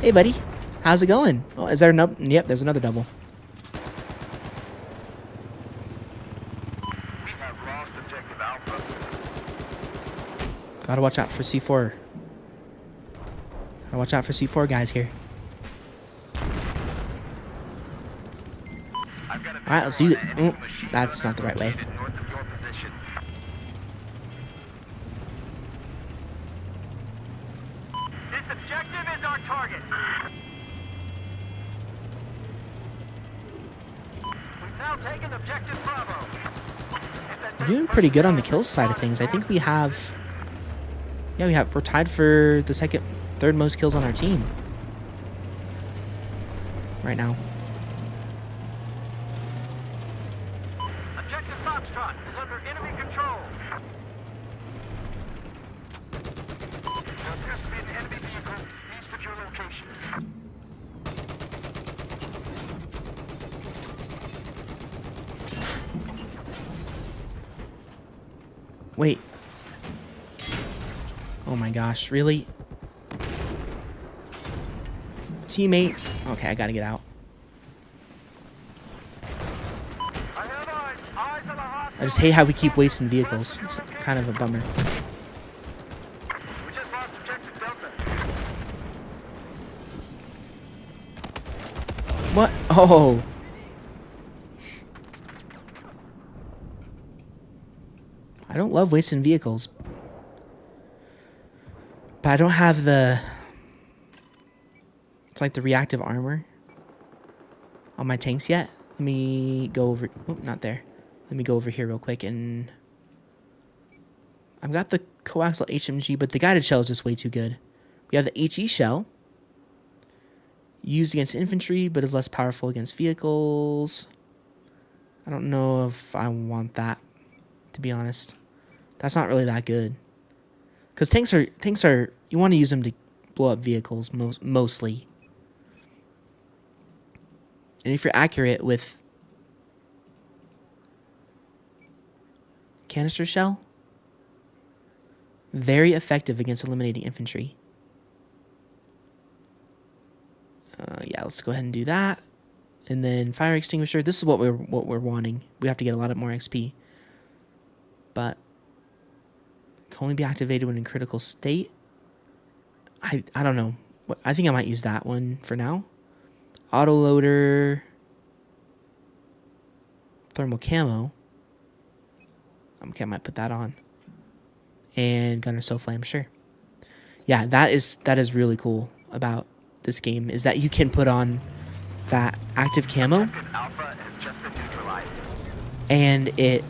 Hey, buddy. How's it going? Oh, is there another? Yep, there's another double. We have lost Objective Alpha. Gotta watch out for C4. Gotta watch out for C4 guys here. I've got a Alright, let's do it. visual on an enemy Oh, machine that's gun not the right way. located north of your target. We've now taken objective Bravo. We're doing pretty good on the kills side of things. I think we have... Yeah, we're tied for the third most kills on our team right now. Objective Foxtrot is under enemy control. There appears to be an enemy vehicle east of your location. Wait. Oh my gosh, really? Teammate. Okay, I gotta get out. I have eyes. Eyes on a hostile. I just hate how we keep wasting vehicles. It's kind of a bummer. We just lost objective Delta. What? Oh. I don't love wasting vehicles. But I don't have the... It's like the reactive armor on my tanks yet. Let me go over... Oh, not there. Let me go over here real quick and... I've got the coaxial HMG, but the guided shell is just way too good. We have the HE shell. Used against infantry, but is less powerful against vehicles. I don't know if I want that, to be honest. That's not really that good. Because tanks are you want to use them to blow up vehicles mostly. And if you're accurate with canister shell, very effective against eliminating infantry. Yeah, let's go ahead and do that. And then fire extinguisher. This is what we're wanting. We have to get a lot more XP. But can only be activated when in critical state. I don't know. I think I might use that one for now. Autoloader. Thermal camo. Okay, I might put that on. And Gunnar Flame, sure. Yeah, that is really cool about this game, is that you can put on that active camo Alpha has just been neutralized. and it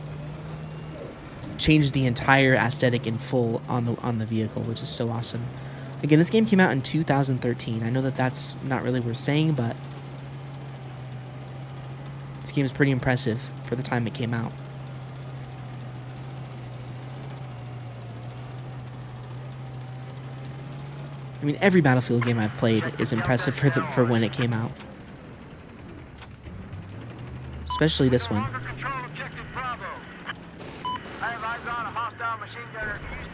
changes the entire aesthetic in full on the vehicle, which is so awesome. Again, this game came out in 2013. I know that that's not really worth saying, but this game is pretty impressive for the time it came out. I mean, every Battlefield game I've played is impressive for when it came out. Especially this one.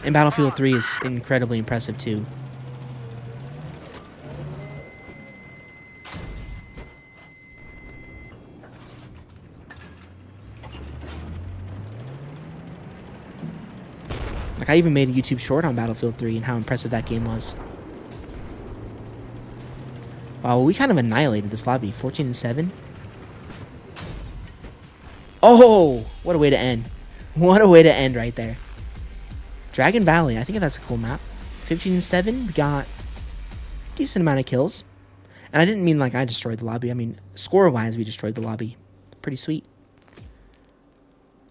And Battlefield 3 is incredibly impressive too. Like, I even made a YouTube short on Battlefield 3 and how impressive that game was. Wow, well, we kind of annihilated this lobby. 14-7. Oh, what a way to end. What a way to end right there. Dragon Valley, I think that's a cool map. 15-7, we got a decent amount of kills. And I didn't mean like I destroyed the lobby. I mean, score-wise, we destroyed the lobby. Pretty sweet.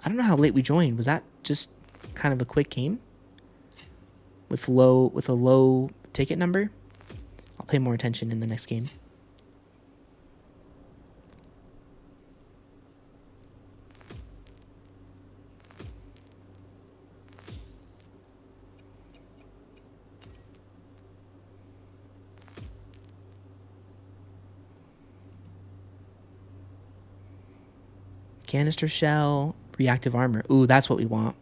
I don't know how late we joined. Was that just kind of a quick game? With a low ticket number? I'll pay more attention in the next game. Canister shell, reactive armor. Ooh, that's what we want.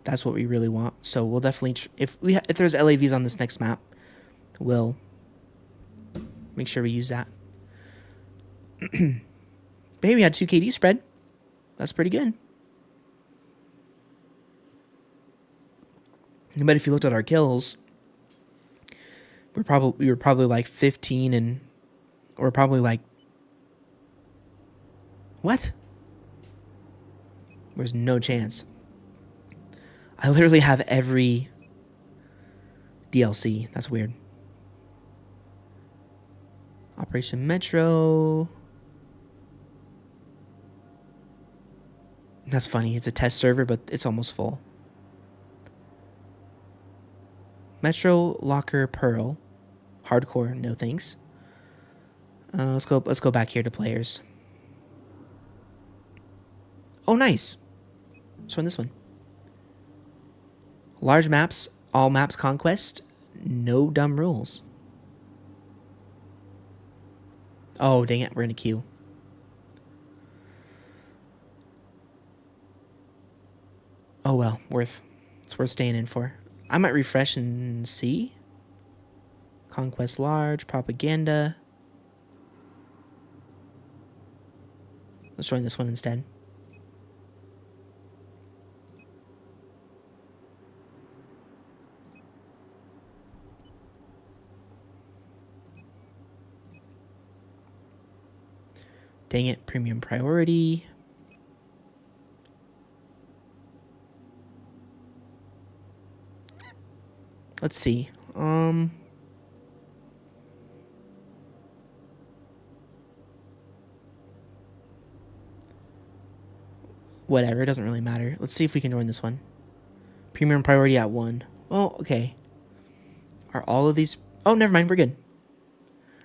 That's what we really want. So we'll definitely, if there's LAVs on this next map, we'll make sure we use that. But hey, we had 2 KD spread. That's pretty good. But if you looked at our kills, we were probably like 15 and or probably like what? There's no chance. I literally have every DLC. That's weird. Operation Metro. That's funny. It's a test server, but it's almost full. Metro Locker Pearl. Hardcore, no thanks. Let's go back here to players. Oh, nice. Let's run this one. Large maps, all maps conquest, no dumb rules. Oh, dang it, we're in a queue. Oh well, it's worth staying in for. I might refresh and see. Conquest large, propaganda. Let's join this one instead. Dang it, premium priority. Let's see. Whatever, it doesn't really matter. Let's see if we can join this one. Premium priority at 1. Oh, okay. Are all of these... Oh, never mind, we're good.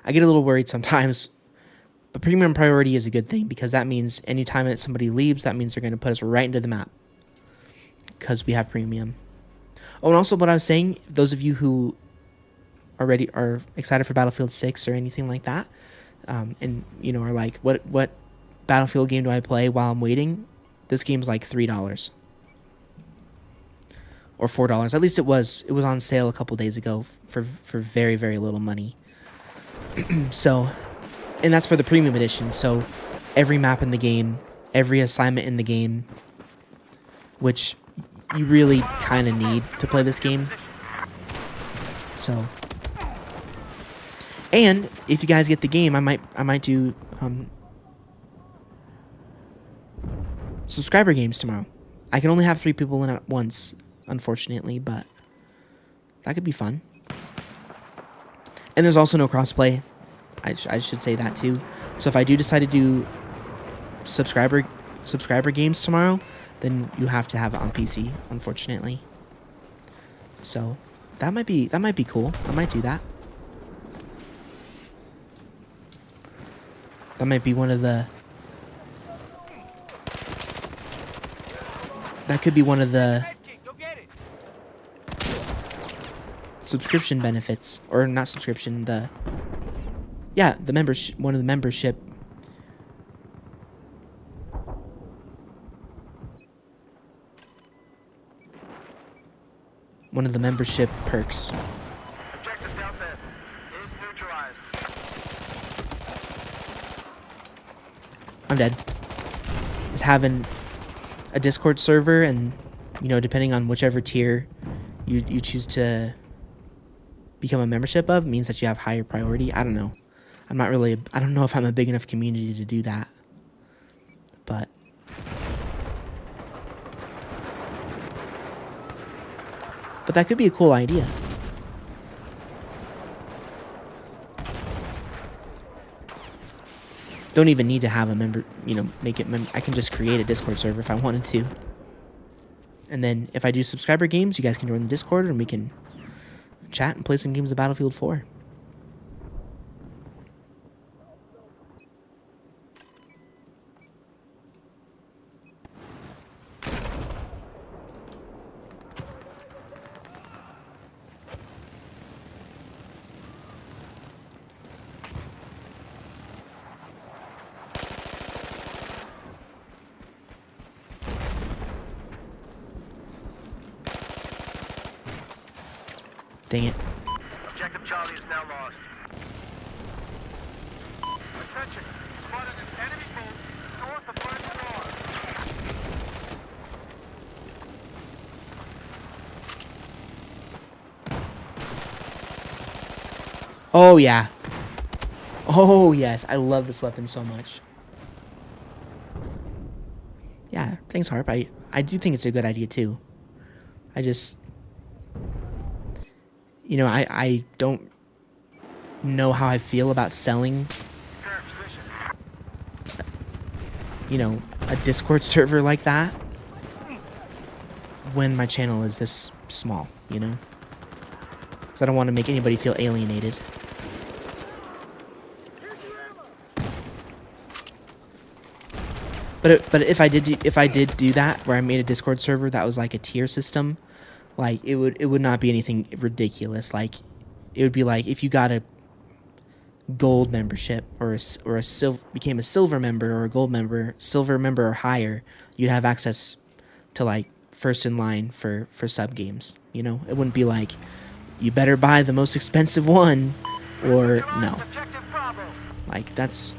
I get a little worried sometimes. But premium priority is a good thing because that means anytime that somebody leaves, that means they're going to put us right into the map. Because we have premium. Oh, and also what I was saying, those of you who already are excited for Battlefield 6 or anything like that, and, you know, are like, what Battlefield game do I play while I'm waiting? This game's like $3. Or $4. At least it was on sale a couple days ago for very, very little money. So... And that's for the premium edition, so every map in the game, every assignment in the game, which you really kind of need to play this game. So, and if you guys get the game, I might do subscriber games tomorrow. I can only have 3 people in at once, unfortunately, but that could be fun. And there's also no crossplay. I should say that too. So if I do decide to do subscriber games tomorrow, then you have to have it on PC, unfortunately. So that might be cool. I might do that. That might be one of the... That could be one of the subscription benefits, or not subscription, the membership, one of the membership. One of the membership perks. Objective Delta is neutralized. I'm dead. Is having a Discord server, and you know, depending on whichever tier you choose to become a membership of, means that you have higher priority. I don't know. I don't know if I'm a big enough community to do that. But that could be a cool idea. Don't even need to have a member, you know, make it I can just create a Discord server if I wanted to. And then if I do subscriber games, you guys can join the Discord and we can chat and play some games of Battlefield 4. Dang it. Objective Charlie is now lost. Attention! Spotted an enemy boat north of first floor. Oh, yeah. Oh, yes. I love this weapon so much. Yeah, thanks, Harp. I do think it's a good idea, too. I just... You know, I don't know how I feel about selling, Current position. you know, a Discord server like that when my channel is this small, you know? Because I don't want to make anybody feel alienated. But if I did do that, where I made a Discord server that was like a tier system, like it would not be anything ridiculous. Like it would be like if you got a gold membership became a silver member or a gold member, silver member or higher, you'd have access to like first in line for sub games. You know, it wouldn't be like you better buy the most expensive one or no. Objective Bravo. Like that's.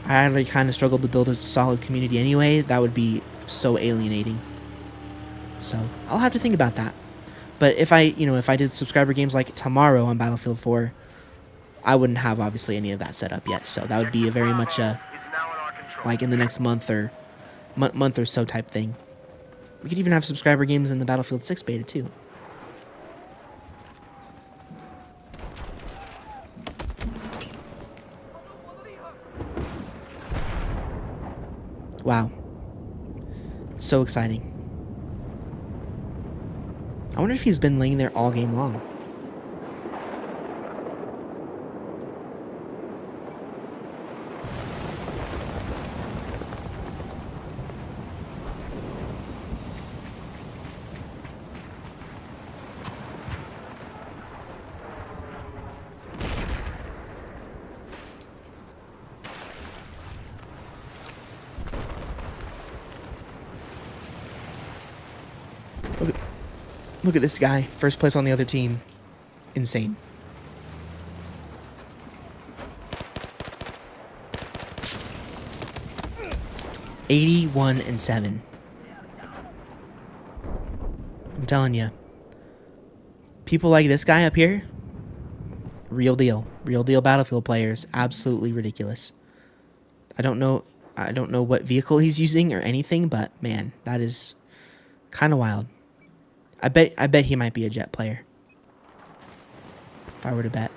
I already kind of struggled to build a solid community anyway. That would be so alienating. So I'll have to think about that. But if I did subscriber games like tomorrow on Battlefield 4, I wouldn't have obviously any of that set up yet. So that would be a very much Is now in our control. like in the next month or so type thing. We could even have subscriber games in the Battlefield 6 beta too. Wow. So exciting. I wonder if he's been laying there all game long. Look at this guy. First place on the other team. Insane. (81-7). I'm telling you. People like this guy up here, real deal. Real deal Battlefield players. Absolutely ridiculous. I don't know what vehicle he's using or anything, but man, that is kind of wild. I bet he might be a jet player. If I were to bet.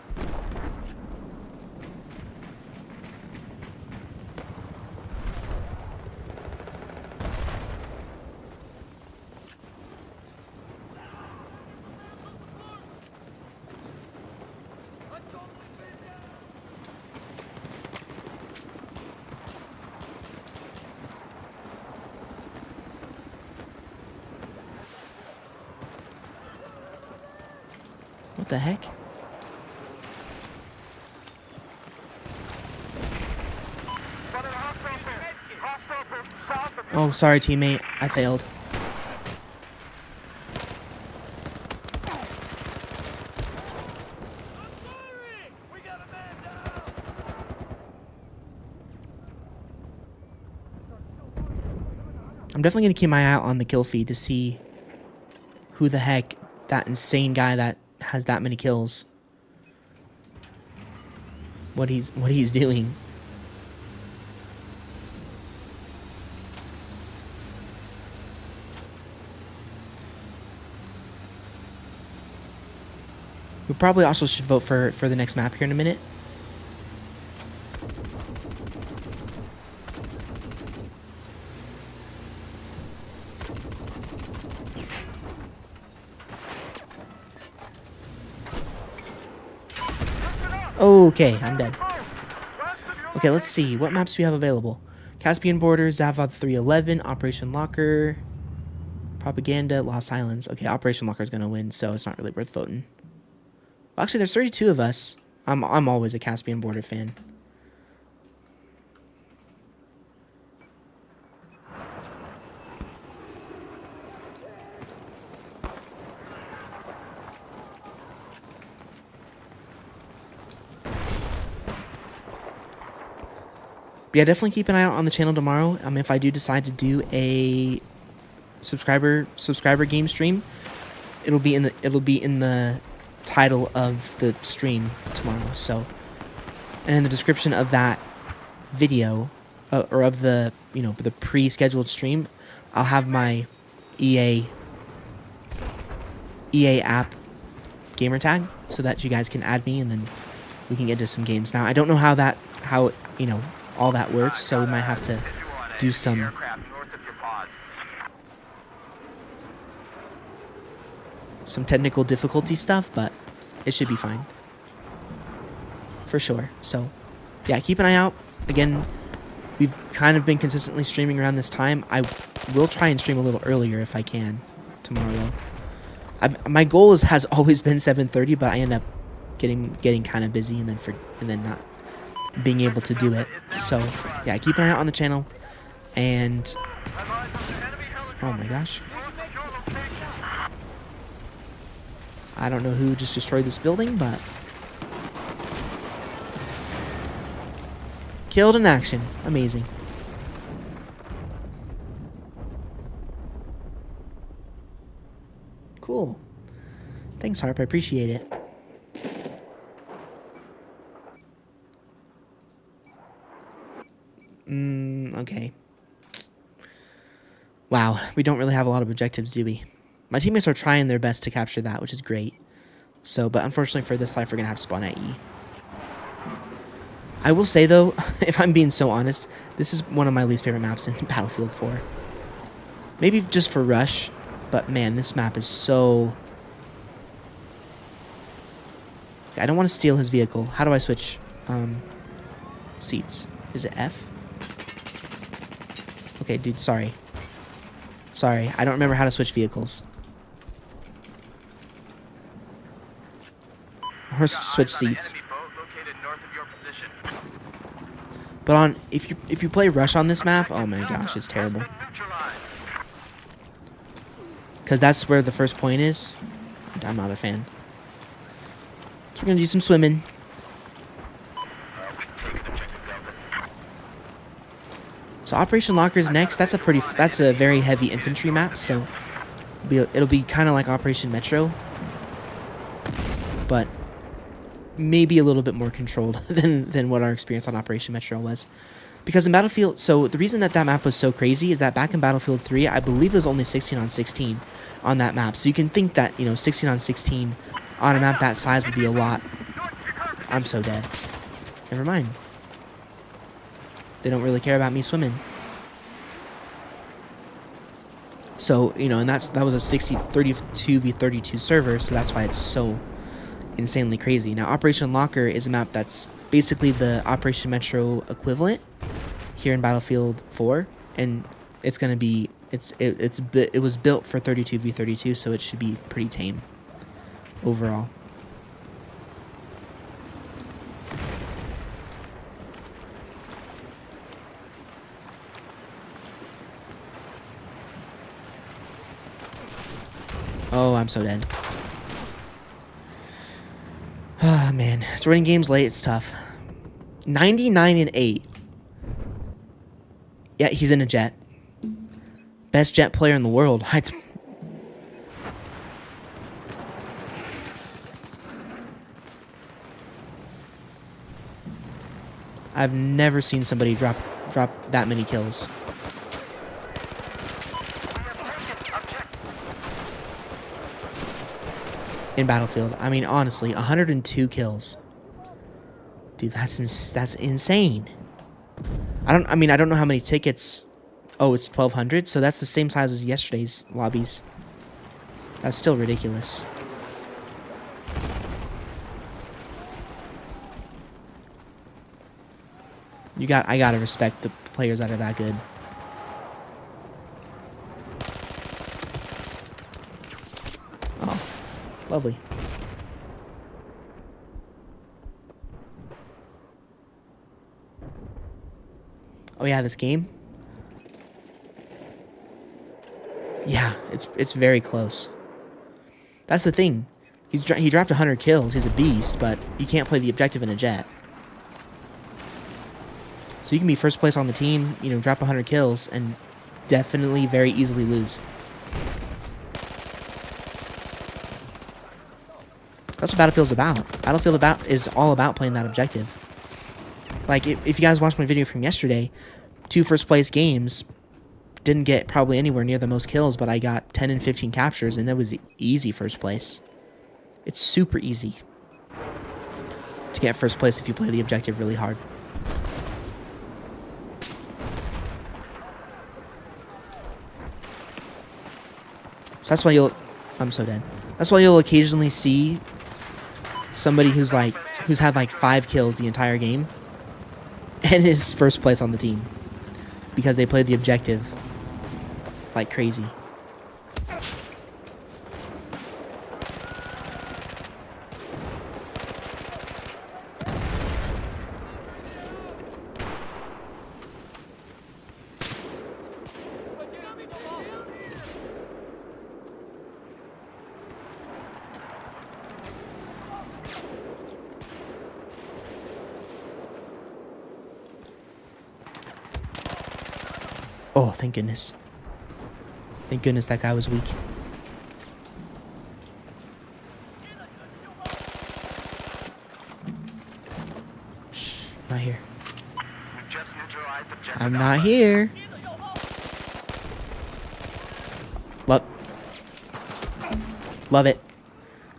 What the heck? Oh, sorry, teammate. I failed. I'm definitely going to keep my eye out on the kill feed to see who the heck that insane guy that has that many kills, what he's doing. We probably also should vote for the next map here in a minute. Okay, I'm dead. Okay, let's see. What maps do we have available? Caspian Border, Zavad 311, Operation Locker, Propaganda, Lost Islands. Okay, Operation Locker is going to win, so it's not really worth voting. Well, actually, there's 32 of us. I'm always a Caspian Border fan. Yeah, definitely keep an eye out on the channel tomorrow. If I do decide to do a subscriber game stream, it'll be in the title of the stream tomorrow. So, and in the description of that video or of the the pre-scheduled stream, I'll have my EA app gamer tag so that you guys can add me and then we can get into some games. Now I don't know how you know all that works, so we might have to do some Aircraft north of your pods. technical difficulty stuff, but it should be fine for sure. So yeah, keep an eye out. Again, we've kind of been consistently streaming around this time. I will try and stream a little earlier if I can tomorrow. My goal has always been 7:30, but I end up getting kind of busy and then not being able to do it. So yeah, keep an eye out on the channel. And oh my gosh, I don't know who just destroyed this building, but killed in action. Amazing. Cool. Thanks, Harp. I appreciate it. Okay. Wow, we don't really have a lot of objectives, do we? My teammates are trying their best to capture that, which is great. So, but unfortunately for this life, we're going to have to spawn at E. I will say, though, if I'm being so honest, this is one of my least favorite maps in Battlefield 4. Maybe just for Rush, but man, this map is so... I don't want to steal his vehicle. How do I switch seats? Is it F? Okay, dude, sorry. Sorry, I don't remember how to switch vehicles. Or switch seats. But if you play Rush on this map, oh my gosh, it's terrible. Because that's where the first point is. I'm not a fan. So we're gonna do some swimming. So Operation Locker is next. That's a very heavy infantry map. So it'll be kind of like Operation Metro, but maybe a little bit more controlled than what our experience on Operation Metro was. Because in Battlefield, so the reason that map was so crazy is that back in Battlefield 3, I believe it was only 16 on 16 on that map. So you can think that, 16 on 16 on a map that size would be a lot. I'm so dead. Never mind. They don't really care about me swimming. So, and that was a 32v32 server, so that's why it's so insanely crazy. Now, Operation Locker is a map that's basically the Operation Metro equivalent here in Battlefield 4, and it's going to be it was built for 32v32, so it should be pretty tame overall. Oh, I'm so dead. Ah, man. Joining games late, it's tough. 99-8. Yeah, he's in a jet. Best jet player in the world. I've never seen somebody drop that many kills. In Battlefield. I mean, honestly, 102 kills. Dude, that's insane. I don't know how many tickets. Oh, it's 1,200, so that's the same size as yesterday's lobbies. That's still ridiculous. I gotta respect the players that are that good. Oh, lovely. Oh yeah, this game. Yeah, it's very close. That's the thing. He dropped 100 kills. He's a beast, but you can't play the objective in a jet. So you can be first place on the team, drop 100 kills, and definitely very easily lose. That's what Battlefield's about. Battlefield is all about playing that objective. Like, if you guys watched my video from yesterday, 2 first place games, didn't get probably anywhere near the most kills, but I got 10 and 15 captures, and that was easy first place. It's super easy. to get first place if you play the objective really hard. So that's why I'm so dead. That's why you'll occasionally see somebody who's had like 5 kills the entire game and is first place on the team because they played the objective like crazy. Oh, thank goodness. Thank goodness that guy was weak. Shh, not here. We've just neutralized objective I'm not Alpha. here. Love it.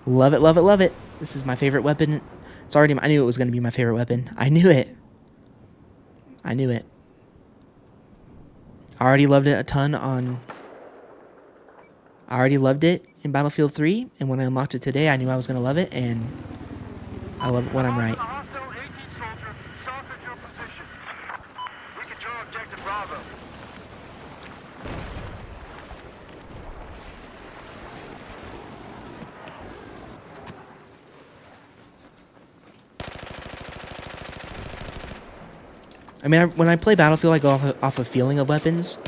Love it, love it, love it. This is my favorite weapon. I knew it was going to be my favorite weapon. I knew it. I knew it. I already loved it a ton I already loved it in Battlefield 3, and when I unlocked it today, I knew I was going to love it, and I love it when I'm right. A hostile AT soldier south of your position. We control objective Bravo. I mean, when I play Battlefield, I go off a feeling of weapons.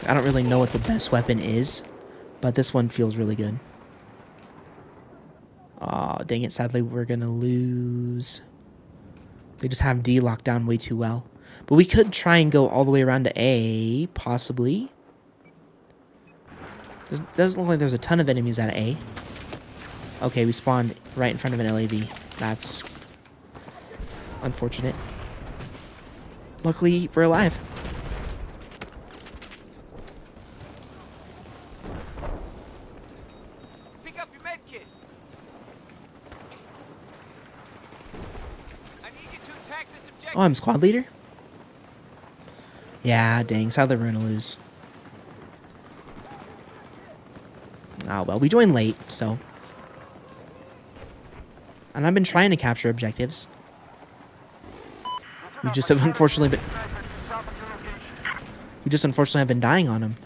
I don't really know what the best weapon is, but this one feels really good. Oh, dang it. Sadly, we're going to lose. They just have D locked down way too well. But we could try and go all the way around to A, possibly. It doesn't look like there's a ton of enemies at A. Okay, we spawned right in front of an LAV. That's unfortunate. Luckily, we're alive. Pick up your med kit. I need you to attack this objective. Oh, I'm squad leader? Yeah, dang. Sadly, we're going to lose. Oh, well, we joined late, so. And I've been trying to capture objectives. We just have unfortunately been dying on them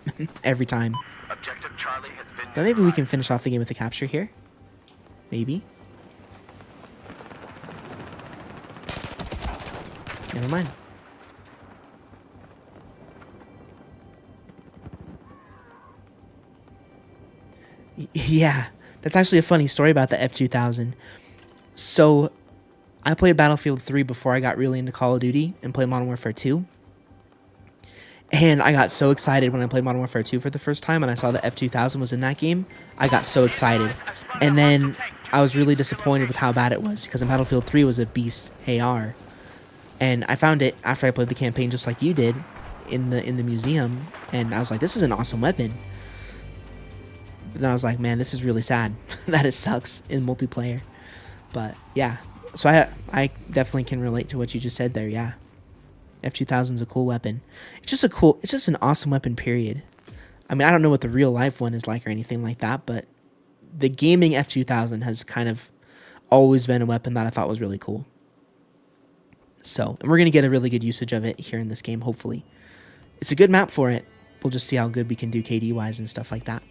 every time. Objective Charlie has been But maybe we can finish off the game with a capture here. Maybe. Never mind. Yeah, that's actually a funny story about the F2000. So, I played Battlefield 3 before I got really into Call of Duty and played Modern Warfare 2. And I got so excited when I played Modern Warfare 2 for the first time and I saw that F2000 was in that game. I got so excited. And then I was really disappointed with how bad it was because in Battlefield 3 was a beast AR. And I found it after I played the campaign just like you did in the museum. And I was like, this is an awesome weapon. But then I was like, man, this is really sad that it sucks in multiplayer. But yeah. So I definitely can relate to what you just said there, yeah. F2000 is a cool weapon. It's just an awesome weapon, period. I mean, I don't know what the real life one is like or anything like that, but the gaming F2000 has kind of always been a weapon that I thought was really cool. So, and we're going to get a really good usage of it here in this game, hopefully. It's a good map for it. We'll just see how good we can do KD-wise and stuff like that.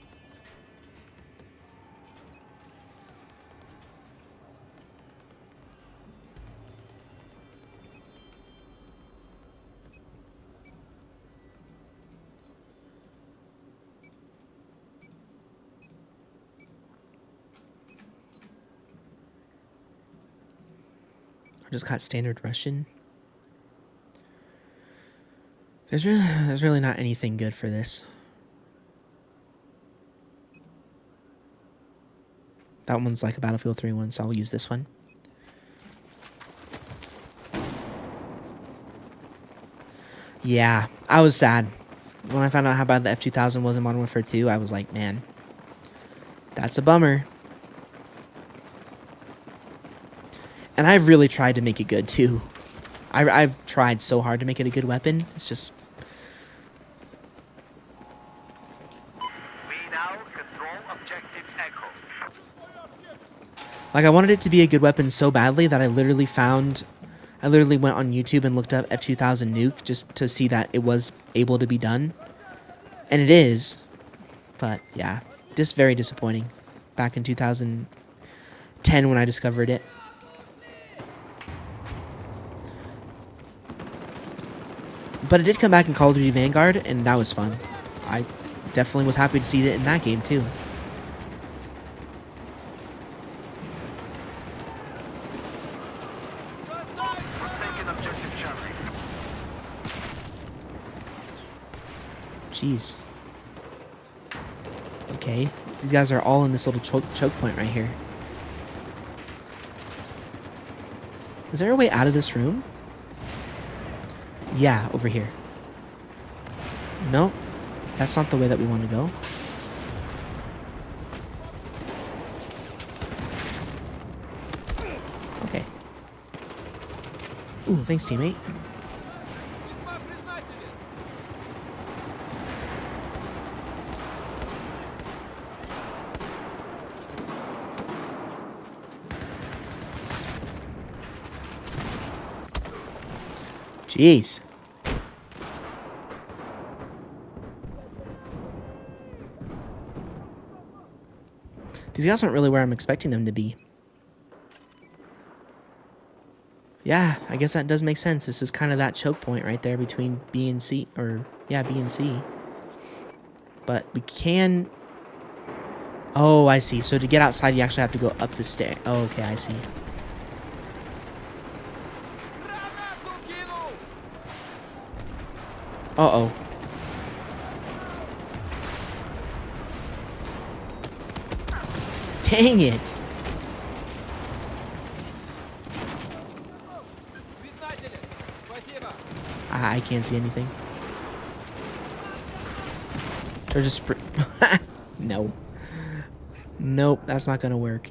I just got standard Russian. There's really not anything good for this. That one's like a Battlefield 3 one, so I'll use this one. Yeah, I was sad. When I found out how bad the F2000 was in Modern Warfare 2, I was like, man, that's a bummer. And I've really tried to make it good, too. I've tried so hard to make it a good weapon. It's just... We now control objective Echo. Like, I wanted it to be a good weapon so badly that I literally went on YouTube and looked up F2000 nuke just to see that it was able to be done. And it is. But, yeah. Just very disappointing. Back in 2010 when I discovered it. But it did come back in Call of Duty Vanguard, and that was fun. I definitely was happy to see it in that game, too. Taking objective Charlie. Jeez. Okay. These guys are all in this little choke point right here. Is there a way out of this room? Yeah, over here. Nope. That's not the way that we want to go. Okay. Ooh, thanks, teammate. Jeez. These guys aren't really where I'm expecting them to be. Yeah, I guess that does make sense. This is kind of that choke point right there between B and C. Or, yeah, B and C. But we can... Oh, I see. So to get outside, you actually have to go up the stair. Oh, okay, I see. Uh-oh. Dang it. I can't see anything. They're just... No. Nope, that's not gonna work.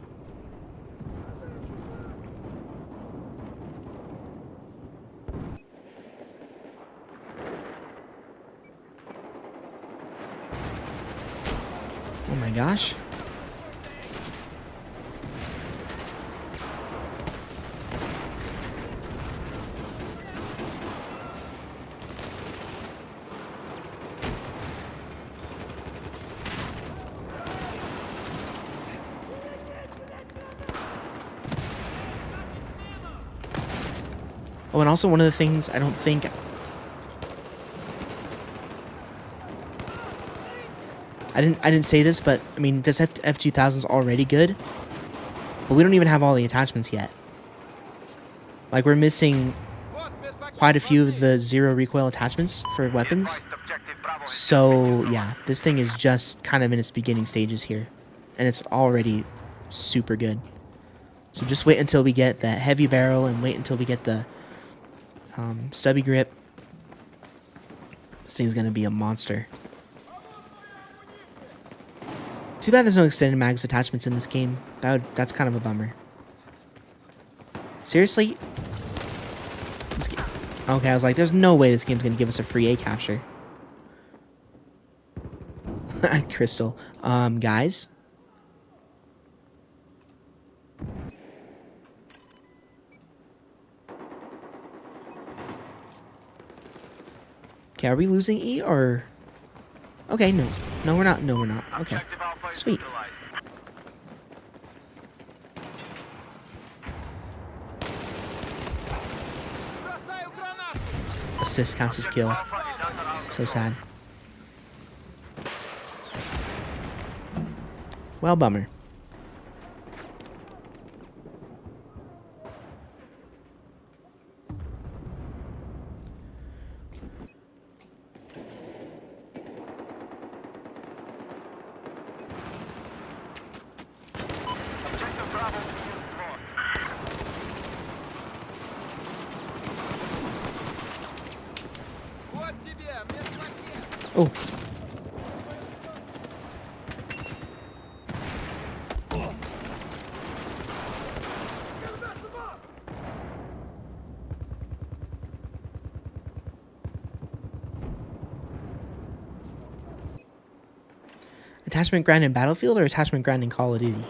Oh my gosh. Oh, and also one of the things I don't think... I didn't say this, but I mean this F2000 is already good, but we don't even have all the attachments yet. Like we're missing quite a few of the zero recoil attachments for weapons. So yeah, this thing is just kind of in its beginning stages here, and it's already super good. So just wait until we get the heavy barrel and wait until we get the stubby grip. This thing's gonna be a monster. Too bad there's no extended mags attachments in this game. That's kind of a bummer. Seriously? Okay, I was like, there's no way this game's gonna give us a free A capture. Crystal. Guys? Okay, are we losing E or... Okay, no. No, we're not. No, we're not. Okay. Sweet. Assist counts as kill. So sad. Well, bummer. Oh. Attachment grind in Battlefield or attachment grind in Call of Duty?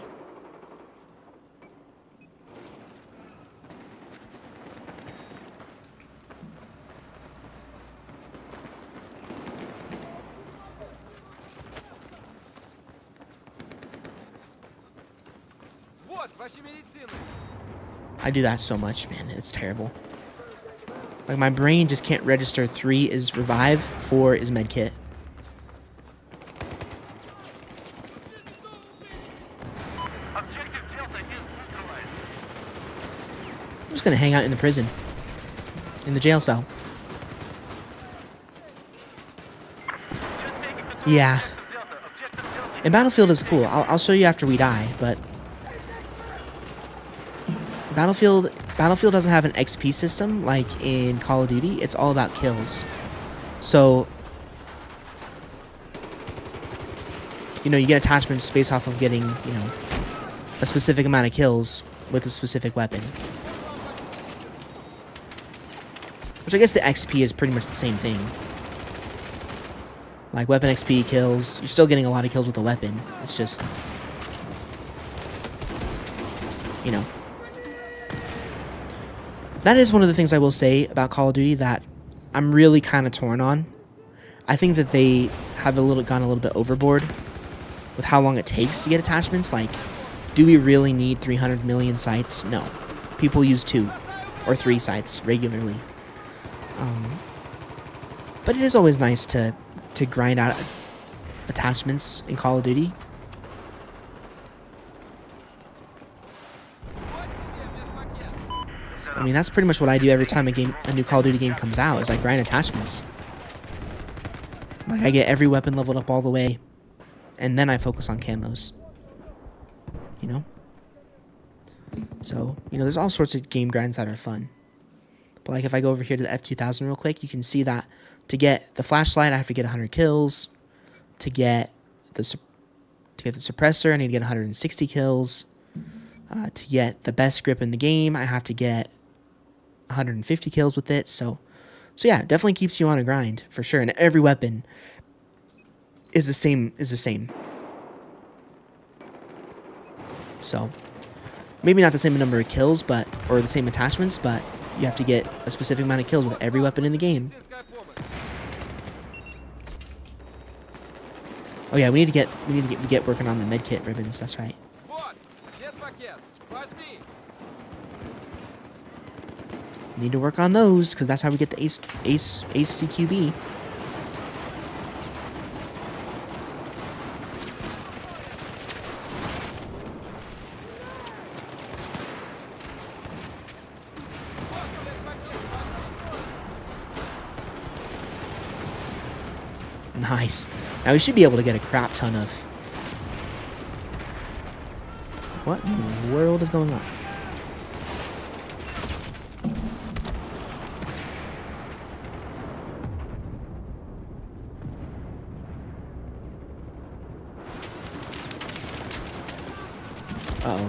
Вот, ваши медицины. I do that so much, man. It's terrible. Like, my brain just can't register 3 is revive, 4 is medkit. Objective Delta is neutralized. I'm just gonna hang out in the prison. In the jail cell. Just taking control Yeah. of Objective Delta. Objective Delta. And Battlefield is cool. I'll show you after we die, but Battlefield doesn't have an XP system like in Call of Duty. It's all about kills. So, you know, you get attachments based off of getting, you know, a specific amount of kills with a specific weapon. Which I guess the XP is pretty much the same thing. Like, weapon XP kills. You're still getting a lot of kills with a weapon. It's just, you know. That is one of the things I will say about Call of Duty that I'm really kind of torn on. I think that they have gone a little bit overboard with how long it takes to get attachments. Like, do we really need 300 million sites? No. People use 2 or 3 sites regularly. But it is always nice to grind out attachments in Call of Duty. I mean, that's pretty much what I do every time a new Call of Duty game comes out, is I grind attachments. Like, I get every weapon leveled up all the way, and then I focus on camos. You know? So, you know, there's all sorts of game grinds that are fun. But, like, if I go over here to the F2000 real quick, you can see that to get the flashlight, I have to get 100 kills. To get the suppressor, I need to get 160 kills. To get the best grip in the game, I have to get 150 kills with it. So yeah, it definitely keeps you on a grind for sure. And every weapon is the same. So maybe not the same number of kills, or the same attachments, but you have to get a specific amount of kills with every weapon in the game. Oh yeah, we need to get working on the medkit ribbons. That's right. Вот, медпакет. Возьми. Need to work on those because that's how we get the ace CQB. Nice. Now we should be able to get a crap ton of. What in the world is going on? Uh-oh.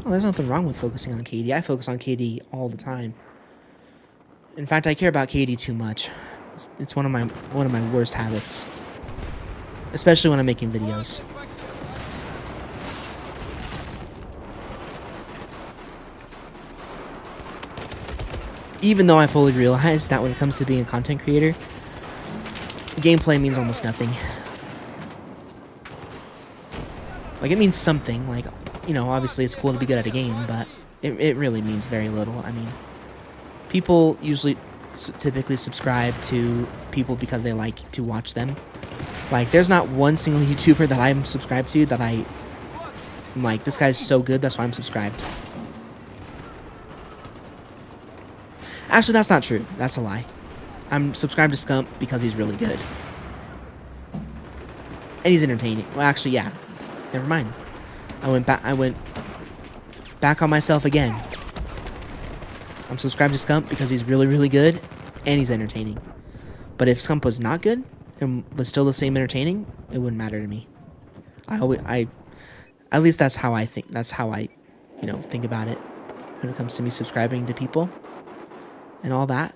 Oh, there's nothing wrong with focusing on KD. I focus on KD all the time. In fact, I care about KD too much. It's one of my worst habits, especially when I'm making videos. Even though I fully realize that when it comes to being a content creator, gameplay means almost nothing. Like, it means something. Like, you know, obviously it's cool to be good at a game, but it really means very little. I mean, people usually typically subscribe to people because they like to watch them. Like, there's not one single YouTuber that I'm subscribed to that I'm like, this guy's so good, that's why I'm subscribed. Actually, that's not true. That's a lie. I'm subscribed to Scuf because he's really good. And he's entertaining. Well, actually, yeah. Never mind. I went back on myself again. I'm subscribed to Scuf because he's really, really good and he's entertaining. But if Scuf was not good and was still the same entertaining, it wouldn't matter to me. At least that's how I think. That's how I, you know, think about it when it comes to me subscribing to people. and all that.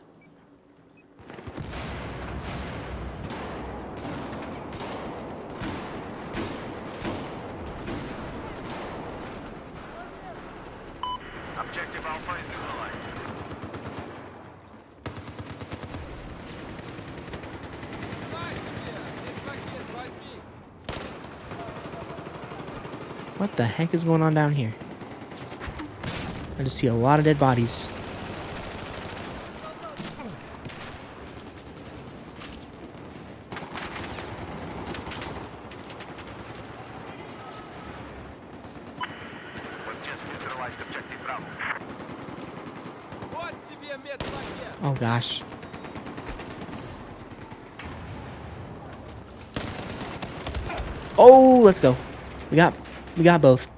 Objective Alpha is neutralized. Nice, yeah. F-пакет, возьми. What the heck is going on down here? I just see a lot of dead bodies. We've just neutralized objective Bravo. Вот тебе медпакет. Oh gosh. Oh, let's go. We got both.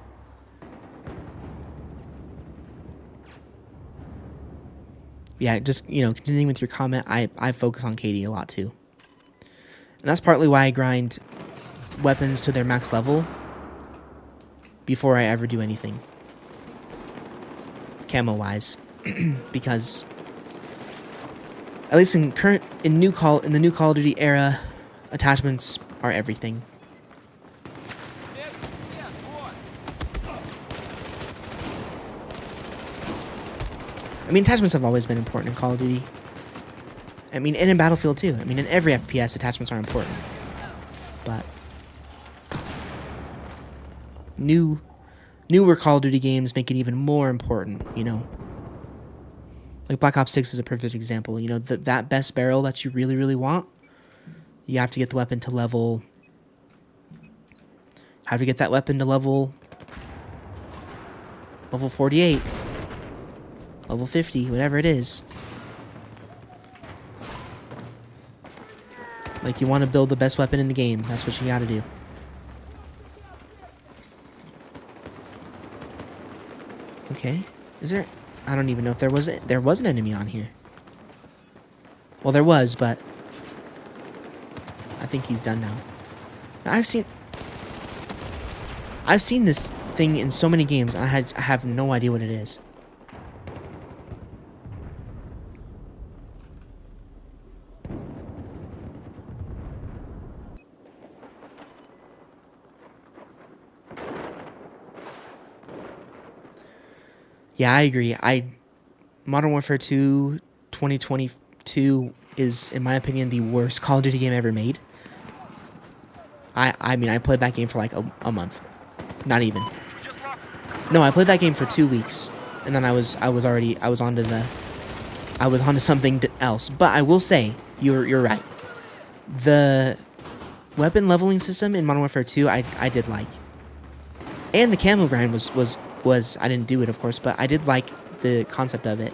Yeah, just, continuing with your comment, I focus on Katie a lot too. And that's partly why I grind weapons to their max level before I ever do anything. Camo-wise. Because at least in the new Call of Duty era, attachments are everything. Медпакет, вот. I mean, attachments have always been important in Call of Duty. I mean, and in Battlefield too. I mean, in every FPS, attachments are important. But newer Call of Duty games make it even more important, Like Black Ops 6 is a perfect example. That best barrel that you really, really want, you have to get the weapon to level... How to get that weapon to level 48. Level 50, whatever it is. Like, you want to build the best weapon in the game. That's what you gotta do. Okay. Is there... I don't even know if there was an enemy on here. Well, there was, but... I think he's done now. Now, I've seen this thing in so many games, and I have no idea what it is. Yeah, I agree. Modern Warfare 2 2022 is, in my opinion, the worst Call of Duty game ever made. I mean, I played that game for like a month. Not even. No, I played that game for 2 weeks, and then I was onto something else. But I will say, you're right. The weapon leveling system in Modern Warfare 2, I did like. And the camo grind was I didn't do it, of course, but I did like the concept of it,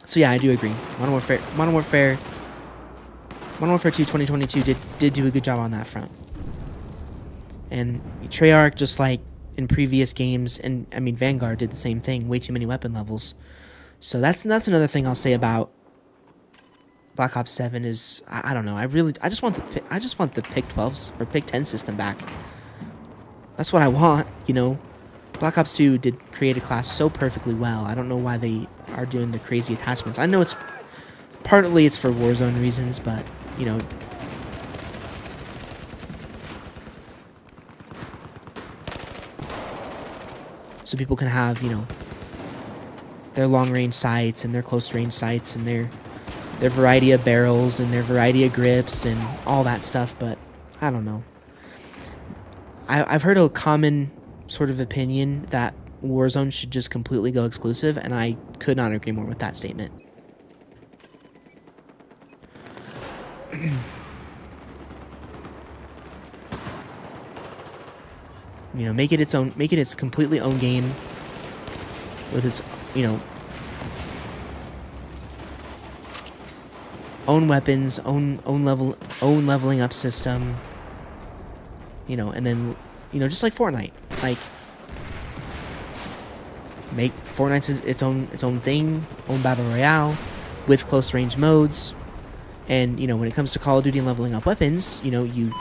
So yeah, I do agree. Modern Warfare 2 2022 did do a good job on that front. And Treyarch, just like in previous games, and I mean Vanguard did the same thing. Way too many weapon levels. So that's another thing I'll say about Black Ops 7 is I don't know. I just want the Pick 12s or Pick 10 system back. That's what I want, Black Ops 2 did create a class so perfectly well. I don't know why they are doing the crazy attachments. I know it's partly for Warzone reasons, but, so people can have, their long-range sights and their close-range sights and their variety of barrels and their variety of grips and all that stuff, but I don't know. I've heard a common sort of opinion that Warzone should just completely go exclusive, and I could not agree more with that statement. Make it its completely own game with its, own weapons, own leveling up system. And then, just like Fortnite, like make Fortnite its own thing, own battle royale with close range modes. And when it comes to Call of Duty and leveling up weapons, you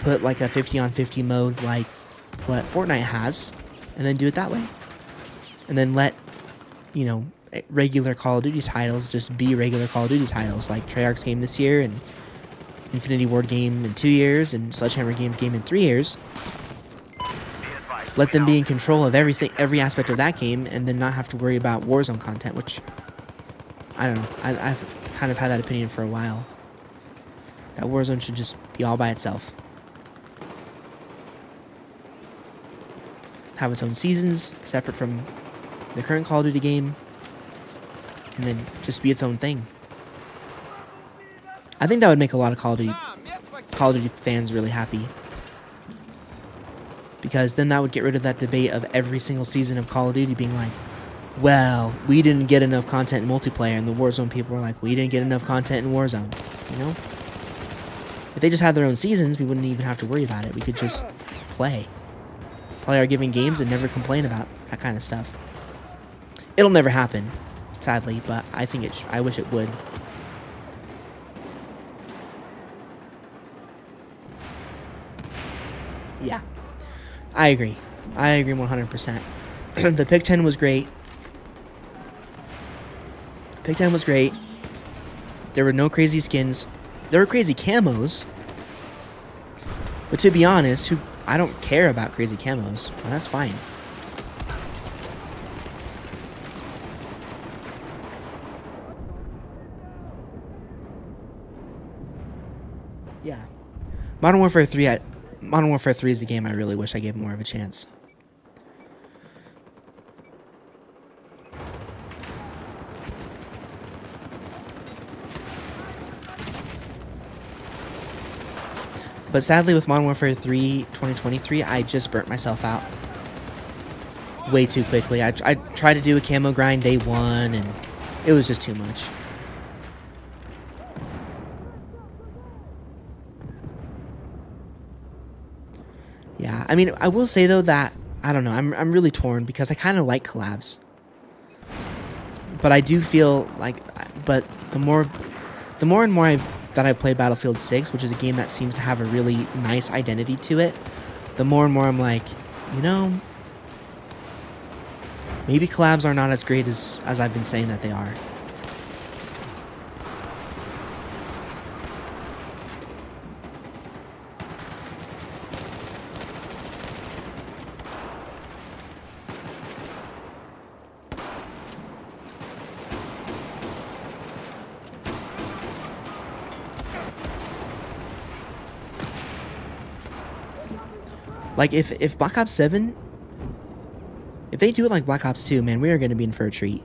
put like a 50-on-50 mode like what Fortnite has, and then do it that way. And then let you know, regular Call of Duty titles just be regular Call of Duty titles, like Treyarch's game this year, and Infinity Ward game in 2 years, and Sledgehammer Games game in 3 years. Let them be in control of everything, every aspect of that game, and then not have to worry about Warzone content, which, I don't know, I've kind of had that opinion for a while. That Warzone should just be all by itself. Have its own seasons, separate from the current Call of Duty game, and then just be its own thing. I think that would make a lot of Call of Duty fans really happy. Because then that would get rid of that debate of every single season of Call of Duty being like, well, we didn't get enough content in multiplayer, and the Warzone people were like, we didn't get enough content in Warzone, you know? If they just had their own seasons, we wouldn't even have to worry about it. We could just play our given games and never complain about that kind of stuff. It'll never happen, sadly, but I think I wish it would. Yeah, I agree. I agree 100%. The Pick 10 was great. Pick 10 was great. There were no crazy skins. There were crazy camos. But to be honest, I don't care about crazy camos. Well, that's fine. Yeah. Modern Warfare 3 is a game I really wish I gave more of a chance. But sadly, with Modern Warfare 3 2023, I just burnt myself out way too quickly. I tried to do a camo grind day one, and it was just too much. Yeah, I mean, I will say though that I don't know. I'm really torn because I kind of like collabs, but I do feel like, but the more and more I've played Battlefield 6, which is a game that seems to have a really nice identity to it, the more and more I'm like, you know, maybe collabs are not as great as I've been saying that they are. Like, if Black Ops 7, if they do it like Black Ops 2, man, we are going to be in for a treat.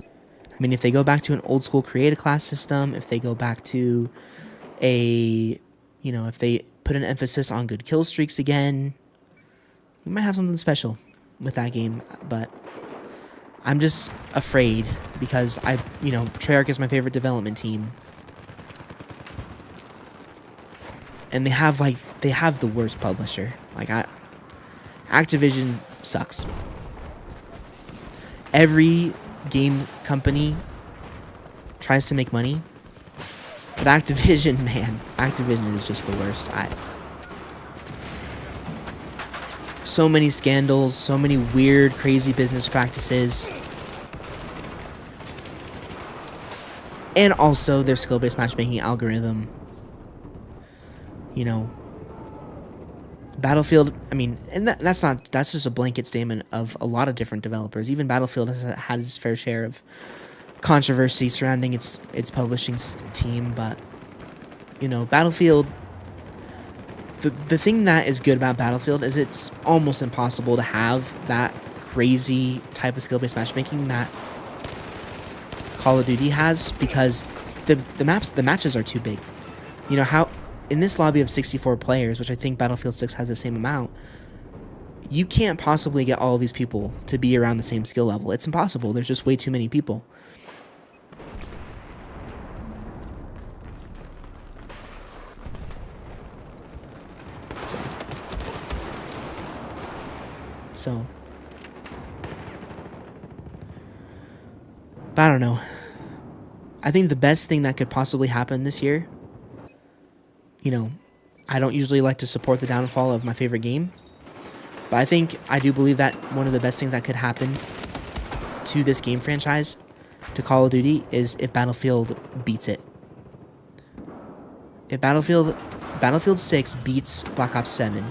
I mean, if they go back to an old school creative class system, if they go back to if they put an emphasis on good kill streaks again, we might have something special with that game. But I'm just afraid because Treyarch is my favorite development team. And they have the worst publisher. Activision sucks. Every game company tries to make money, but Activision, man, Activision is just the worst. So many scandals, so many weird, crazy business practices, and also their skill-based matchmaking algorithm. Battlefield, I mean, and that's just a blanket statement of a lot of different developers. Even Battlefield has had its fair share of controversy surrounding its publishing team, but Battlefield, the thing that is good about Battlefield is it's almost impossible to have that crazy type of skill-based matchmaking that Call of Duty has, because the matches are too big. How in this lobby of 64 players, which I think Battlefield 6 has the same amount, you can't possibly get all of these people to be around the same skill level. It's impossible. There's just way too many people. So, but I don't know. I think the best thing that could possibly happen this year, I don't usually like to support the downfall of my favorite game, but I do believe that one of the best things that could happen to this game franchise, to Call of Duty, is if Battlefield beats it. If Battlefield 6 beats Black Ops 7,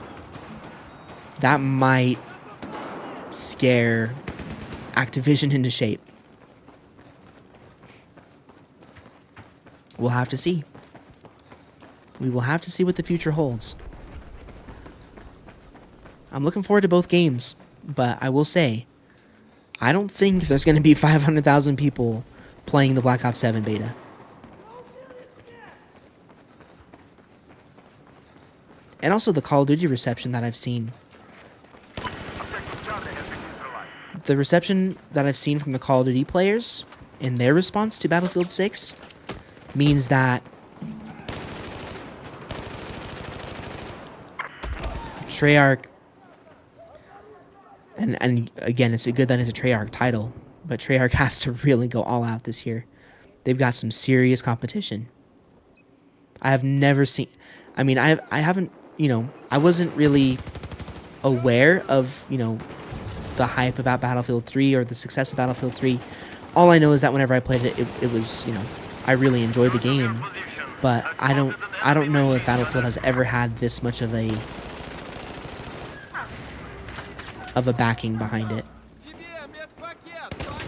that might scare Activision into shape. We'll have to see. We will have to see what the future holds. I'm looking forward to both games, but I will say, I don't think there's going to be 500,000 people playing the Black Ops 7 beta. And also the Call of Duty reception that I've seen. The reception that I've seen from the Call of Duty players in their response to Battlefield 6 means that Treyarch, and again, it's good that it's a Treyarch title, but Treyarch has to really go all out this year. They've got some serious competition. I have never seen, I mean, I haven't, you know, I wasn't really aware of, you know, the hype about Battlefield 3 or the success of Battlefield 3. All I know is that whenever I played it, it was, you know, I really enjoyed the game, but I don't know if Battlefield has ever had this much of a backing behind it. Тебе медпакет, так?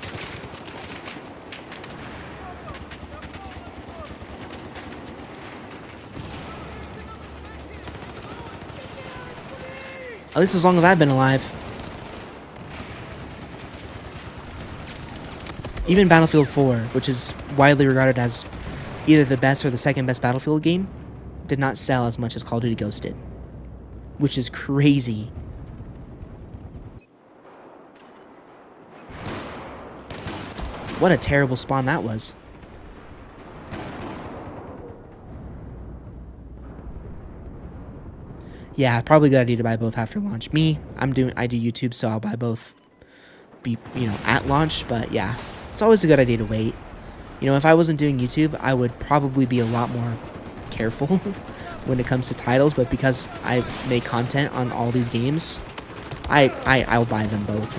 At least as long as I've been alive. Even Battlefield 4, which is widely regarded as either the best or the second best Battlefield game, did not sell as much as Call of Duty Ghosts did. Which is crazy. What a terrible spawn that was. Yeah, probably a good idea to buy both after launch. I do YouTube, so I'll buy both at launch, but yeah. It's always a good idea to wait. You know, if I wasn't doing YouTube, I would probably be a lot more careful when it comes to titles, but because I make content on all these games, I'll buy them both.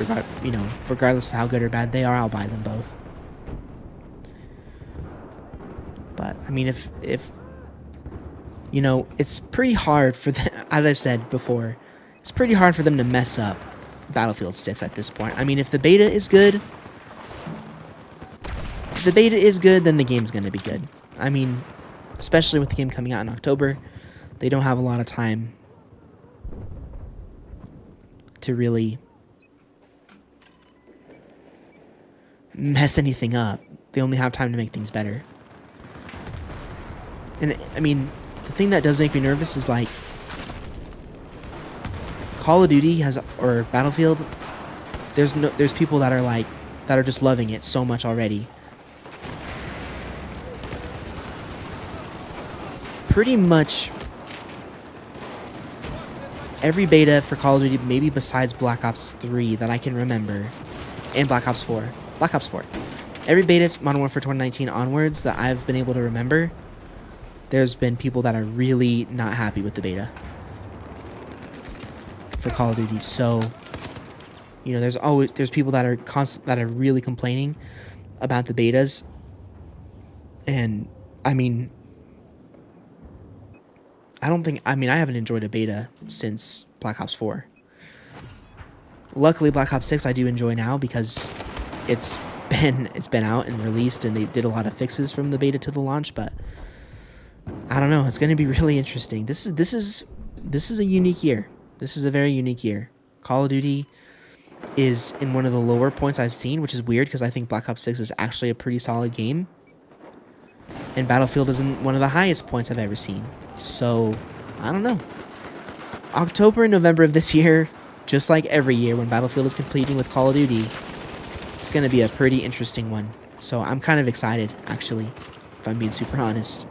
Regardless of how good or bad they are, I'll buy them both. But I mean, if you know, it's pretty hard for them, as I've said before, it's pretty hard for them to mess up Battlefield 6 at this point. I mean, if the beta is good, then the game's going to be good. I mean, especially with the game coming out in October, they don't have a lot of time to really mess anything up. They only have time to make things better. And I mean, the thing that does make me nervous is like Call of Duty or Battlefield, there's people that are just loving it so much already. Pretty much every beta for Call of Duty, maybe besides Black Ops 3 that I can remember, and Black Ops 4. Every beta Modern Warfare 2019 onwards that I've been able to remember, there's been people that are really not happy with the beta for Call of Duty. So, you know, there's people that are really complaining about the betas. And I mean, I haven't enjoyed a beta since Black Ops 4. Luckily, Black Ops 6 I do enjoy now because it's been out and released, and they did a lot of fixes from the beta to the launch. But I don't know. It's going to be really interesting. This is a unique year. This is a very unique year. Call of Duty is in one of the lower points I've seen, which is weird because I think Black Ops 6 is actually a pretty solid game. And Battlefield is in one of the highest points I've ever seen. So, I don't know. October and November of this year, just like every year when Battlefield is competing with Call of Duty, it's going to be a pretty interesting one. So, I'm kind of excited, actually, if I'm being super honest.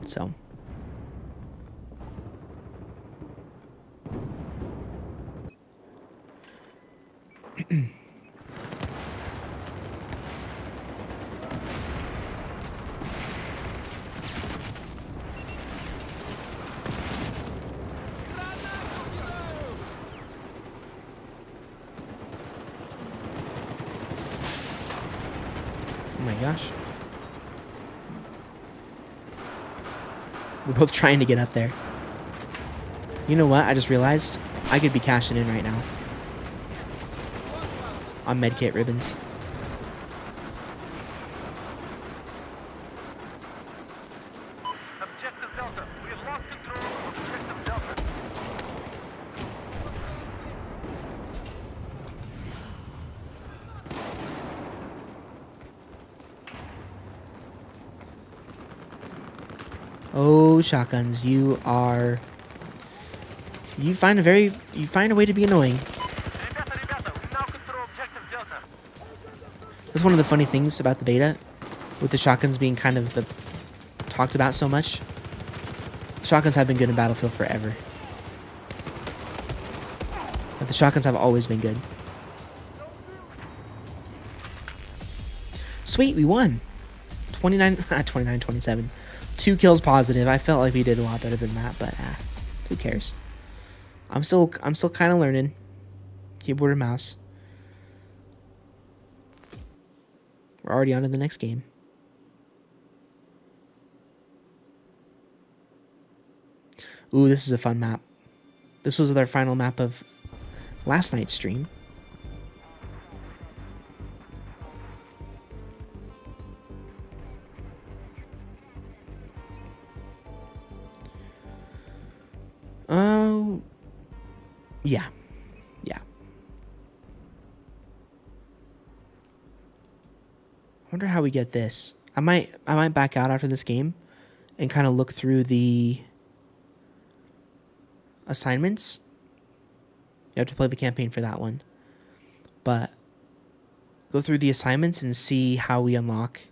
So... gosh. We're both trying to get up there. You know what? I just realized I could be cashing in right now. On medkit ribbons. Objective Delta. We have lost control of Objective Delta. Oh, shotguns, you find a way to be annoying. Rебята, we now control Objective Delta. That's one of the funny things about the beta, with the shotguns being kind of talked about so much. Shotguns have been good in Battlefield forever. But the shotguns have always been good. Sweet, we won. 27. 2 kills positive. I felt like we did a lot better than that, but who cares? I'm still kind of learning keyboard and mouse. We're already on to the next game. Ooh, this is a fun map. This was our final map of last night's stream. Oh, yeah. I wonder how we get this. I might back out after this game and kind of look through the assignments. You have to play the campaign for that one. But go through the assignments and see how we unlock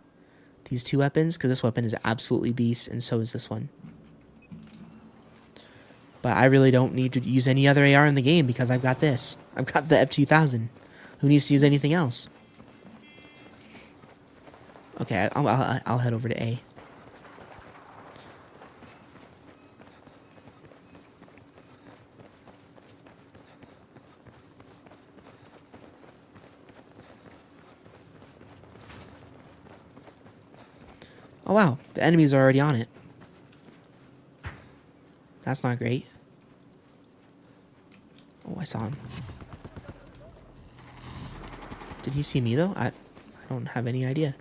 these 2 weapons, because this weapon is absolutely beast, and so is this one. But I really don't need to use any other AR in the game because I've got this. I've got the F2000. Who needs to use anything else? Okay, I'll head over to A. Oh wow, the enemies are already on it. That's not great. Oh, I saw him. Did he see me though? I don't have any idea.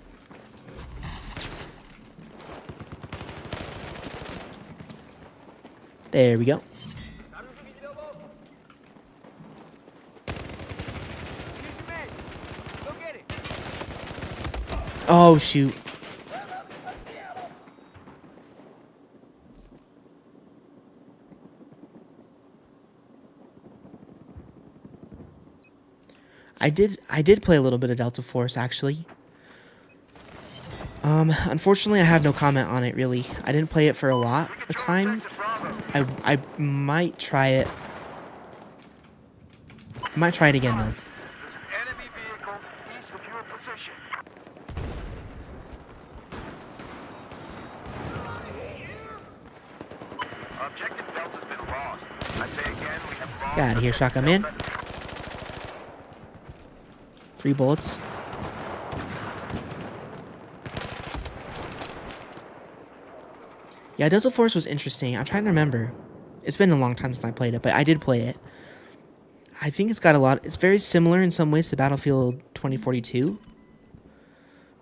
There we go. Oh shoot. I did play a little bit of Delta Force actually. Unfortunately I have no comment on it really. I didn't play it for a lot of time. I might try it. I might try it again though. Enemy vehicle east of your position. Objective Delta's been lost. I say again, we have lost. Get out of here, shotgun man. 3 bullets. Yeah, Delta Force was interesting. I'm trying to remember. It's been a long time since I played it, but I did play it. I think it's got a lot. It's very similar in some ways to Battlefield 2042,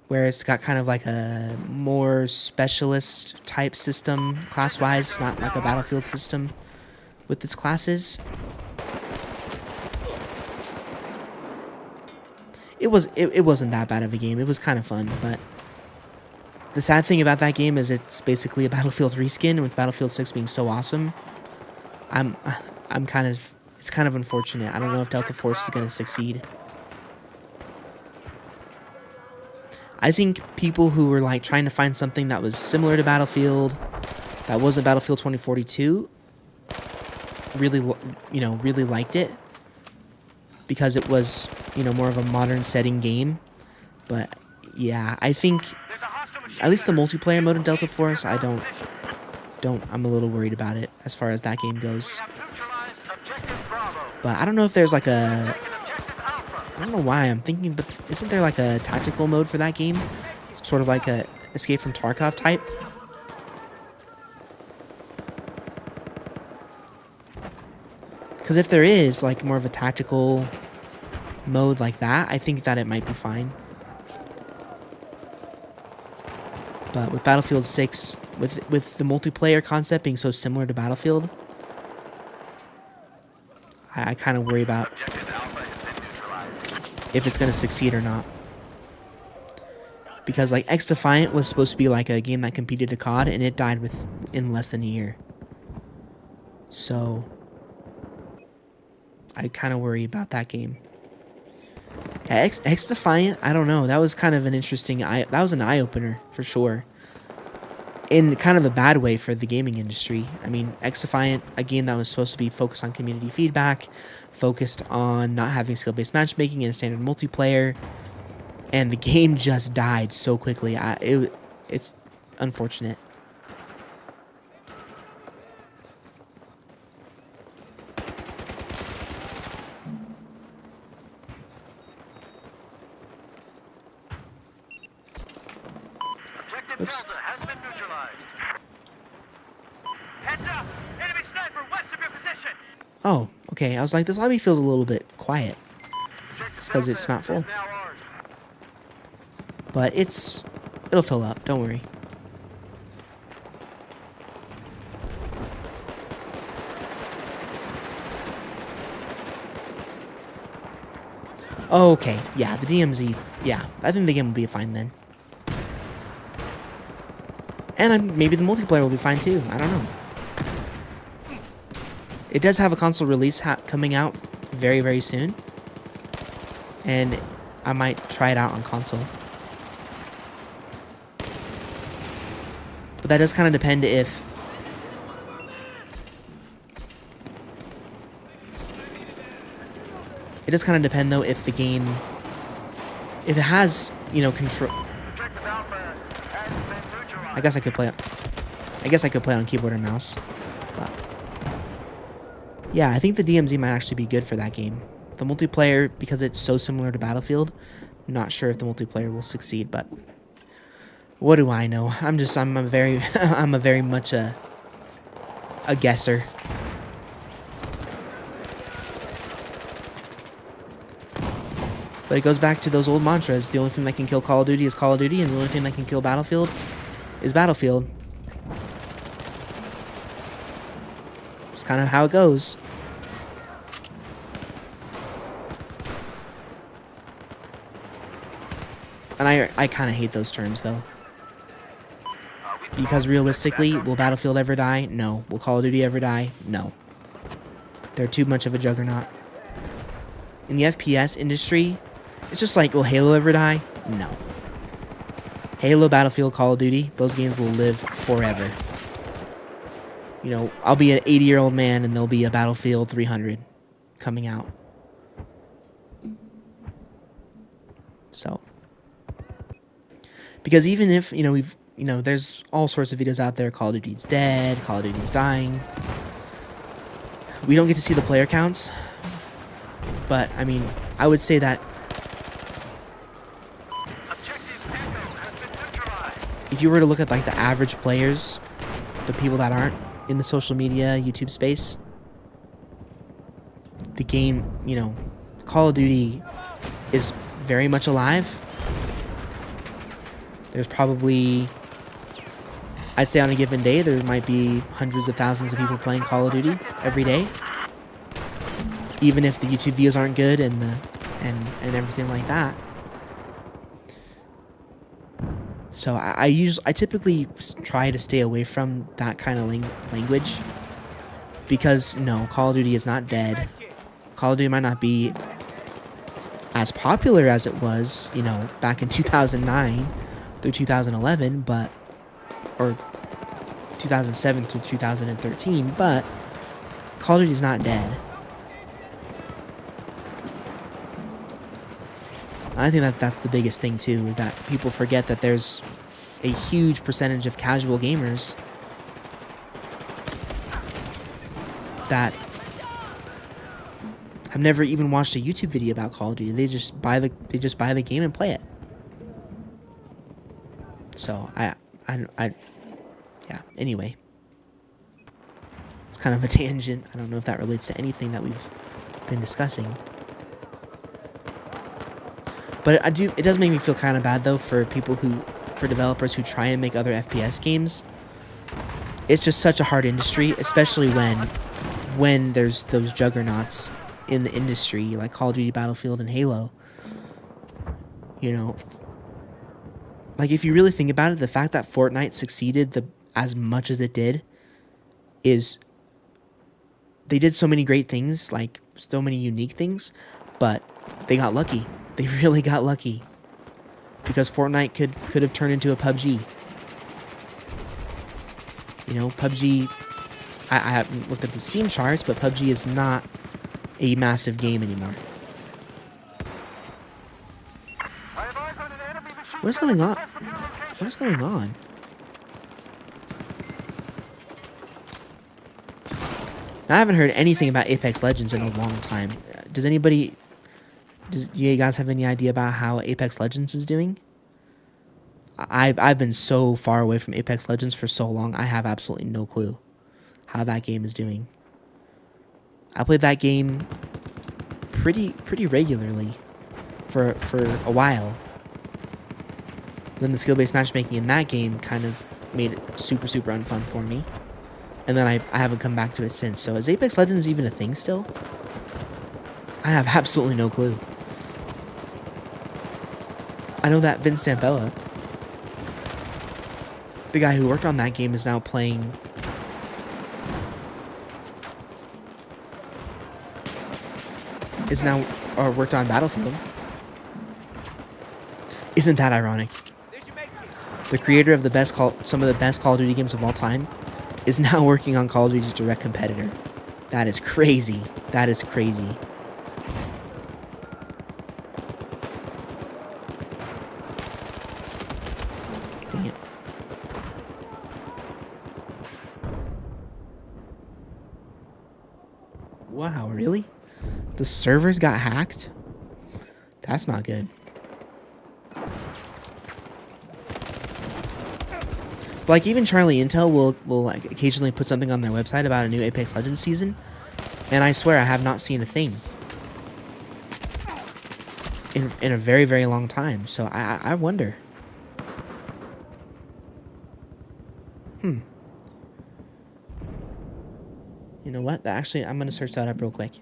where it's got kind of like a more specialist type system class-wise, not like a Battlefield system with its classes. It wasn't that bad of a game. It was kind of fun, but the sad thing about that game is it's basically a Battlefield reskin, and with Battlefield 6 being so awesome, it's kind of unfortunate. I don't know if Delta Force is going to succeed. I think people who were like trying to find something that was similar to Battlefield, that wasn't Battlefield 2042, really liked it because it was, more of a modern setting game. But yeah, I think at least the multiplayer mode in Delta Force, I'm a little worried about it as far as that game goes. But I don't know if there's like I don't know why I'm thinking, but isn't there like a tactical mode for that game sort of like a Escape from Tarkov type. Because if there is like more of a tactical mode like that, I think that it might be fine. But with Battlefield 6, with the multiplayer concept being so similar to Battlefield, I kind of worry about if it's going to succeed or not. Because like X Defiant was supposed to be like a game that competed to COD, and it died in less than a year. So I kind of worry about that game. Yeah, X Defiant, I don't know. That was kind of an interesting that was an eye opener for sure. In kind of a bad way for the gaming industry. I mean, X Defiant, a game that was supposed to be focused on community feedback, focused on not having skill-based matchmaking and a standard multiplayer, and the game just died so quickly. It's unfortunate. Objective Oops. Delta has been neutralized. Heads up! Enemy sniper west of your position! Oh, okay. I was like, this lobby feels a little bit quiet. Objective It's because Delta it's not full. is now ours. But it'll fill up. Don't worry. Okay, yeah, the DMZ, yeah, I think the game will be fine then. And maybe the multiplayer will be fine too, I don't know. It does have a console release coming out very, very soon. And I might try it out on console. But that does kind of depend if... It does kind of depend, though, if the game... If it has, you know, control... Objective Alpha has been neutralized. I guess I could play it. I guess I could play it on keyboard and mouse. But yeah, I think the DMZ might actually be good for that game. The multiplayer, because it's so similar to Battlefield, I'm not sure if the multiplayer will succeed, but what do I know? I'm a very I'm a very much a guesser. But it goes back to those old mantras. The only thing that can kill Call of Duty is Call of Duty, and the only thing that can kill Battlefield is Battlefield. It's kind of how it goes. And I kind of hate those terms, though. Because realistically, will Battlefield ever die? No. Will Call of Duty ever die? No. They're too much of a juggernaut. In the FPS industry, it's just like, will Halo ever die? No. Halo, Battlefield, Call of Duty, those games will live forever. You know, I'll be an 80-year-old man and there'll be a Battlefield 300 coming out. So. Because even if, there's all sorts of videos out there, Call of Duty's dead, Call of Duty's dying. We don't get to see the player counts. But, I mean, I would say that if you were to look at, like, the average players, the people that aren't in the social media, YouTube space, the game, Call of Duty is very much alive. There's probably, I'd say on a given day, there might be hundreds of thousands of people playing Call of Duty every day. Even if the YouTube views aren't good and everything like that. So I typically try to stay away from that kind of language. Because, no, Call of Duty is not dead. Call of Duty might not be as popular as it was, back in 2009 through 2011, or 2007 through 2013, but Call of Duty is not dead. I think that's the biggest thing too, is that people forget that there's a huge percentage of casual gamers that have never even watched a YouTube video about Call of Duty. They just buy the game and play it. So yeah. Anyway, it's kind of a tangent. I don't know if that relates to anything that we've been discussing. But it does make me feel kind of bad though for developers who try and make other FPS games. It's just such a hard industry, especially when there's those juggernauts in the industry like Call of Duty, Battlefield, and Halo. You know, like if you really think about it, the fact that Fortnite succeeded as much as it did is they did so many great things, like so many unique things, but they got lucky. They really got lucky because Fortnite could have turned into a PUBG. You know, PUBG, I haven't looked at the Steam charts, but PUBG is not a massive game anymore. What is going on? What is going on? I haven't heard anything about Apex Legends in a long time. Do you guys have any idea about how Apex Legends is doing? I've been so far away from Apex Legends for so long, I have absolutely no clue how that game is doing. I played that game pretty regularly for a while. Then the skill-based matchmaking in that game kind of made it super unfun for me. And then I haven't come back to it since. So is Apex Legends even a thing still? I have absolutely no clue. I know that Vince Zambella, the guy who worked on that game, is now playing... worked on Battlefield. Isn't that ironic? The creator of some of the best Call of Duty games of all time is now working on Call of Duty's direct competitor. That is crazy. That is crazy. Dang it. Wow, really? The servers got hacked? That's not good. Like, even Charlie Intel will like occasionally put something on their website about a new Apex Legends season, and I swear I have not seen a thing in a very long time. So I wonder. You know what? Actually, I'm gonna search that up real quick.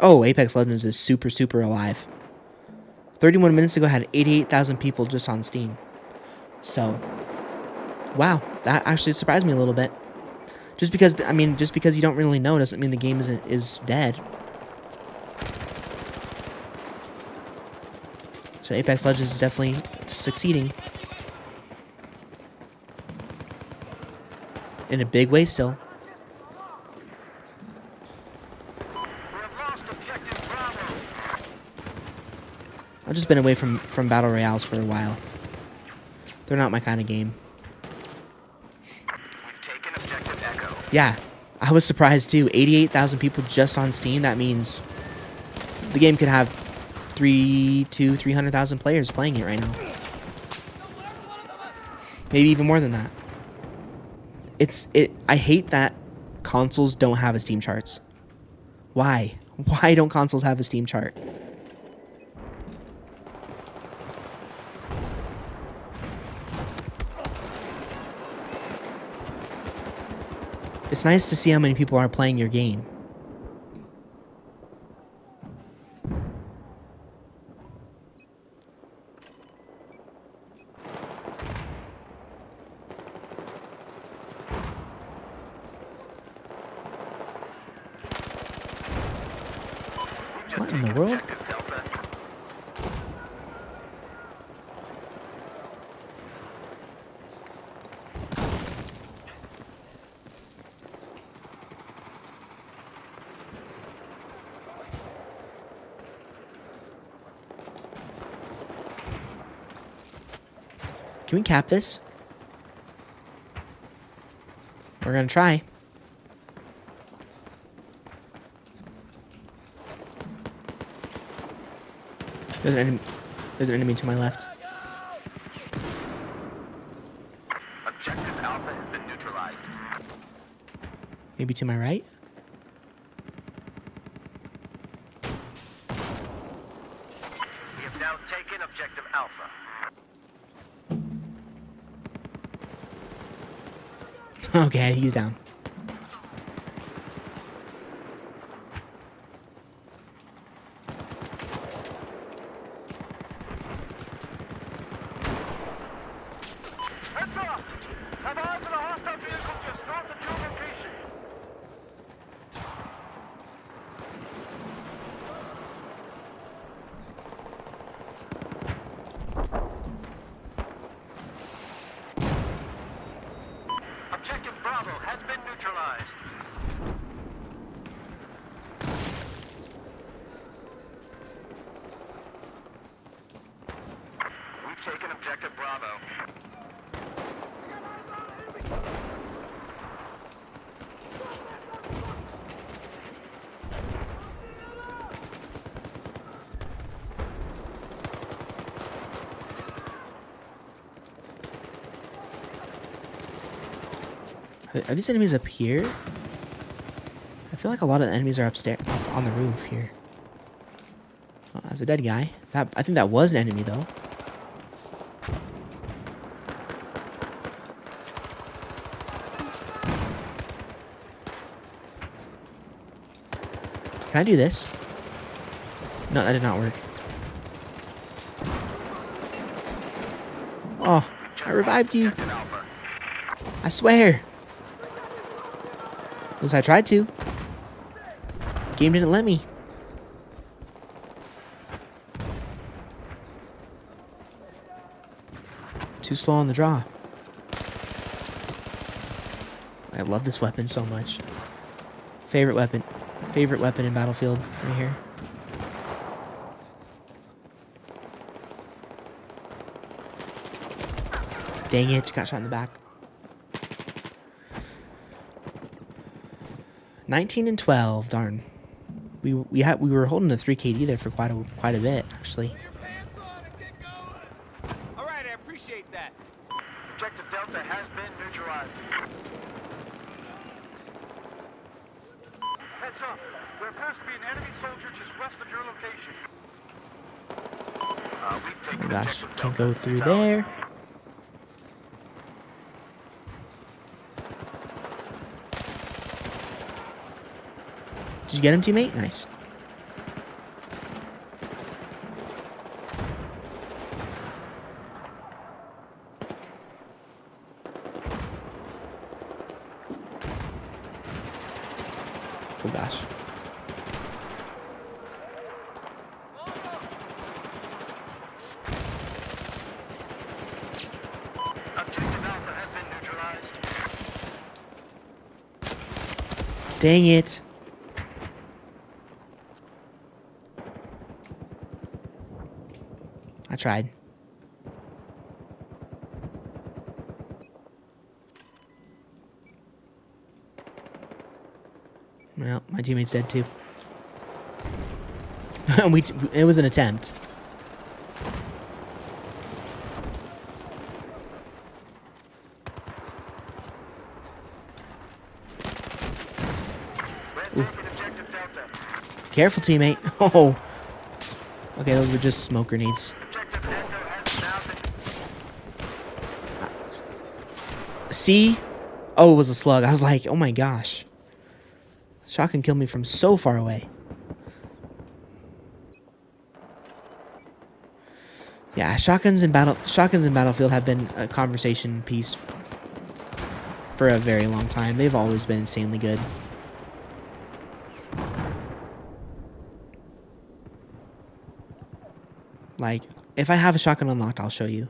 Oh, Apex Legends is super alive. 31 minutes ago, had 88,000 people just on Steam. So, wow, that actually surprised me a little bit. Just because you don't really know doesn't mean the game is dead. So Apex Legends is definitely succeeding. In a big way still. I've just been away from Battle Royales for a while. They're not my kind of game. We've taken objective Echo. Yeah, I was surprised too. 88,000 people just on Steam. That means the game could have 300,000 players playing it right now. Maybe even more than that. I hate that consoles don't have a Steam charts. Why? Why don't consoles have a Steam chart? It's nice to see how many people are playing your game. What in the world? Can we cap this? We're gonna try. There's an enemy to my left. Objective Alpha has been neutralized. Maybe to my right. We have now taken Objective Alpha. Okay, he's down. Heads up! Have eyes on a hostile vehicle just north of your location. Objective Bravo has been neutralized. We've taken Objective Bravo. Are these enemies up here? I feel like a lot of the enemies are upstairs, up on the roof here. Oh, that's a dead guy. I think that was an enemy though. Can I do this? No, that did not work. Oh, I revived you. Objective Alpha. I swear. At least I tried to. Game didn't let me. Too slow on the draw. I love this weapon so much. Favorite weapon. Favorite weapon in Battlefield right here. Dang it, got shot in the back. 19 and 12, darn. We were holding the 3 KD there for quite a bit, actually. Put your pants on and get going. All right, I appreciate that. Objective Delta has been neutralized. Heads up. There appears to be an enemy soldier just west of your location. We've taken Oh gosh, Objective can't Delta. go through there. Did you get him, teammate? Nice. Oh gosh. Objective Alpha has been neutralized. Dang it. I tried. Well, my teammate's dead too. It was an attempt. We're taking Objective Delta. Careful, teammate. Oh. Okay, those were just smoke grenades. Objective Echo has now been... See? Oh, it was a slug. I was like, oh my gosh. Shotgun killed me from so far away. Yeah, shotguns in Battlefield have been a conversation piece for a very long time. They've always been insanely good. Like, if I have a shotgun unlocked, I'll show you.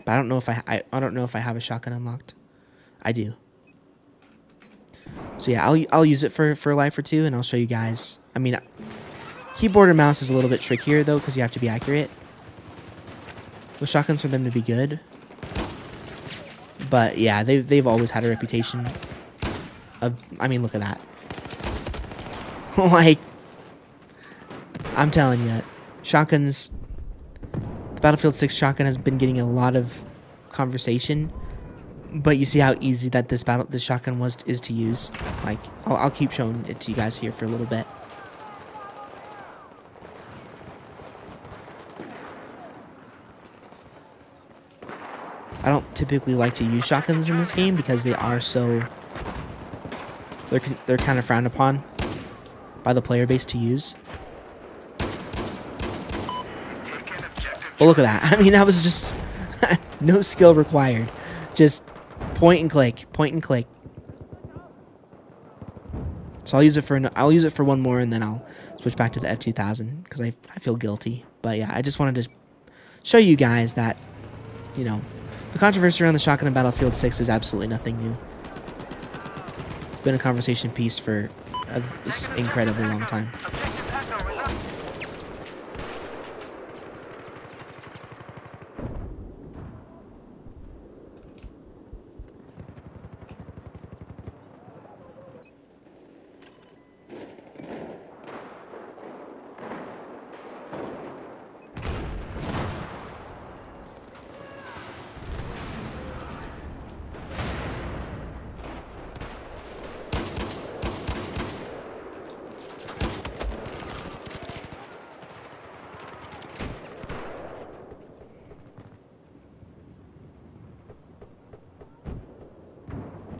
But I don't know if I don't know if I have a shotgun unlocked. I do. So yeah, I'll use it for a life or two, and I'll show you guys. I mean, keyboard and mouse is a little bit trickier though, because you have to be accurate. With shotguns, for them to be good, But yeah, they've always had a reputation of. I mean, look at that. Like, I'm telling you, shotguns. The Battlefield 6 shotgun has been getting a lot of conversation, but you see how easy that this shotgun is to use. Like, I'll keep showing it to you guys here for a little bit. I don't typically like to use shotguns in this game because they are so. They're kind of frowned upon by the player base to use. But look at that. I mean, that was just no skill required. Just point and click, point and click. So I'll use it for one more, and then I'll switch back to the F2000 because I feel guilty. But yeah, I just wanted to show you guys that, you know, the controversy around the shotgun in Battlefield 6 is absolutely nothing new. It's been a conversation piece for this incredibly long time.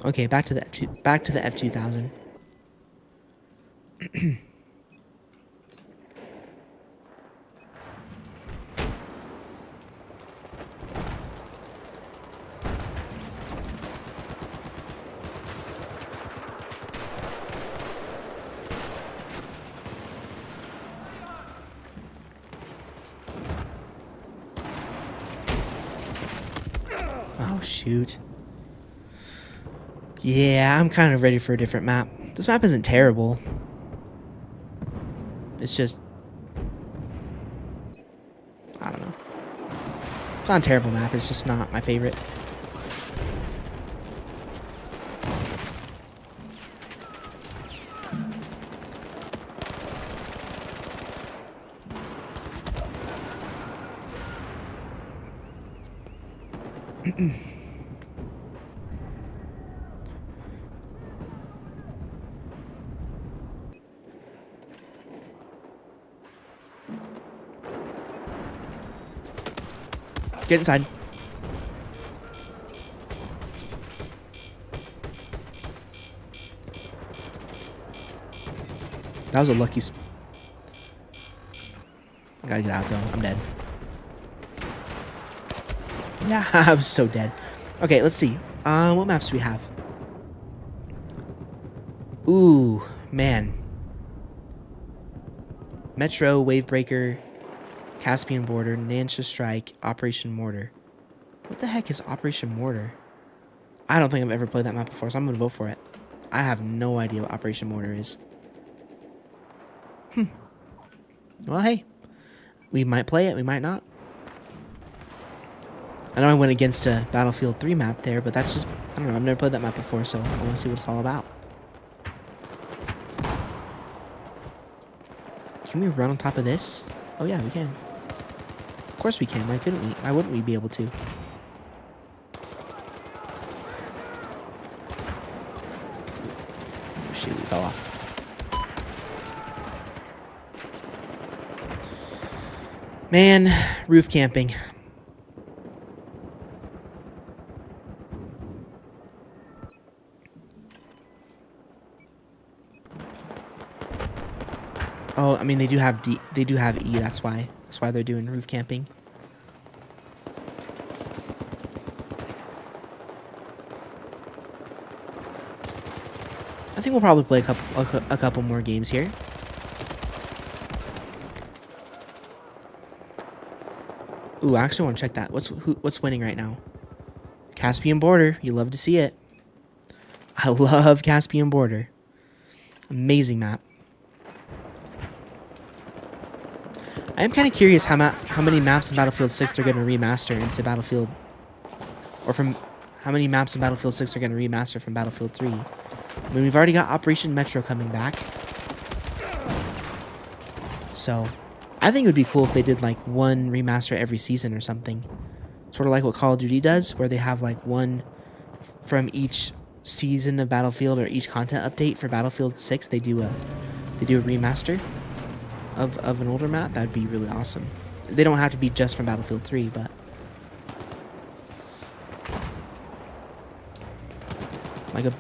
Okay, back to the F2000. Oh shoot. Yeah, I'm kind of ready for a different map. This map isn't terrible. It's just... I don't know. It's not a terrible map, it's just not my favorite. Get inside. That was a lucky I gotta get out though. I'm dead. Yeah, I was so dead. Okay, let's see. What maps do we have? Ooh, man. Metro, Wavebreaker, Caspian Border, Nansha Strike, Operation Mortar. What the heck is Operation Mortar? I don't think I've ever played that map before, so I'm going to vote for it. I have no idea what Operation Mortar is. Well, hey. We might play it, we might not. I know I went against a Battlefield 3 map there, but that's just... I don't know, I've never played that map before, so I want to see what it's all about. Can we run on top of this? Oh yeah, we can. Of course we can. Why couldn't we? Why wouldn't we be able to? Oh shoot, we fell off. Man, roof camping. Oh, I mean they do have E. That's why they're doing roof camping. I think we'll probably play a couple more games here. Ooh, I actually want to check that. What's winning right now? Caspian Border. You love to see it. I love Caspian Border. Amazing map. I am kind of curious how many maps in Battlefield 6 they're going to remaster into Battlefield, or from how many maps in Battlefield 6 are going to remaster from Battlefield 3? I mean, we've already got Operation Metro coming back. So, I think it would be cool if they did like one remaster every season or something. Sort of like what Call of Duty does, where they have like one from each season of Battlefield or each content update for Battlefield 6. They do a remaster of an older map. That would be really awesome. They don't have to be just from Battlefield 3, but like a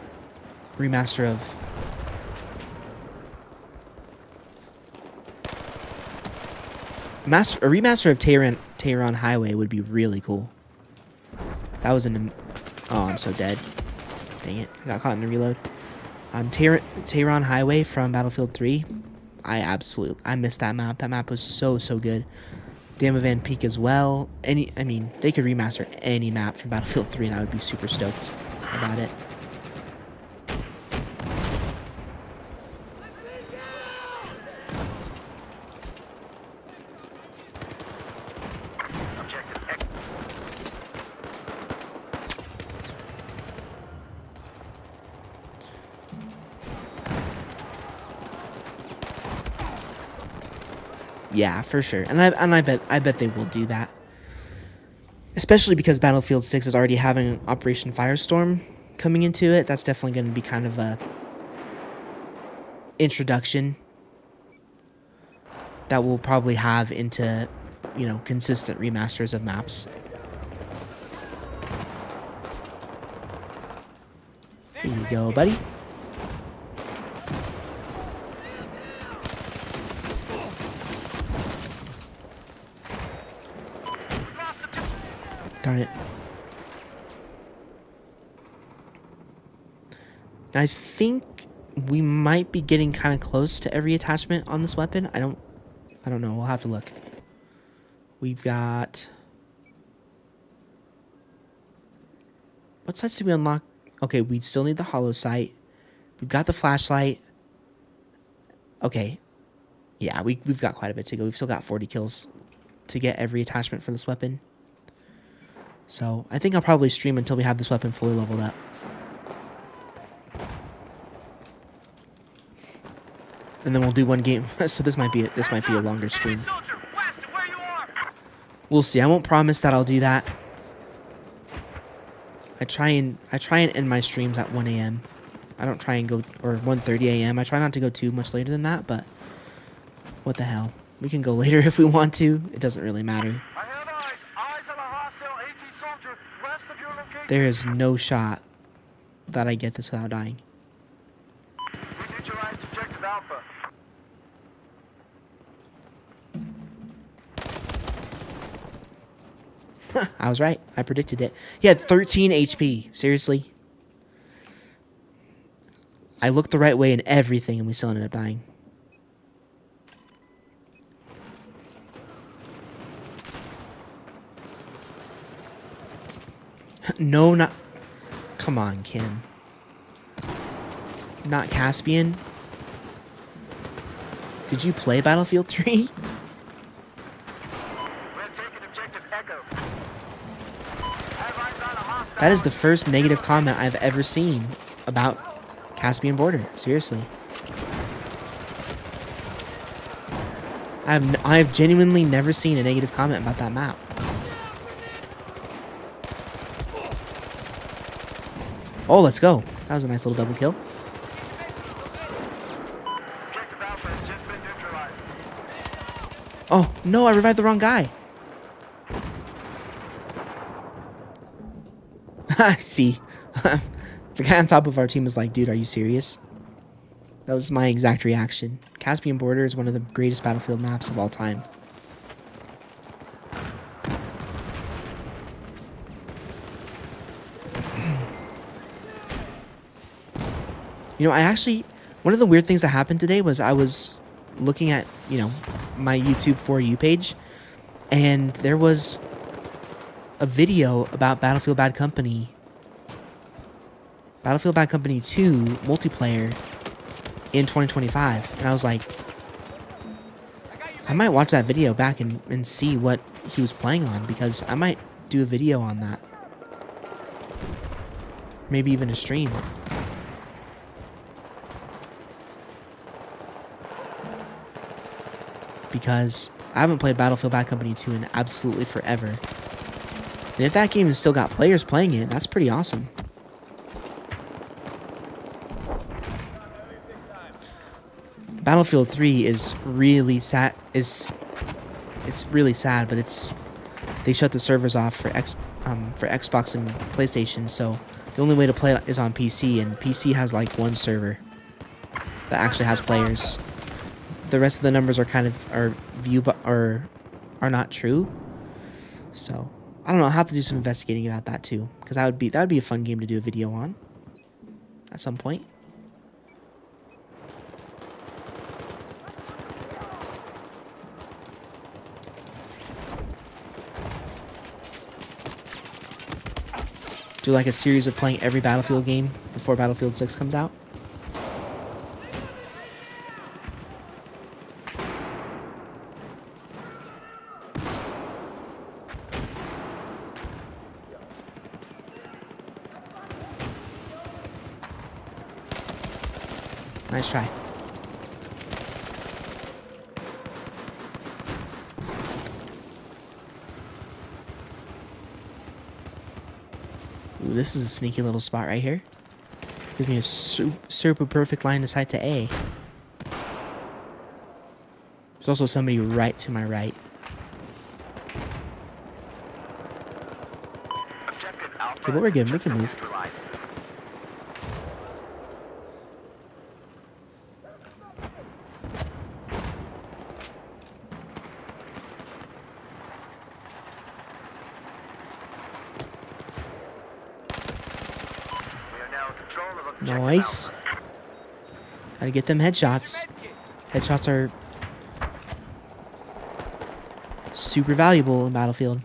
remaster of a remaster of Tehran Highway would be really cool. That was oh, I'm so dead. Dang it, I got caught in the reload. Tehran Highway from Battlefield 3. I missed that map. That map was so good. Dam of Van Peak as well. I mean, they could remaster any map from Battlefield 3 and I would be super stoked about it. Yeah, for sure. And I bet they will do that. Especially because Battlefield 6 is already having Operation Firestorm coming into it. That's definitely going to be kind of a introduction that we'll probably have into, you know, consistent remasters of maps. Here you go, buddy. Darn it. I think we might be getting kind of close to every attachment on this weapon. I don't know. We'll have to look. We've got... What sights did we unlock? Okay, we still need the hollow sight. We've got the flashlight. Okay. Yeah, we've got quite a bit to go. We've still got 40 kills to get every attachment for this weapon. So, I think I'll probably stream until we have this weapon fully leveled up. And then we'll do one game. So this might be a longer stream. We'll see. I won't promise that I'll do that. I try and end my streams at 1 a.m. I don't try and go, or 1:30 a.m. I try not to go too much later than that, but what the hell? We can go later if we want to. It doesn't really matter. There is no shot that I get this without dying. We neutralized objective Alpha. I was right. I predicted it. He had 13 HP. Seriously? I looked the right way in everything and we still ended up dying. No, not... Come on, Kim. Not Caspian? Did you play Battlefield 3? That is the first negative comment I've ever seen about Caspian Border. Seriously. I have genuinely never seen a negative comment about that map. Oh, let's go. That was a nice little double kill. Oh, no, I revived the wrong guy. I see. The guy on top of our team is like, dude, are you serious? That was my exact reaction. Caspian Border is one of the greatest Battlefield maps of all time. You know, one of the weird things that happened today was I was looking at, you know, my YouTube For You page, and there was a video about Battlefield Bad Company 2 multiplayer in 2025, and I was like, I might watch that video back and see what he was playing on, because I might do a video on that. Maybe even a stream. Because I haven't played Battlefield Bad Company 2 in absolutely forever. And if that game has still got players playing it, that's pretty awesome. Battlefield 3 is really sad. It's really sad, but they shut the servers off for Xbox and PlayStation, so the only way to play it is on PC, and PC has like one server that actually has players. The rest of the numbers are kind of are not true. So I don't know. I'll have to do some investigating about that too, because that would be a fun game to do a video on at some point. Do like a series of playing every Battlefield game before Battlefield 6 comes out. Nice try. Ooh, this is a sneaky little spot right here. Gives me a super perfect line of sight to A. There's also somebody right to my right. Okay, but we're good. We can move. Nice. Gotta get them headshots. Headshots are super valuable in Battlefield.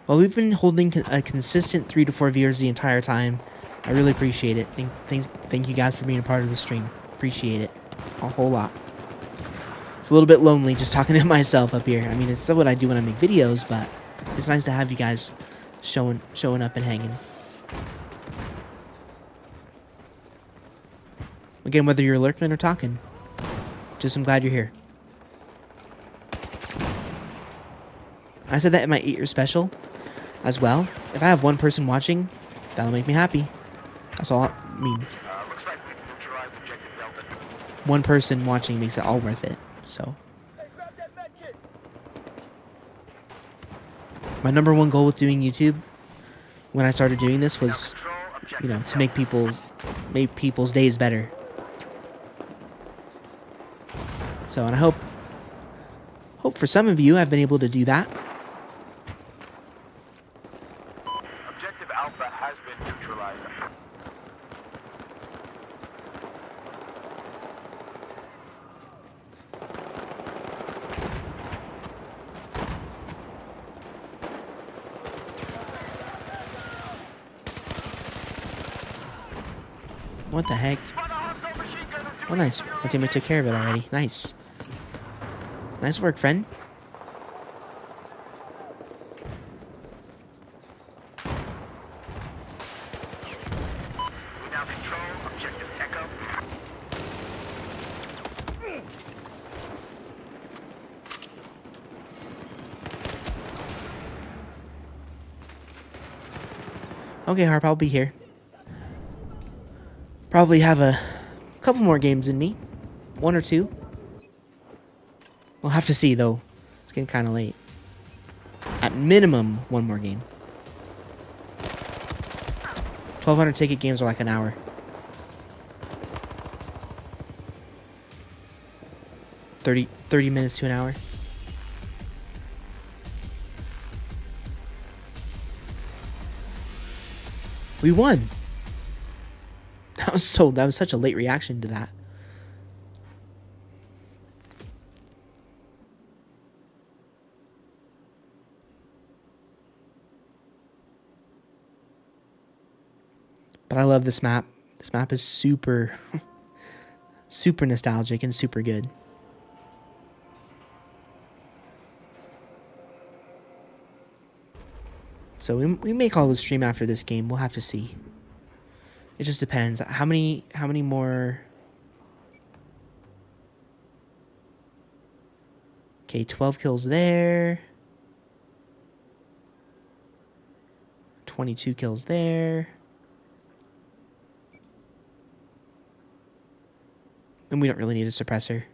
Well, we've been holding a consistent 3 to 4 viewers the entire time. I really appreciate it. Thank you guys for being a part of the stream. Appreciate it a whole lot. It's a little bit lonely just talking to myself up here. I mean, it's not what I do when I make videos, but it's nice to have you guys showing up and hanging. Again, whether you're lurking or talking, just I'm glad you're here. I said that in my 8-year special as well. If I have one person watching, that'll make me happy. That's all I mean. Looks like we've neutralized objective Delta. One person watching makes it all worth it. So my number one goal with doing YouTube when I started doing this was, you know, to make people's days better. So, and I hope for some of you I've been able to do that. Objective Alpha has been neutralized. What the heck? Oh, nice. My teammate took care of it already. Nice. Nice work, friend. We now control objective Echo. Okay, Harp, I'll be here. Probably have a couple more games in me. 1 or 2. We'll have to see, though. It's getting kind of late. At minimum, 1 more game. 1,200 ticket games are like an hour. 30 minutes to an hour. We won! That was such a late reaction to that. But I love this map. This map is super super nostalgic and super good. So we may call the stream after this game. We'll have to see. It just depends. How many more? Okay, 12 kills there. 22 kills there. And we don't really need a suppressor.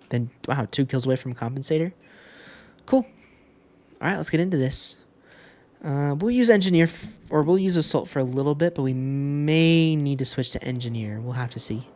Then, wow, 2 kills away from compensator. Cool. All right, let's get into this. We'll use engineer, or we'll use assault for a little bit, but we may need to switch to engineer. We'll have to see.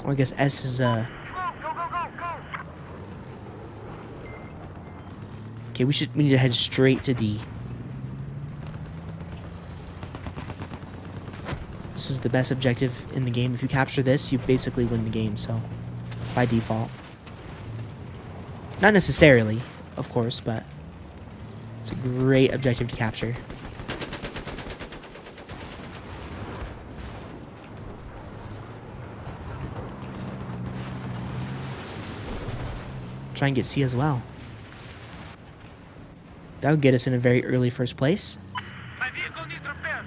Oh, I guess S is Go, go, go, go, go! okay, we need to head straight to D. This is the best objective in the game. If you capture this, you basically win the game, so by default. Not necessarily, of course, but it's a great objective to capture. Try and get C as well. That would get us in a very early first place. My vehicle needs repairs.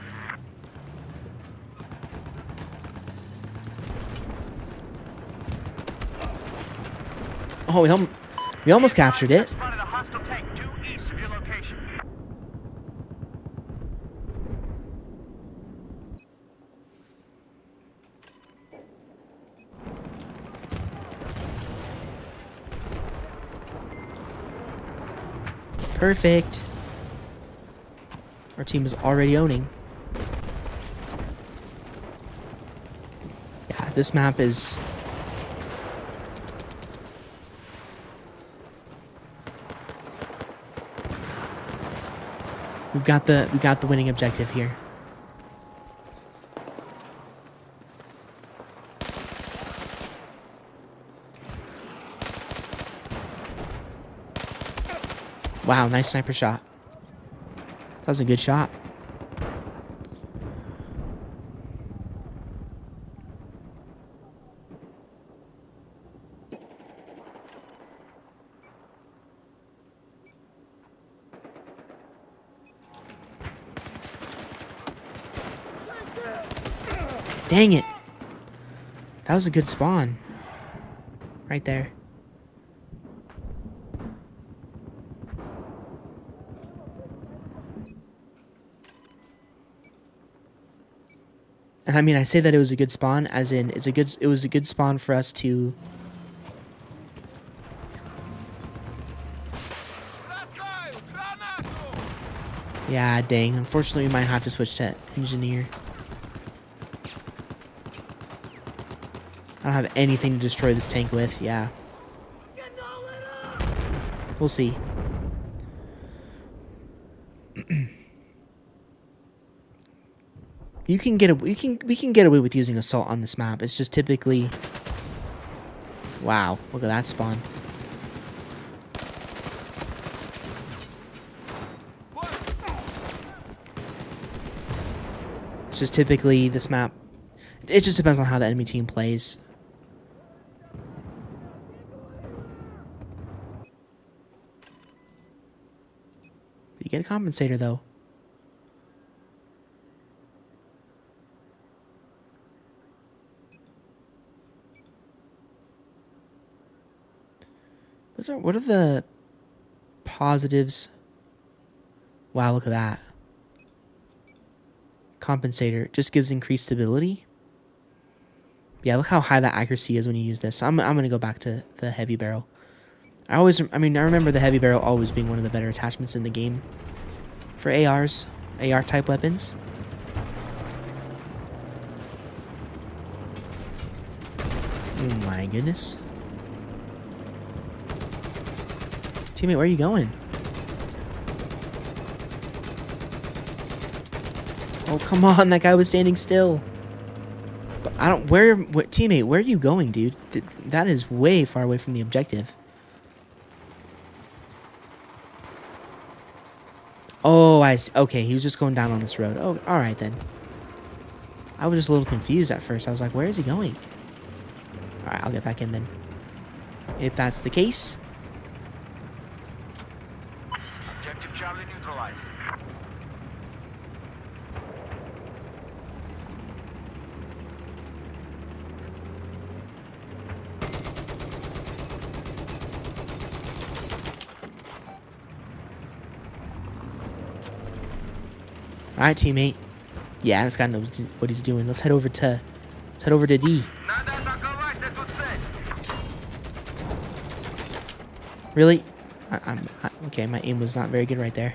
Oh, we almost captured it. Spotted a hostile tank due east of your location. Perfect. Our team is already owning. Yeah, this map is... We got the winning objective here. Wow, nice sniper shot. That was a good shot. Dang it. That was a good spawn. Right there. And I mean, I say that it was a good spawn, as in it was a good spawn for us to... Yeah, dang. Unfortunately, we might have to switch to engineer. I don't have anything to destroy this tank with, yeah. We'll see. We can get away with using assault on this map. It's just typically... Wow, look at that spawn. It's just typically this map... It just depends on how the enemy team plays. You get a compensator, though. What are the positives? Wow, look at that. Compensator just gives increased stability. Yeah, look how high that accuracy is when you use this. I'm gonna go back to the heavy barrel. I remember the heavy barrel always being one of the better attachments in the game for ARs, AR type weapons. Oh my goodness. Teammate, where are you going? Oh, come on. That guy was standing still. But I don't... What teammate, where are you going, dude? That is way far away from the objective. Oh, I see. Okay, he was just going down on this road. Oh, all right then. I was just a little confused at first. I was like, where is he going? All right, I'll get back in then. If that's the case. Objective Charlie neutralized. All right, teammate. Yeah, this guy knows what he's doing. Let's head over to D. Really? Okay, my aim was not very good right there.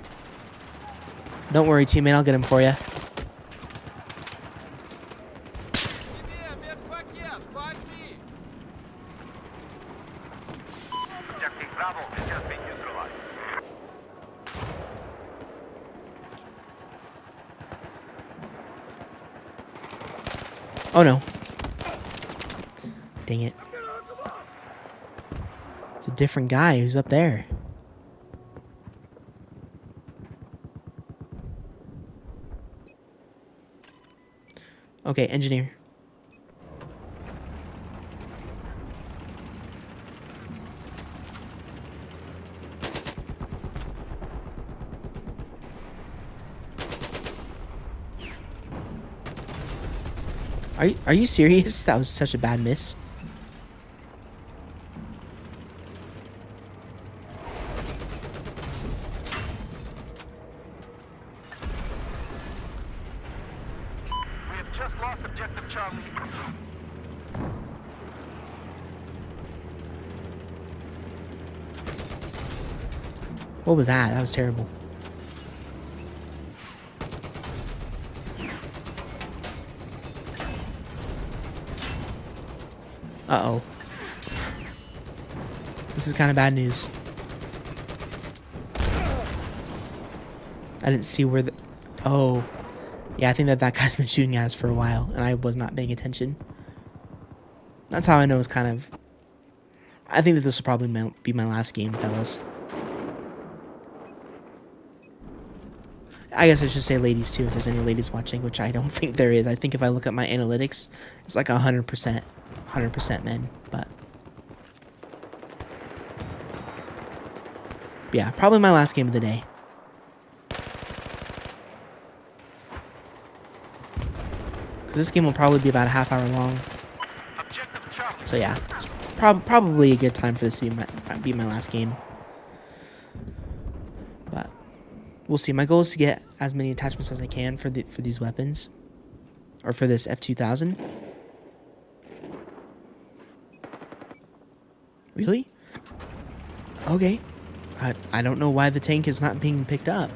Don't worry, teammate. I'll get him for you. Objective Bravo has just been neutralized. Oh no. Dang it. It's a different guy who's up there. Okay, engineer. Are you serious? That was such a bad miss. We have just lost objective Charlie. What was that? That was terrible. Uh-oh. This is kind of bad news. I didn't see where the... Oh. Yeah, I think that guy's been shooting at us for a while, and I was not paying attention. That's how I know it's kind of... I think that this will probably be my last game, fellas. I guess I should say ladies, too, if there's any ladies watching, which I don't think there is. I think if I look at my analytics, it's like 100%. 100% men, but... Yeah, probably my last game of the day. Because this game will probably be about a half hour long. So yeah, it's probably a good time for this to be my last game. But we'll see. My goal is to get as many attachments as I can for these weapons, or for this F2000. Really? Okay. I don't know why the tank is not being picked up.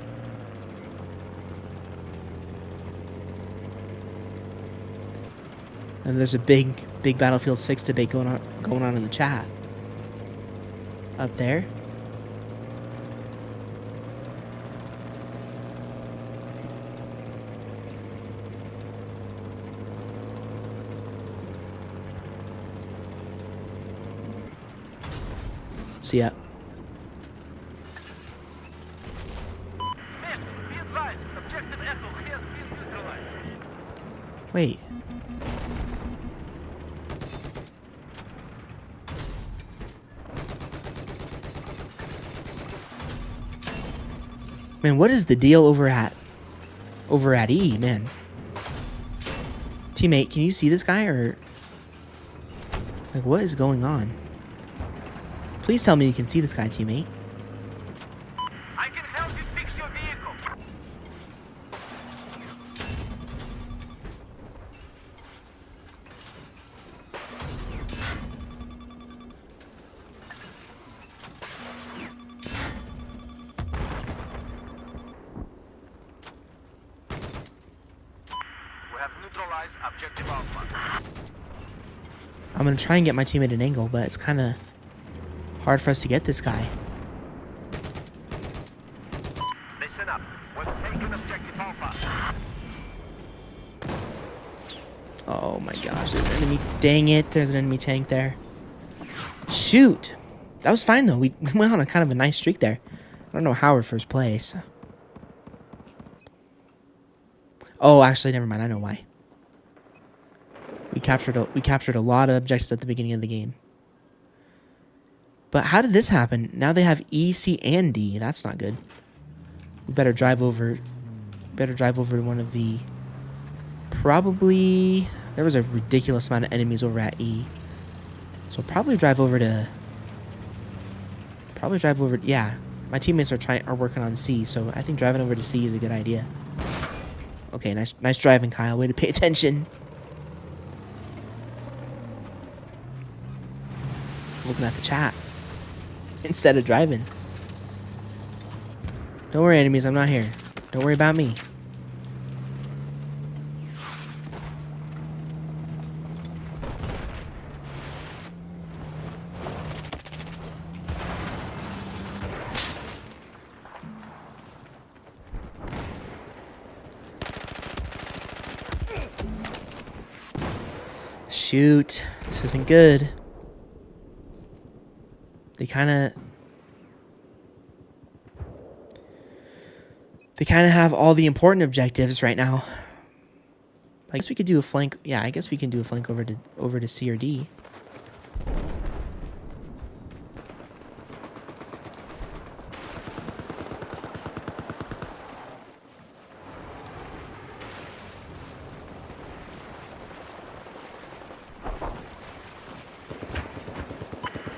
And there's a big Battlefield 6 debate going on in the chat. Up there. See ya. Wait. Man, what is the deal over at E, man? Teammate, can you see this guy, or like what is going on? Please tell me you can see this guy, teammate. I can help you fix your vehicle. We have neutralized objective Alpha. I'm gonna try and get my teammate an angle, but it's kind of hard for us to get this guy. Listen up. We've taken objective Alpha. Oh my gosh, there's an enemy. Dang it, there's an enemy tank there. Shoot. That was fine though. We went on a kind of a nice streak there. I don't know how we're first place. Oh, actually, never mind. I know why. We captured a lot of objectives at the beginning of the game. But how did this happen? Now they have E, C, and D. That's not good. We better drive over. Better drive over to one of the. Probably there was a ridiculous amount of enemies over at E. So probably drive over to. Probably drive over. Yeah, my teammates are working on C. So I think driving over to C is a good idea. Okay, nice driving, Kyle. Way to pay attention. Looking at the chat instead of driving. Don't worry, enemies. I'm not here. Don't worry about me. Shoot. This isn't good. They kind of have all the important objectives right now. I guess we could do a flank. Yeah, I guess we can do a flank over to C or D.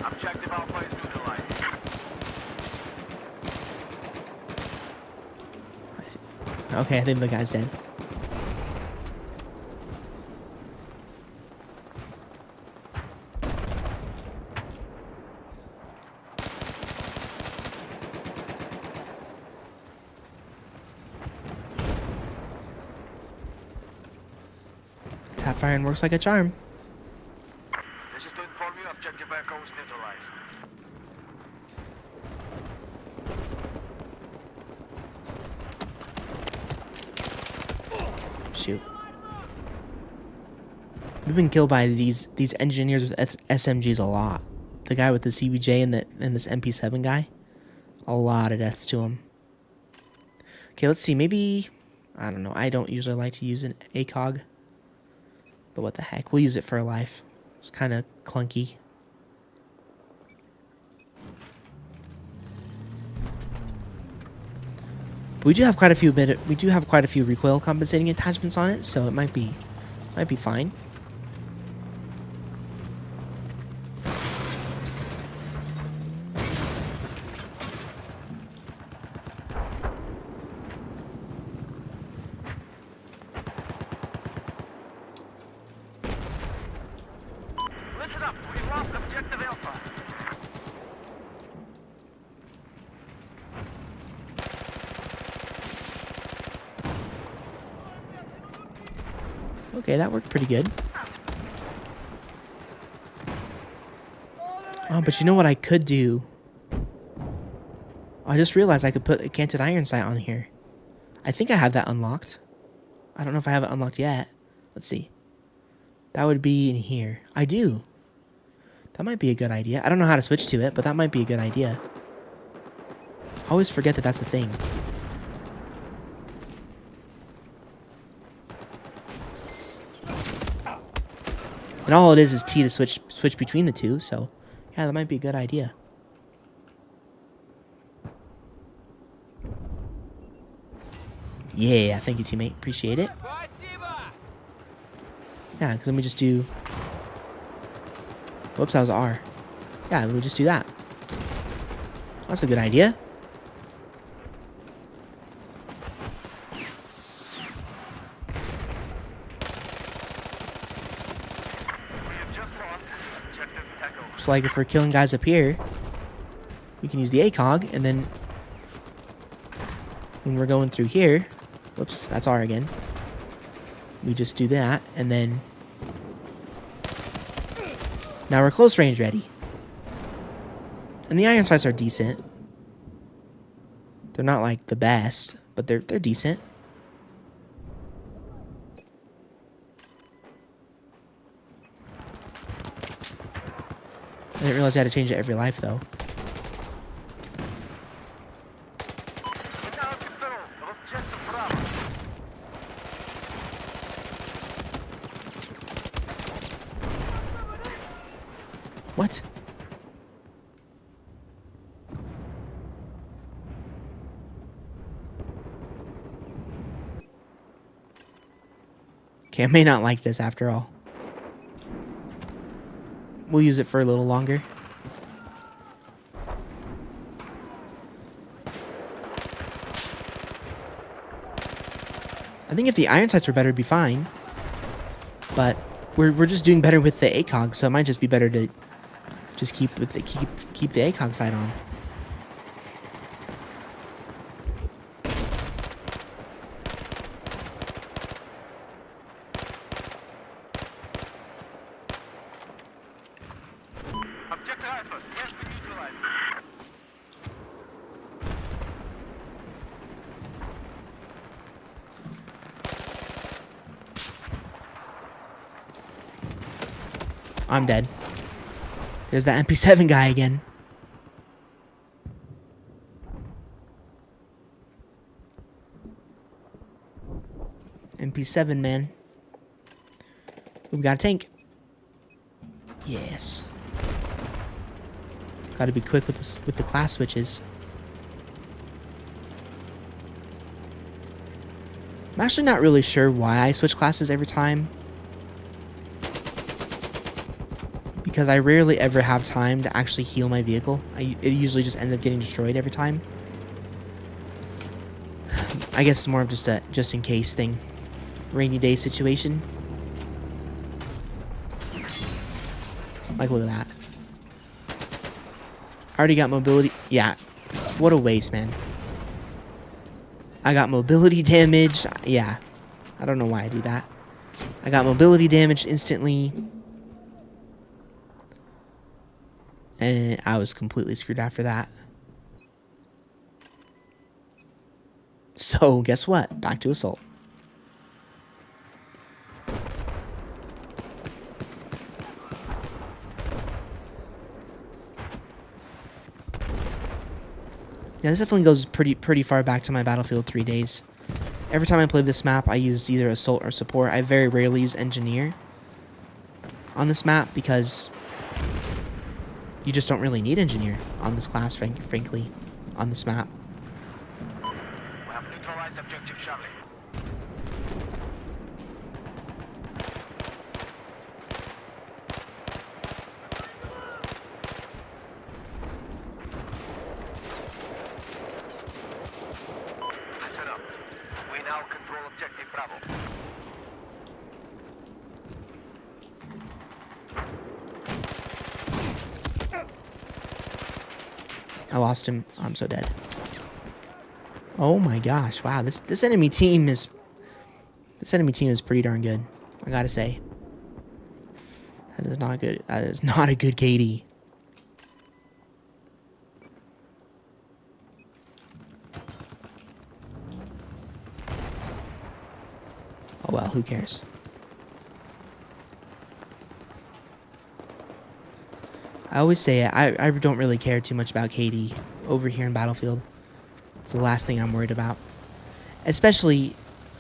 Objective Alpha is neutralized. Okay, I think the guy's dead. Tap firing works like a charm. This is to inform you Objective Echo is neutralized. Shoot. We've been killed by these engineers with SMGs a lot. The guy with the CBJ and this MP7 guy. A lot of deaths to him. Okay, let's see. Maybe, I don't know. I don't usually like to use an ACOG. But what the heck. We'll use it for a life. It's kind of clunky. But we do have quite a few recoil compensating attachments on it, so it might be fine. Listen up, we lost Objective Alpha. Okay, that worked pretty good. Oh, but you know what I could do? I just realized I could put a canted iron sight on here. I think I have that unlocked. I don't know if I have it unlocked yet. Let's see. That would be in here. I do. That might be a good idea. I don't know how to switch to it, but that might be a good idea. I always forget that that's a thing. And all it is T to switch between the two, so yeah, that might be a good idea. Yeah, thank you, teammate. Appreciate it. Yeah, because let me just do... Whoops, that was R. Yeah, we'll just do that. That's a good idea. So like if we're killing guys up here, we can use the ACOG, and then when we're going through here, whoops, that's R again. We just do that, and then now we're close range ready. And the iron sights are decent. They're not like the best, but they're decent. didn't realize you had to change it every life, though. We're now in control of objective Bravo. What? Okay, I may not like this after all. We'll use it for a little longer. I think if the iron sights were better, it'd be fine. But we're just doing better with the ACOG, so it might just be better to just keep the ACOG sight on. Objective Alpha has been neutralized. I'm dead. There's that MP7 guy again. MP7, man. We've got a tank. Yes. Got to be quick with the class switches. I'm actually not really sure why I switch classes every time. Because I rarely ever have time to actually heal my vehicle. It usually just ends up getting destroyed every time. I guess it's more of just a just-in-case thing. Rainy day situation. Like, look at that. I already got mobility. Yeah. What a waste, man. I got mobility damage. Yeah. I don't know why I do that. I got mobility damage instantly. And I was completely screwed after that. So, guess what? Back to assault. Yeah, this definitely goes pretty far back to my Battlefield 3 days. Every time I played this map, I used either Assault or Support. I very rarely use Engineer on this map because you just don't really need Engineer on this class, frankly, on this map. We have neutralized objective Charlie. Listen up. We now control objective Bravo. I lost him. I'm so dead. Oh my gosh! Wow, this enemy team is pretty darn good. I gotta say. That is not good. That is not a good KD. Oh well, who cares? I always say it, I don't really care too much about KD over here in Battlefield. It's the last thing I'm worried about. Especially,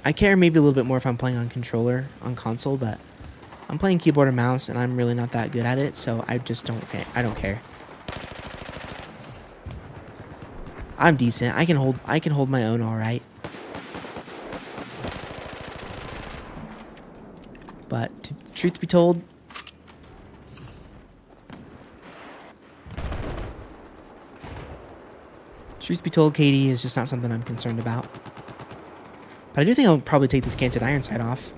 I care maybe a little bit more if I'm playing on controller, on console, but I'm playing keyboard and mouse, and I'm really not that good at it, so I just don't care. I'm decent. I can hold my own all right. But truth be told, KD is just not something I'm concerned about. But I do think I'll probably take this canted iron sight off.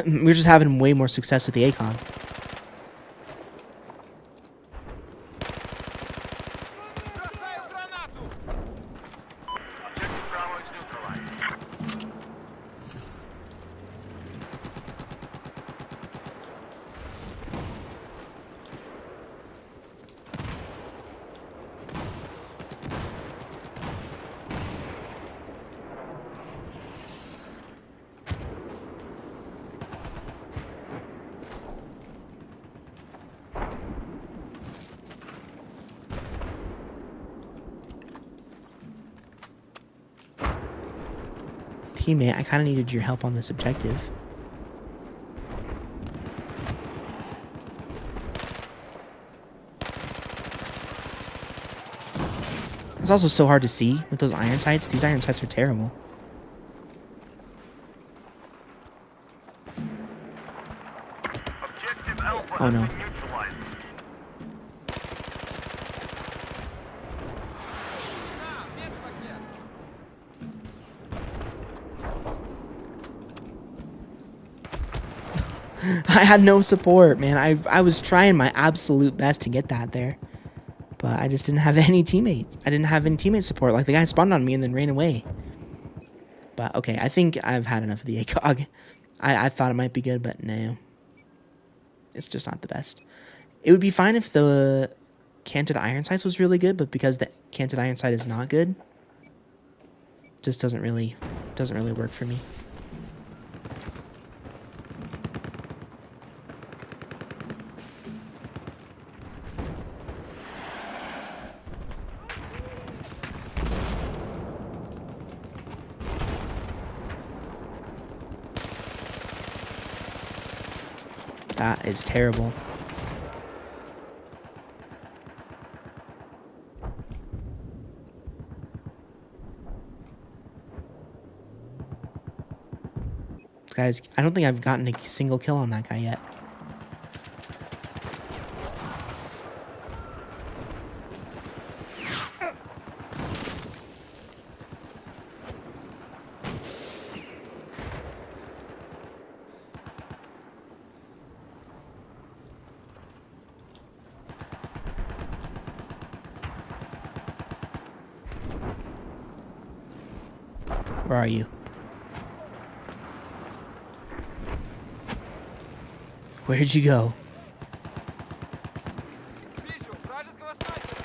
We're just having way more success with the ACOG. Бросаю гранату! Objective Bravo is neutralized. teammate. I kind of needed your help on this objective. It's also so hard to see with those iron sights. These iron sights are terrible. Objective Alpha Oh, has no. been neutralized. На, медпакет. I had no support, man. I was trying my absolute best to get that there. But I just didn't have any teammates. I didn't have any teammate support. Like, the guy spawned on me and then ran away. But, okay, I think I've had enough of the ACOG. I thought it might be good, but no. It's just not the best. It would be fine if the canted iron sights was really good, but because the canted iron sight is not good, it just doesn't really work for me. That is terrible. Guys, I don't think I've gotten a single kill on that guy yet. Where are you? Where'd you go? Вижу вражеского снайпера.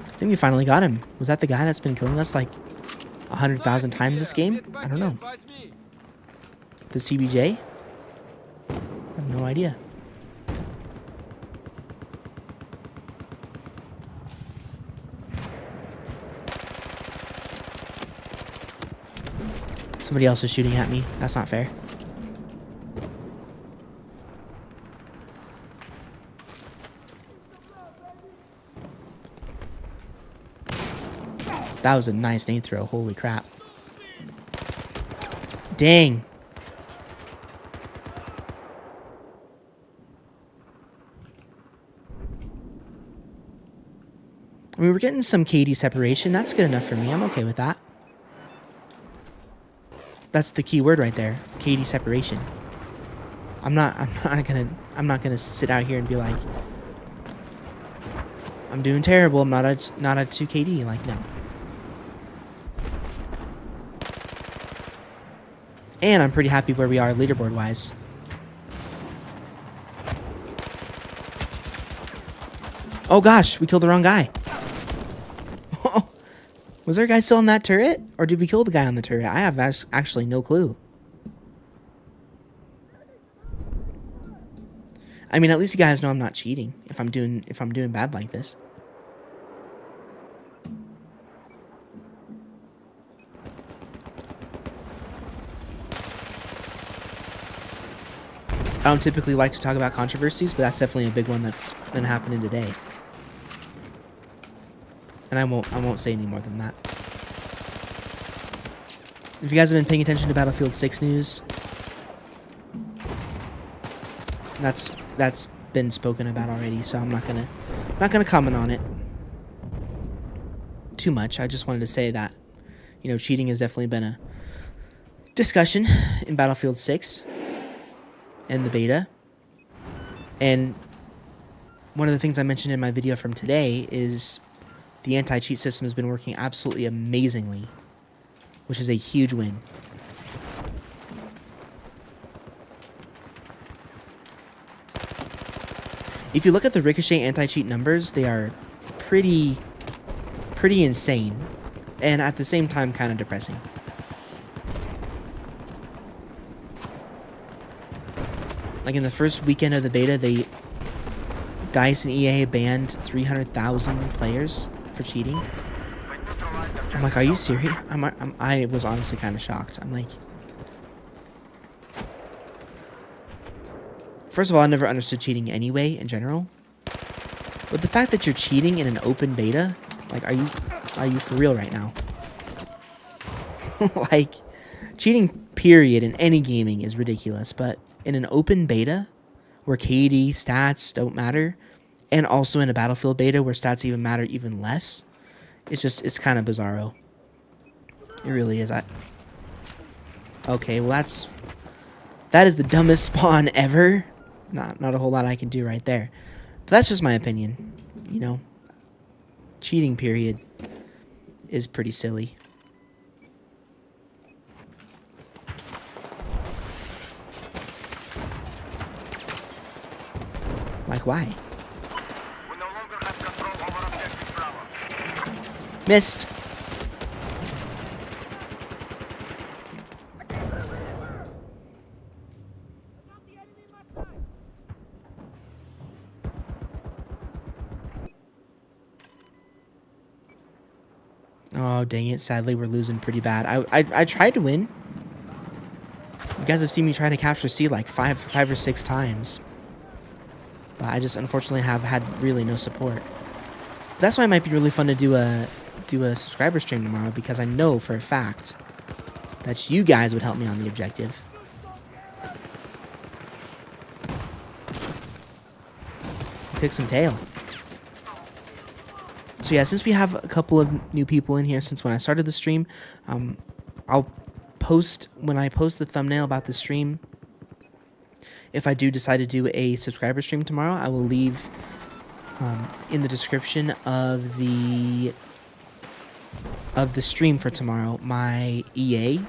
I think we finally got him. Was that the guy that's been killing us like 100,000 times this game? I don't know. Возьми. The CBJ? I have no idea. Somebody else is shooting at me. That's not fair. That was a nice nade throw. Holy crap. Dang. I mean, we're getting some KD separation. That's good enough for me. I'm okay with that. That's the key word right there. KD separation. I'm not gonna sit out here and be like, I'm doing terrible. I'm not a 2 KD. Like, no. And I'm pretty happy where we are leaderboard wise. Oh gosh, we killed the wrong guy. Was there a guy still on that turret? Or did we kill the guy on the turret? I have actually no clue. I mean, at least you guys know I'm not cheating if I'm doing bad like this. I don't typically like to talk about controversies, but that's definitely a big one that's been happening today. And I won't say any more than that. If you guys have been paying attention to Battlefield 6 news, that's been spoken about already, so I'm not gonna comment on it too much. I just wanted to say that, you know, cheating has definitely been a discussion in Battlefield 6 and the beta. And one of the things I mentioned in my video from today is the anti-cheat system has been working absolutely amazingly, which is a huge win. If you look at the Ricochet anti-cheat numbers, they are pretty insane, and at the same time kind of depressing. Like in the first weekend of the beta, DICE and EA banned 300,000 players for cheating. I'm like, are you serious? I was honestly kind of shocked. I'm like, first of all, I never understood cheating anyway in general. But the fact that you're cheating in an open beta, like, are you for real right now? Like, cheating period in any gaming is ridiculous, but in an open beta where KD stats don't matter, and also in a Battlefield beta where stats even matter even less, it's kind of bizarro. It really is. Okay, well that is the dumbest spawn ever. Not a whole lot I can do right there. But that's just my opinion. You know, cheating period is pretty silly. Like, why? We no longer have control over objective Bravo. Missed. Oh, dang it. Sadly, we're losing pretty bad. I tried to win. You guys have seen me try to capture C like five or six times. But I just unfortunately have had really no support. That's why it might be really fun to do a subscriber stream tomorrow, because I know for a fact that you guys would help me on the objective. Pick some tail. So yeah, since we have a couple of new people in here since when I started the stream, I'll post, when I post the thumbnail about the stream, if I do decide to do a subscriber stream tomorrow, I will leave in the description of the stream for tomorrow my EA,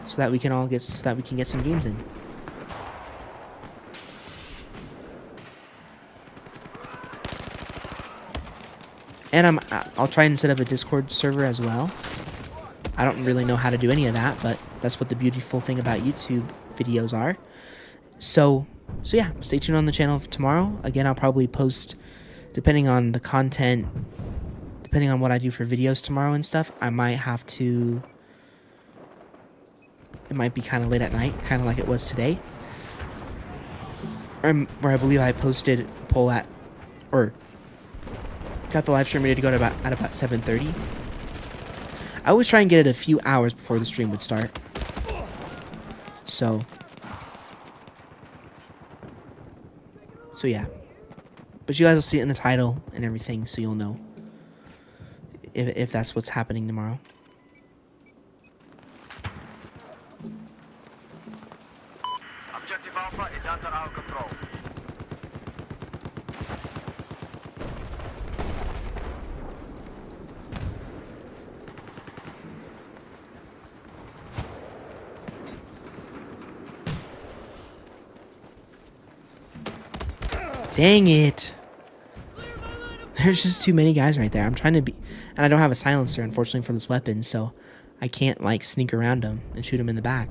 so that we can get some games in. And I'll try and set up a Discord server as well. I don't really know how to do any of that, but that's what the beautiful thing about YouTube videos are. So yeah, stay tuned on the channel for tomorrow. Again, I'll probably post, depending on the content, depending on what I do for videos tomorrow and stuff, I might have to, it might be kind of late at night, kind of like it was today. Where I believe I posted a poll at, or got the live stream ready to go at about 7:30. I always try and get it a few hours before the stream would start. So yeah. But you guys will see it in the title and everything, so you'll know if that's what's happening tomorrow. Objective Alpha is under our control. Dang it. There's just too many guys right there. I'm trying to be... And I don't have a silencer, unfortunately, for this weapon, so I can't, like, sneak around them and shoot them in the back.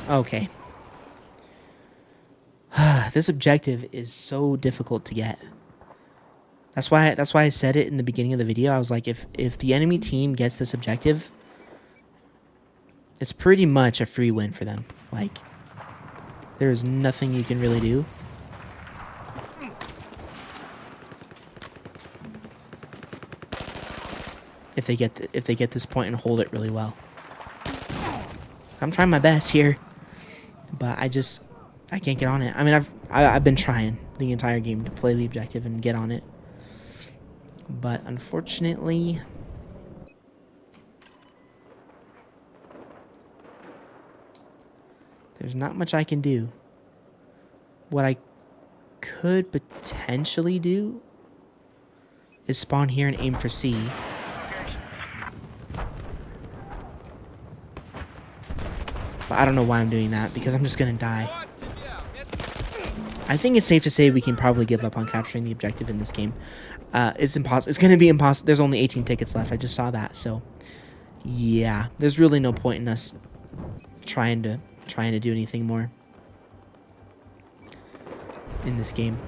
Okay. This objective is so difficult to get. That's why I said it in the beginning of the video. I was like, if the enemy team gets this objective, it's pretty much a free win for them. Like, there is nothing you can really do. If they get this point and hold it really well. I'm trying my best here, but I can't get on it. I mean, I've been trying the entire game to play the objective and get on it. But unfortunately, there's not much I can do. What I could potentially do is spawn here and aim for C. But I don't know why I'm doing that, because I'm just going to die. I think it's safe to say we can probably give up on capturing the objective in this game. It's impossible. It's going to be impossible. There's only 18 tickets left. I just saw that. So, yeah. There's really no point in us trying to do anything more in this game.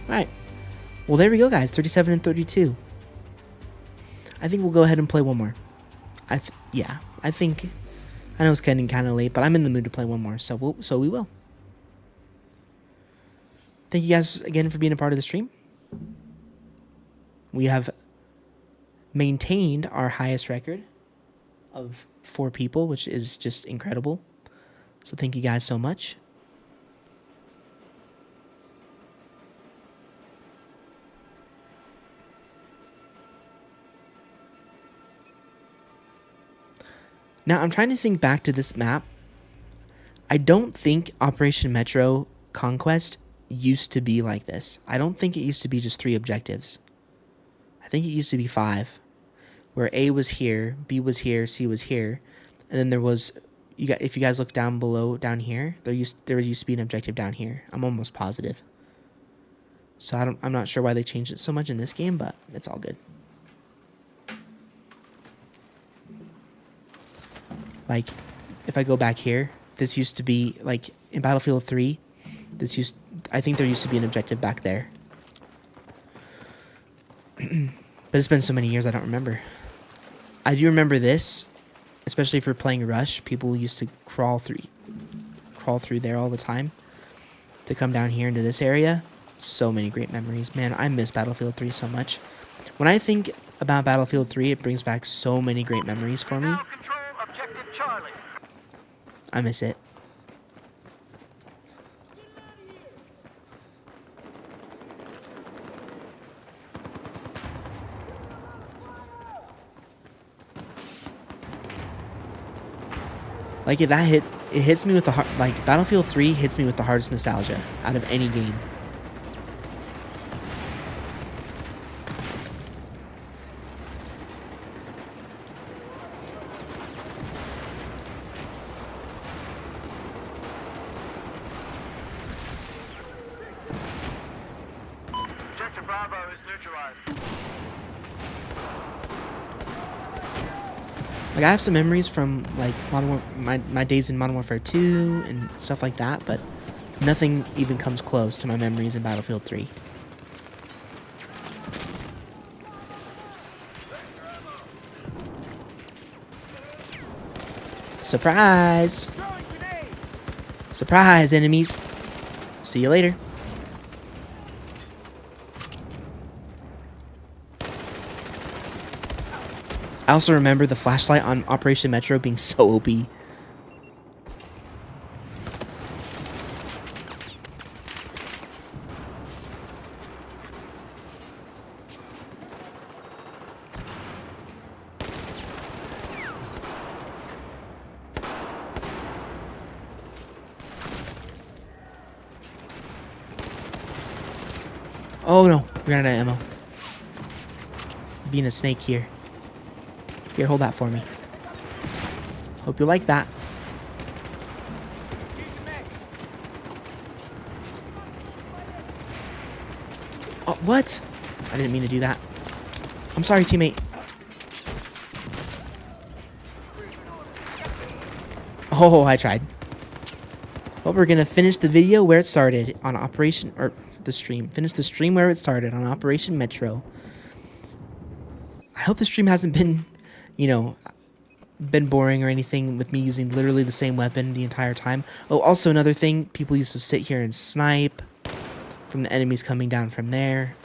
Alright. Well, there we go, guys. 37 and 32. I think we'll go ahead and play one more. Yeah. I know it's getting kind of late, but I'm in the mood to play one more, so we will. Thank you guys again for being a part of the stream. We have maintained our highest record of 4 people, which is just incredible. So thank you guys so much. Now, I'm trying to think back to this map. I don't think Operation Metro Conquest used to be like this. I don't think it used to be just 3 objectives. I think it used to be 5. Where A was here, B was here, C was here. And then there was, if you guys look down below, down here, there used to be an objective down here. I'm almost positive. So I'm not sure why they changed it so much in this game, but it's all good. Like, if I go back here, this used to be, like, in Battlefield 3, I think there used to be an objective back there. But it's been so many years, I don't remember. I do remember this, especially for playing Rush. People used to crawl through there all the time to come down here into this area. So many great memories. Man, I miss Battlefield 3 so much. When I think about Battlefield 3, it brings back so many great memories for me. Now control objective Charlie. I miss it. Like, if that it hits me with the heart. Like, Battlefield 3 hits me with the hardest nostalgia out of any game. Objective Bravo is neutralized. Like, I have some memories from, like, my days in Modern Warfare 2 and stuff like that, but nothing even comes close to my memories in Battlefield 3. Surprise! Surprise, enemies! See you later. I also remember the flashlight on Operation Metro being so OP. Oh no, we ran out of ammo. Being a snake here. Here, hold that for me. Hope you like that. Oh, what? I didn't mean to do that. I'm sorry, teammate. Oh, I tried. Well, we're gonna finish the video where it started on Operation, or the stream. Finish the stream where it started on Operation Metro. I hope the stream hasn't been, you know, been boring or anything with me using literally the same weapon the entire time. Oh, also another thing, people used to sit here and snipe from the enemies coming down from there.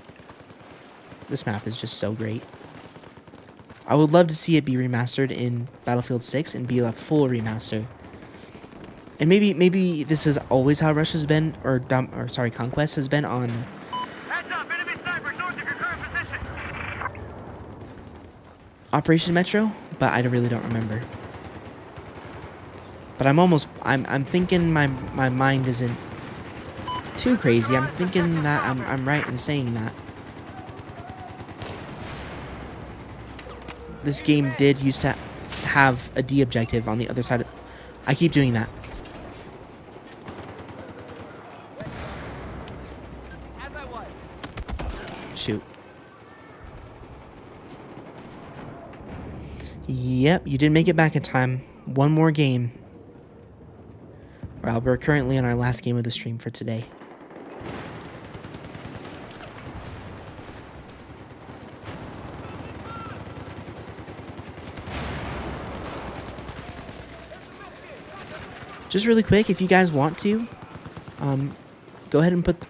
This map is just so great. I would love to see it be remastered in Battlefield 6 and be a full remaster. And maybe this is always how Rush has been, or Conquest has been on Heads up, enemy snipers north of your current position. Operation Metro, but I really don't remember. But I'm thinking my mind isn't too crazy. I'm thinking that I'm right in saying that. this game did used to have a D objective on the other side. I keep doing that. As I was. Shoot. Yep, you did make it back in time. One more game. Well, we're currently on our last game of the stream for today. Just really quick, if you guys want to, go ahead and put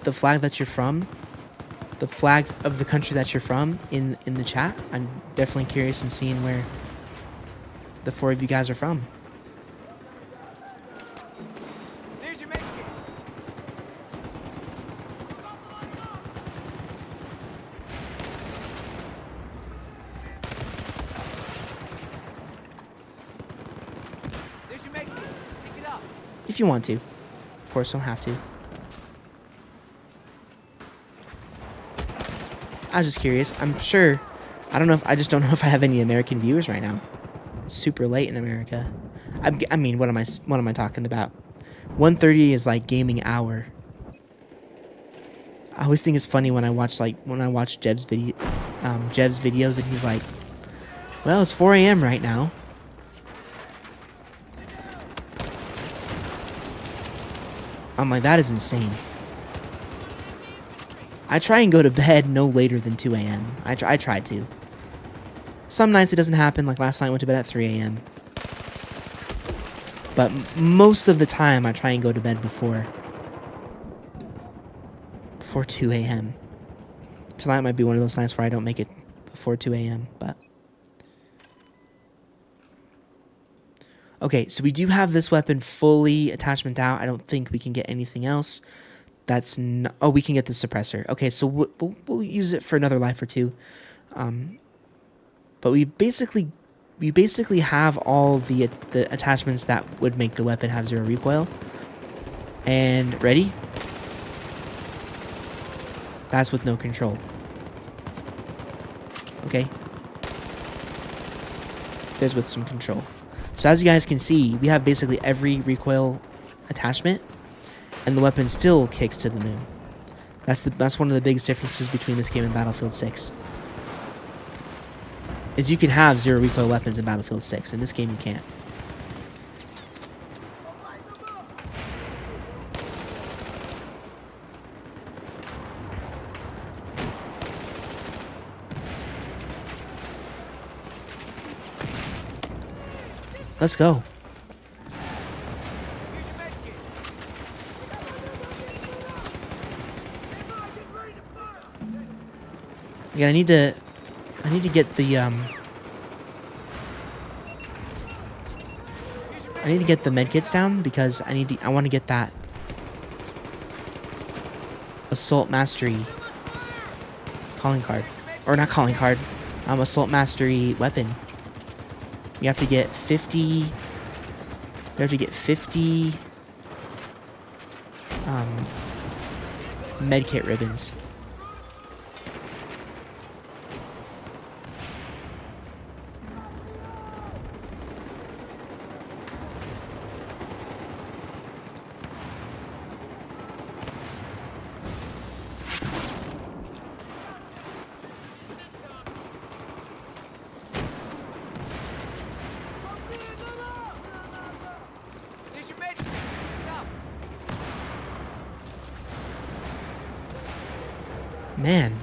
the flag that you're from, the flag of the country that you're from, in the chat. I'm definitely curious in seeing where the 4 of you guys are from. There's your med kit. There's your med kit. Pick it up. If you want to. Of course, don't have to. I was just curious. I'm sure. I don't know if I just don't know if I have any American viewers right now. It's super late in America. I mean, what am I talking about? 1:30 is like gaming hour. I always think it's funny when I watch Jev's videos and he's like, "Well, it's 4 a.m. right now." I'm like, that is insane. I try and go to bed no later than 2 a.m. I try to. Some nights it doesn't happen, like last night I went to bed at 3 a.m. But most of the time I try and go to bed before 2 a.m. Tonight might be one of those nights where I don't make it before 2 a.m. But okay, so we do have this weapon fully attachment out. I don't think we can get anything else. That's no, oh, we can get the suppressor. Okay, so we'll use it for another life or two. But we basically have all the attachments that would make the weapon have 0 recoil. And ready? That's with no control. Okay. There's with some control. So as you guys can see, we have basically every recoil attachment, and the weapon still kicks to the moon. That's one of the biggest differences between this game and Battlefield 6. Is you can have 0 recoil weapons in Battlefield 6. In this game, you can't. Let's go. Yeah, I need to get the medkits down because I want to get that assault mastery calling card, or not calling card, assault mastery weapon. You have to get 50. You have to get 50 medkit ribbons. There's your med kit. Pick it up. Man.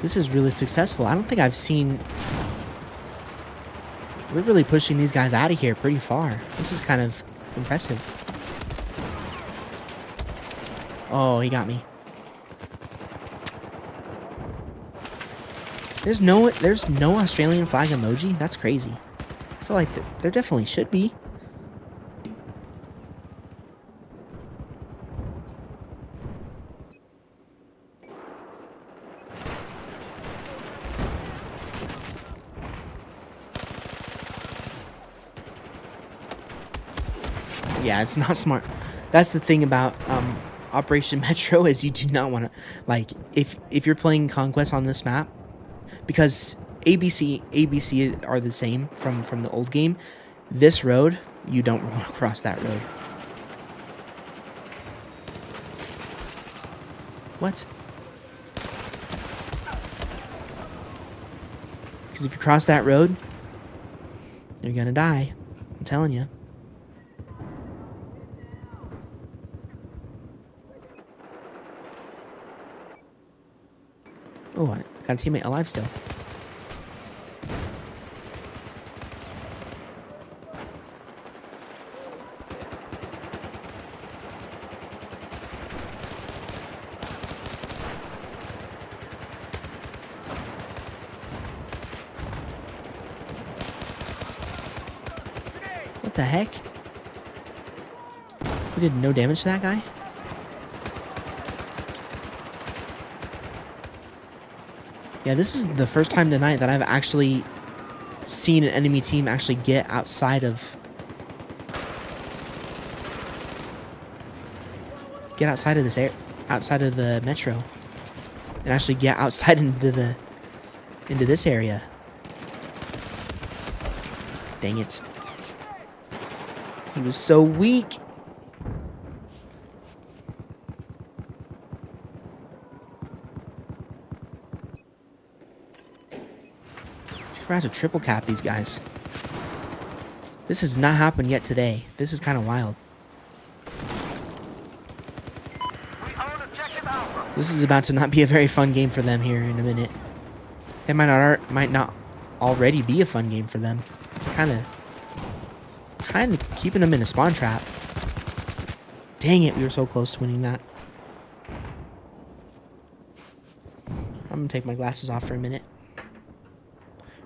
This is really successful. I don't think I've seen... We're really pushing these guys out of here pretty far. This is kind of impressive. Oh, he got me. There's no Australian flag emoji? That's crazy. I feel like there definitely should be. Yeah, it's not smart. That's the thing about Operation Metro is you do not want to, like, if you're playing Conquest on this map, because ABC are the same from the old game. This road, you don't want to cross that road. What? Because if you cross that road, you're gonna die. I'm telling you. Oh, I got a teammate alive still. What the heck? We did no damage to that guy? Yeah, this is the first time tonight that I've actually seen an enemy team actually get outside of this air, outside of the metro, and actually get outside into this area. Dang it. He was so weak. We're about to triple cap these guys. This has not happened yet today. This is kind of wild. This is about to not be a very fun game for them here in a minute. It might not already be a fun game for them. Kind of keeping them in a spawn trap. Dang it, we were so close to winning that. I'm gonna take my glasses off for a minute.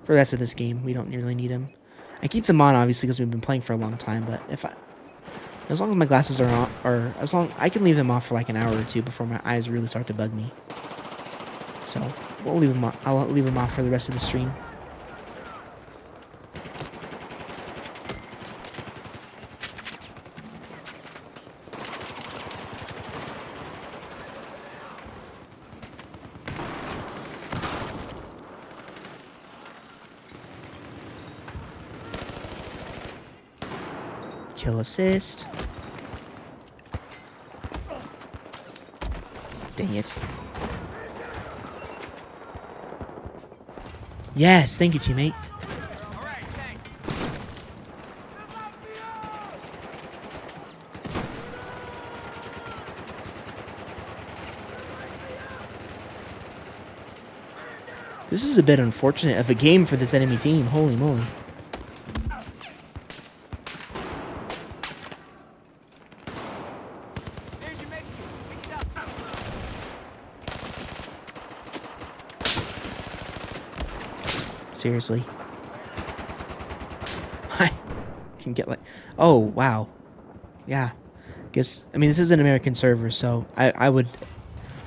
For the rest of this game, we don't really need them. I keep them on obviously because we've been playing for a long time, but as long as my glasses are on, or as long I can leave them off for like an hour or two before my eyes really start to bug me. So we'll leave them. I'll leave them off for the rest of the stream. Kill assist. Dang it. Yes, thank you, teammate. All right, thanks. This is a bit unfortunate of a game for this enemy team. Holy moly. There's your med kit. Pick it up. Seriously. I can get like... Oh, wow. Yeah. Guess... I mean, this is an American server, so I would...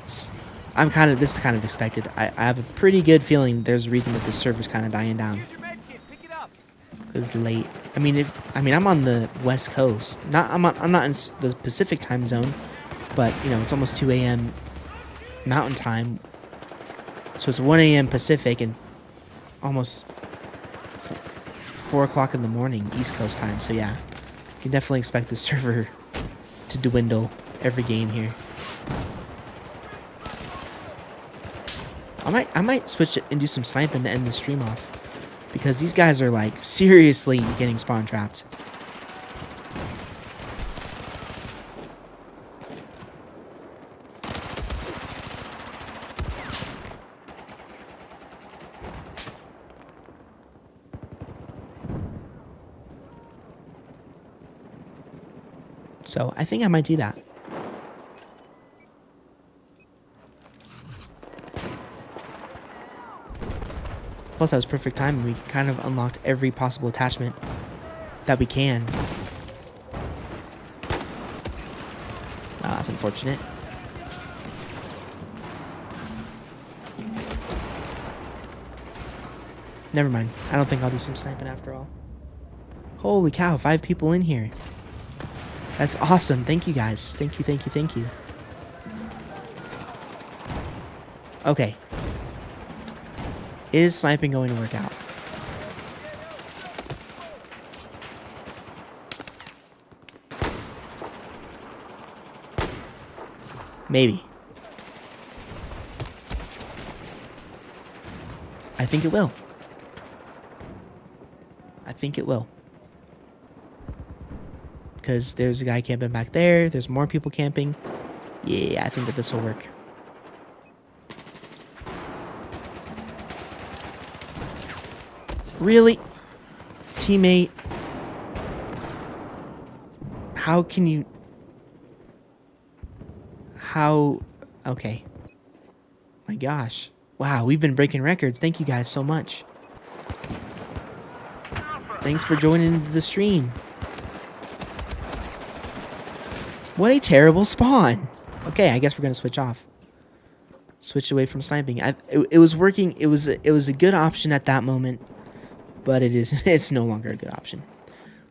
This is kind of expected. I have a pretty good feeling there's a reason that this server's kind of dying down. Here's your med kit. Pick it up. It's late. I'm on the West Coast. I'm not in the Pacific time zone, but it's almost 2 a.m. Mountain time. So it's 1 a.m. Pacific and almost 4 o'clock in the morning East Coast time. So yeah, you can definitely expect this server to dwindle every game here. I might switch it and do some sniping to end the stream off, because these guys are like seriously getting spawn trapped. So I think I might do that. Plus, that was perfect timing. We kind of unlocked every possible attachment that we can. That's unfortunate. Never mind. I don't think I'll do some sniping after all. Holy cow, 5 people in here. That's awesome. Thank you, guys. Thank you, thank you, thank you. Okay. Is sniping going to work out? Maybe. I think it will. I think it will. Because there's a guy camping back there. There's more people camping. Yeah, I think that this will work. Really? Teammate? How can you... How... Okay. My gosh. Wow, we've been breaking records. Thank you guys so much. Thanks for joining the stream. What a terrible spawn. Okay, I guess we're going to switch off. Switch away from sniping. It was working. It was a good option at that moment, but it's no longer a good option.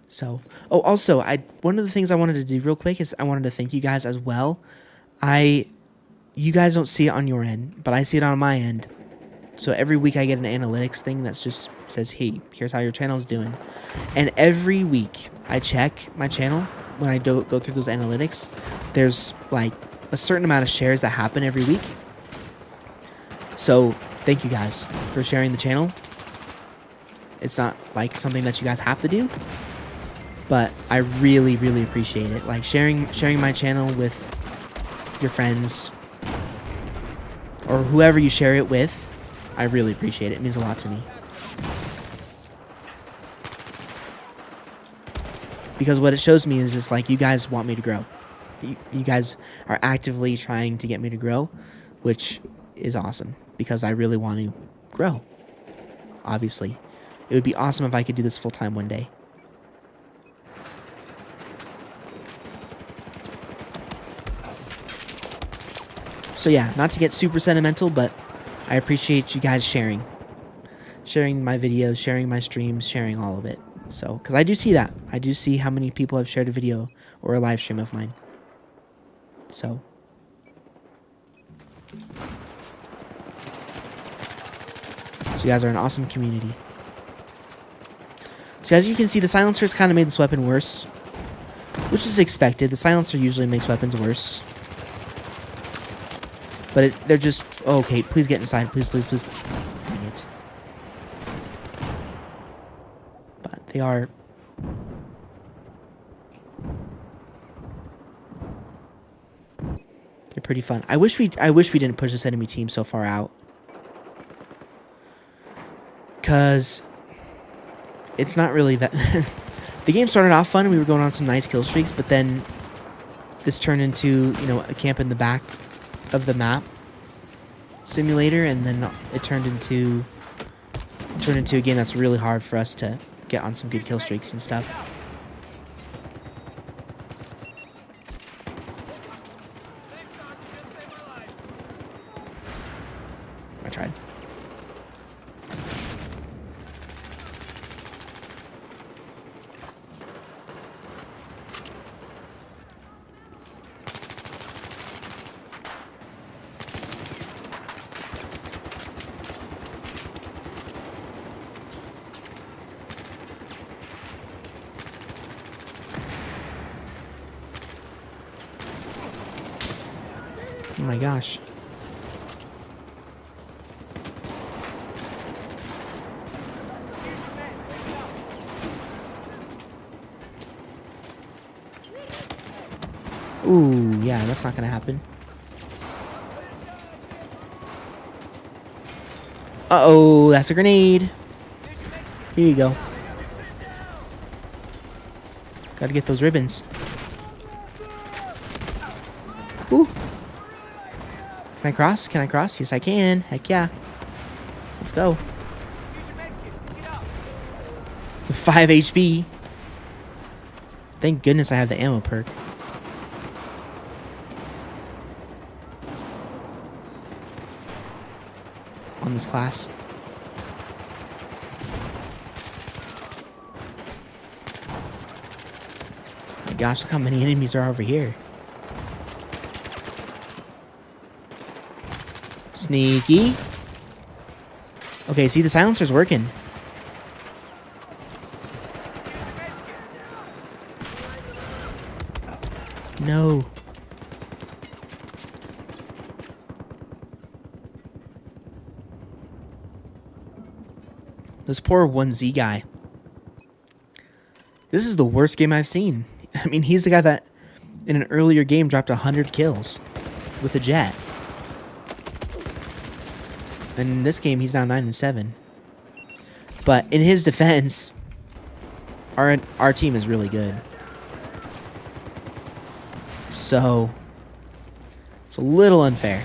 So, oh, also, one of the things I wanted to do real quick is I wanted to thank you guys as well. You guys don't see it on your end, but I see it on my end. So every week I get an analytics thing that just says, hey, here's how your channel's doing. And every week I check my channel when I go through those analytics. There's like a certain amount of shares that happen every week. So thank you guys for sharing the channel. It's not like something that you guys have to do, but I really, really appreciate it. Like sharing my channel with your friends or whoever you share it with. I really appreciate it. It means a lot to me. Because what it shows me is like you guys want me to grow. You guys are actively trying to get me to grow, which is awesome because I really want to grow. Obviously, it would be awesome if I could do this full time one day. So yeah, not to get super sentimental, but I appreciate you guys sharing my videos, sharing my streams, sharing all of it. So, because I do see that. I do see how many people have shared a video or a live stream of mine. So. So you guys are an awesome community. So as you can see, the silencers kind of made this weapon worse, which is expected. The silencer usually makes weapons worse. But they're just... Oh, okay, please get inside. Please, please, please. Dang it. But they are... They're pretty fun. I wish we didn't push this enemy team so far out. Because... It's not really that... The game started off fun and we were going on some nice kill streaks, but then... This turned into, you know, a camp in the back of the map simulator, and then it turned into a game that's really hard for us to get on some good kill streaks and stuff. I tried. Oh my gosh. Ooh, yeah, that's not gonna happen. Uh-oh, that's a grenade. Here you go. Gotta get those ribbons. Ooh. Can I cross? Can I cross? Yes, I can. Heck yeah. Let's go. 5 HP. Thank goodness I have the ammo perk. On this class. Oh my gosh, look how many enemies are over here. Sneaky. Okay, see, the silencer's working. No. This poor 1Z guy. This is the worst game I've seen. I mean, he's the guy that in an earlier game dropped 100 kills with a jet. And in this game, he's now 9-7. But in his defense, our team is really good. So, it's a little unfair.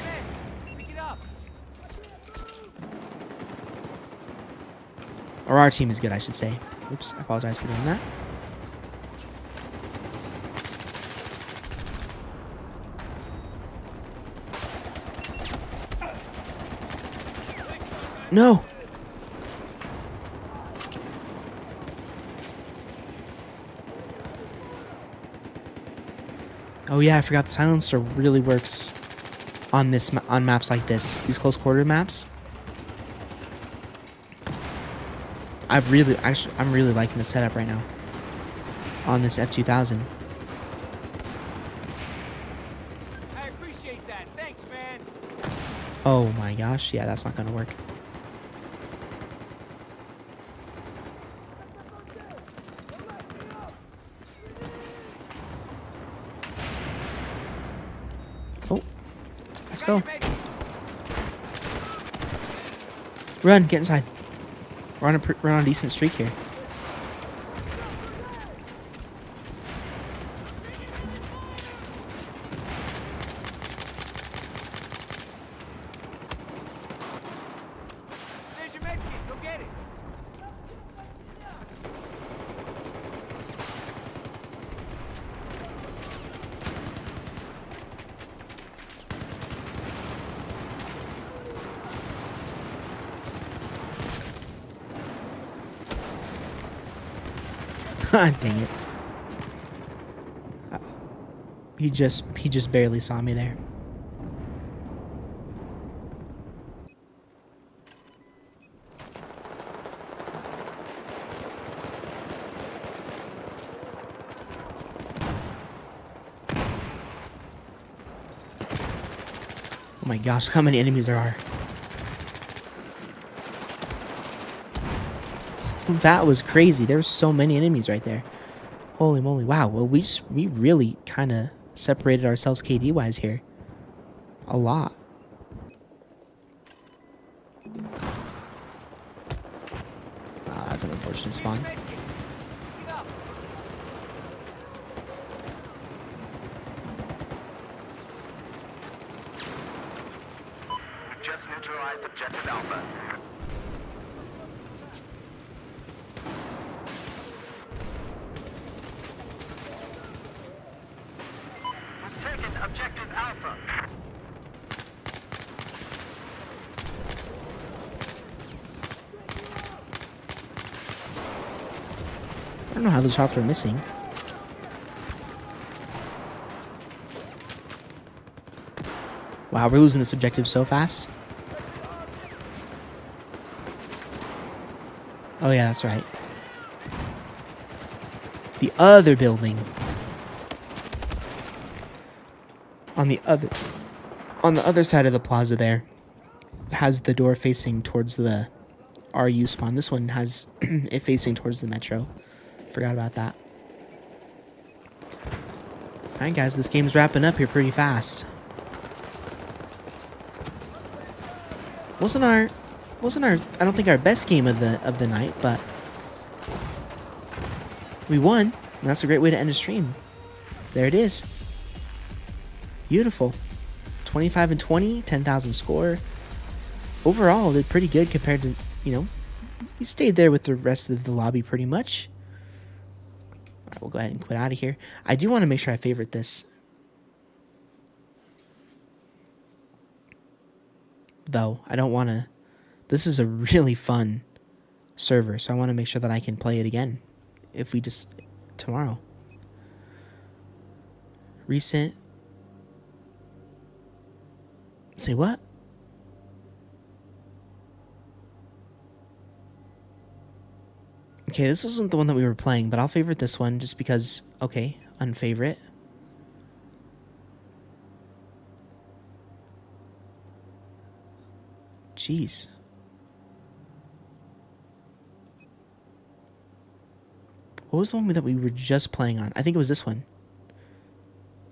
Pick it up. Or our team is good, I should say. Oops, I apologize for doing that. No! Oh yeah, I forgot the silencer really works on on maps like this. These close quarter maps. I'm really liking the setup right now on this F2000. I appreciate that. Thanks, man. Oh my gosh, yeah, that's not gonna work. Oh, let's go. Run, get inside. We're on a decent streak here. There's your med kit. Go get it. Dang it. He just barely saw me there. Oh my gosh, how many enemies there are. That was crazy. There were so many enemies right there. Holy moly. Wow. Well, we really kind of separated ourselves KD-wise here. A lot. That's an unfortunate spawn. Pick it up. We just neutralized objective Alpha. We've taken objective Alpha. I don't know how those shots were missing. Wow, we're losing this objective so fast. Oh yeah, that's right. The other building. On the other side of the plaza there has the door facing towards the RU spawn. This one has it facing towards the metro. Forgot about that. Alright guys, this game's wrapping up here pretty fast. Wasn't our I don't think our best game of the night, but we won, and that's a great way to end a stream. There it is. Beautiful. 25-20, 10,000 score. Overall, did pretty good compared to, you know, we stayed there with the rest of the lobby pretty much. All right, we'll go ahead and quit out of here. I do want to make sure I favorite this. Though, I don't want to... This is a really fun server, so I want to make sure that I can play it again. If we just... Tomorrow. Recent... Say what? Okay, this wasn't the one that we were playing, but I'll favorite this one just because, okay, unfavorite. Jeez. What was the one that we were just playing on? I think it was this one.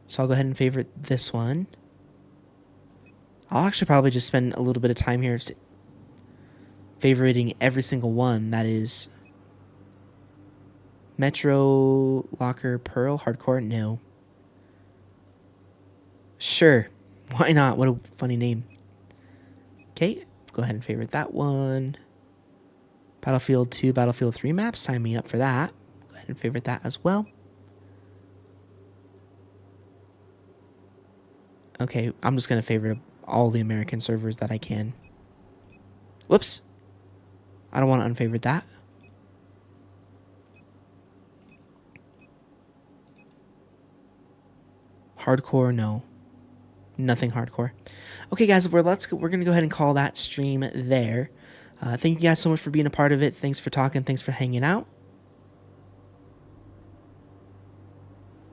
So I'll go ahead and favorite this one. I'll actually probably just spend a little bit of time here favoriting every single one. That is Metro, Locker, Pearl, Hardcore. No. Sure. Why not? What a funny name. Okay, go ahead and favorite that one. Battlefield 2, Battlefield 3 maps. Sign me up for that. Go ahead and favorite that as well. Okay, I'm just going to favorite all the American servers that I can. Whoops. I don't want to unfavorite that. Hardcore, no. Nothing hardcore. Okay, guys, we're going to go ahead and call that stream there. Thank you guys so much for being a part of it. Thanks for talking. Thanks for hanging out.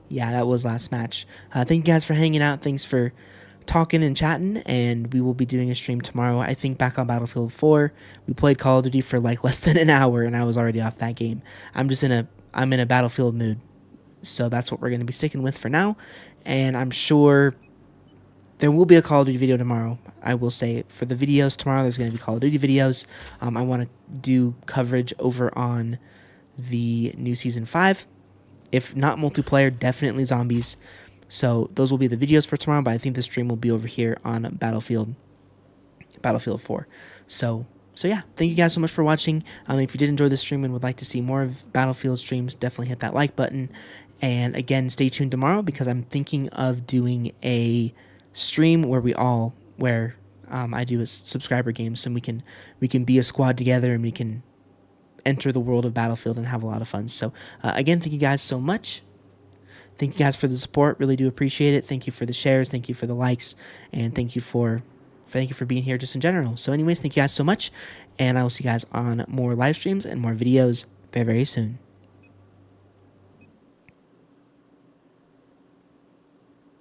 Yeah, that was last match. Thank you guys for hanging out. Thanks for talking and chatting, and we will be doing a stream tomorrow, I think, back on Battlefield 4. We played Call of Duty for like less than an hour, and I was already off that game. I'm in a Battlefield mood, so that's what we're going to be sticking with for now, and I'm sure there will be a Call of Duty video tomorrow. I will say for the videos tomorrow, there's going to be Call of Duty videos. I want to do coverage over on the new Season 5. If not multiplayer, definitely zombies. So those will be the videos for tomorrow, but I think the stream will be over here on Battlefield 4. So yeah, thank you guys so much for watching. If you did enjoy the stream and would like to see more of Battlefield streams, definitely hit that like button. And again, stay tuned tomorrow because I'm thinking of doing a stream where I do a subscriber game, so we can be a squad together and we can enter the world of Battlefield and have a lot of fun. So again, thank you guys so much. Thank you guys for the support. Really do appreciate it. Thank you for the shares. Thank you for the likes, and thank you for being here just in general. So anyways, thank you guys so much, and I will see you guys on more live streams and more videos very, very soon.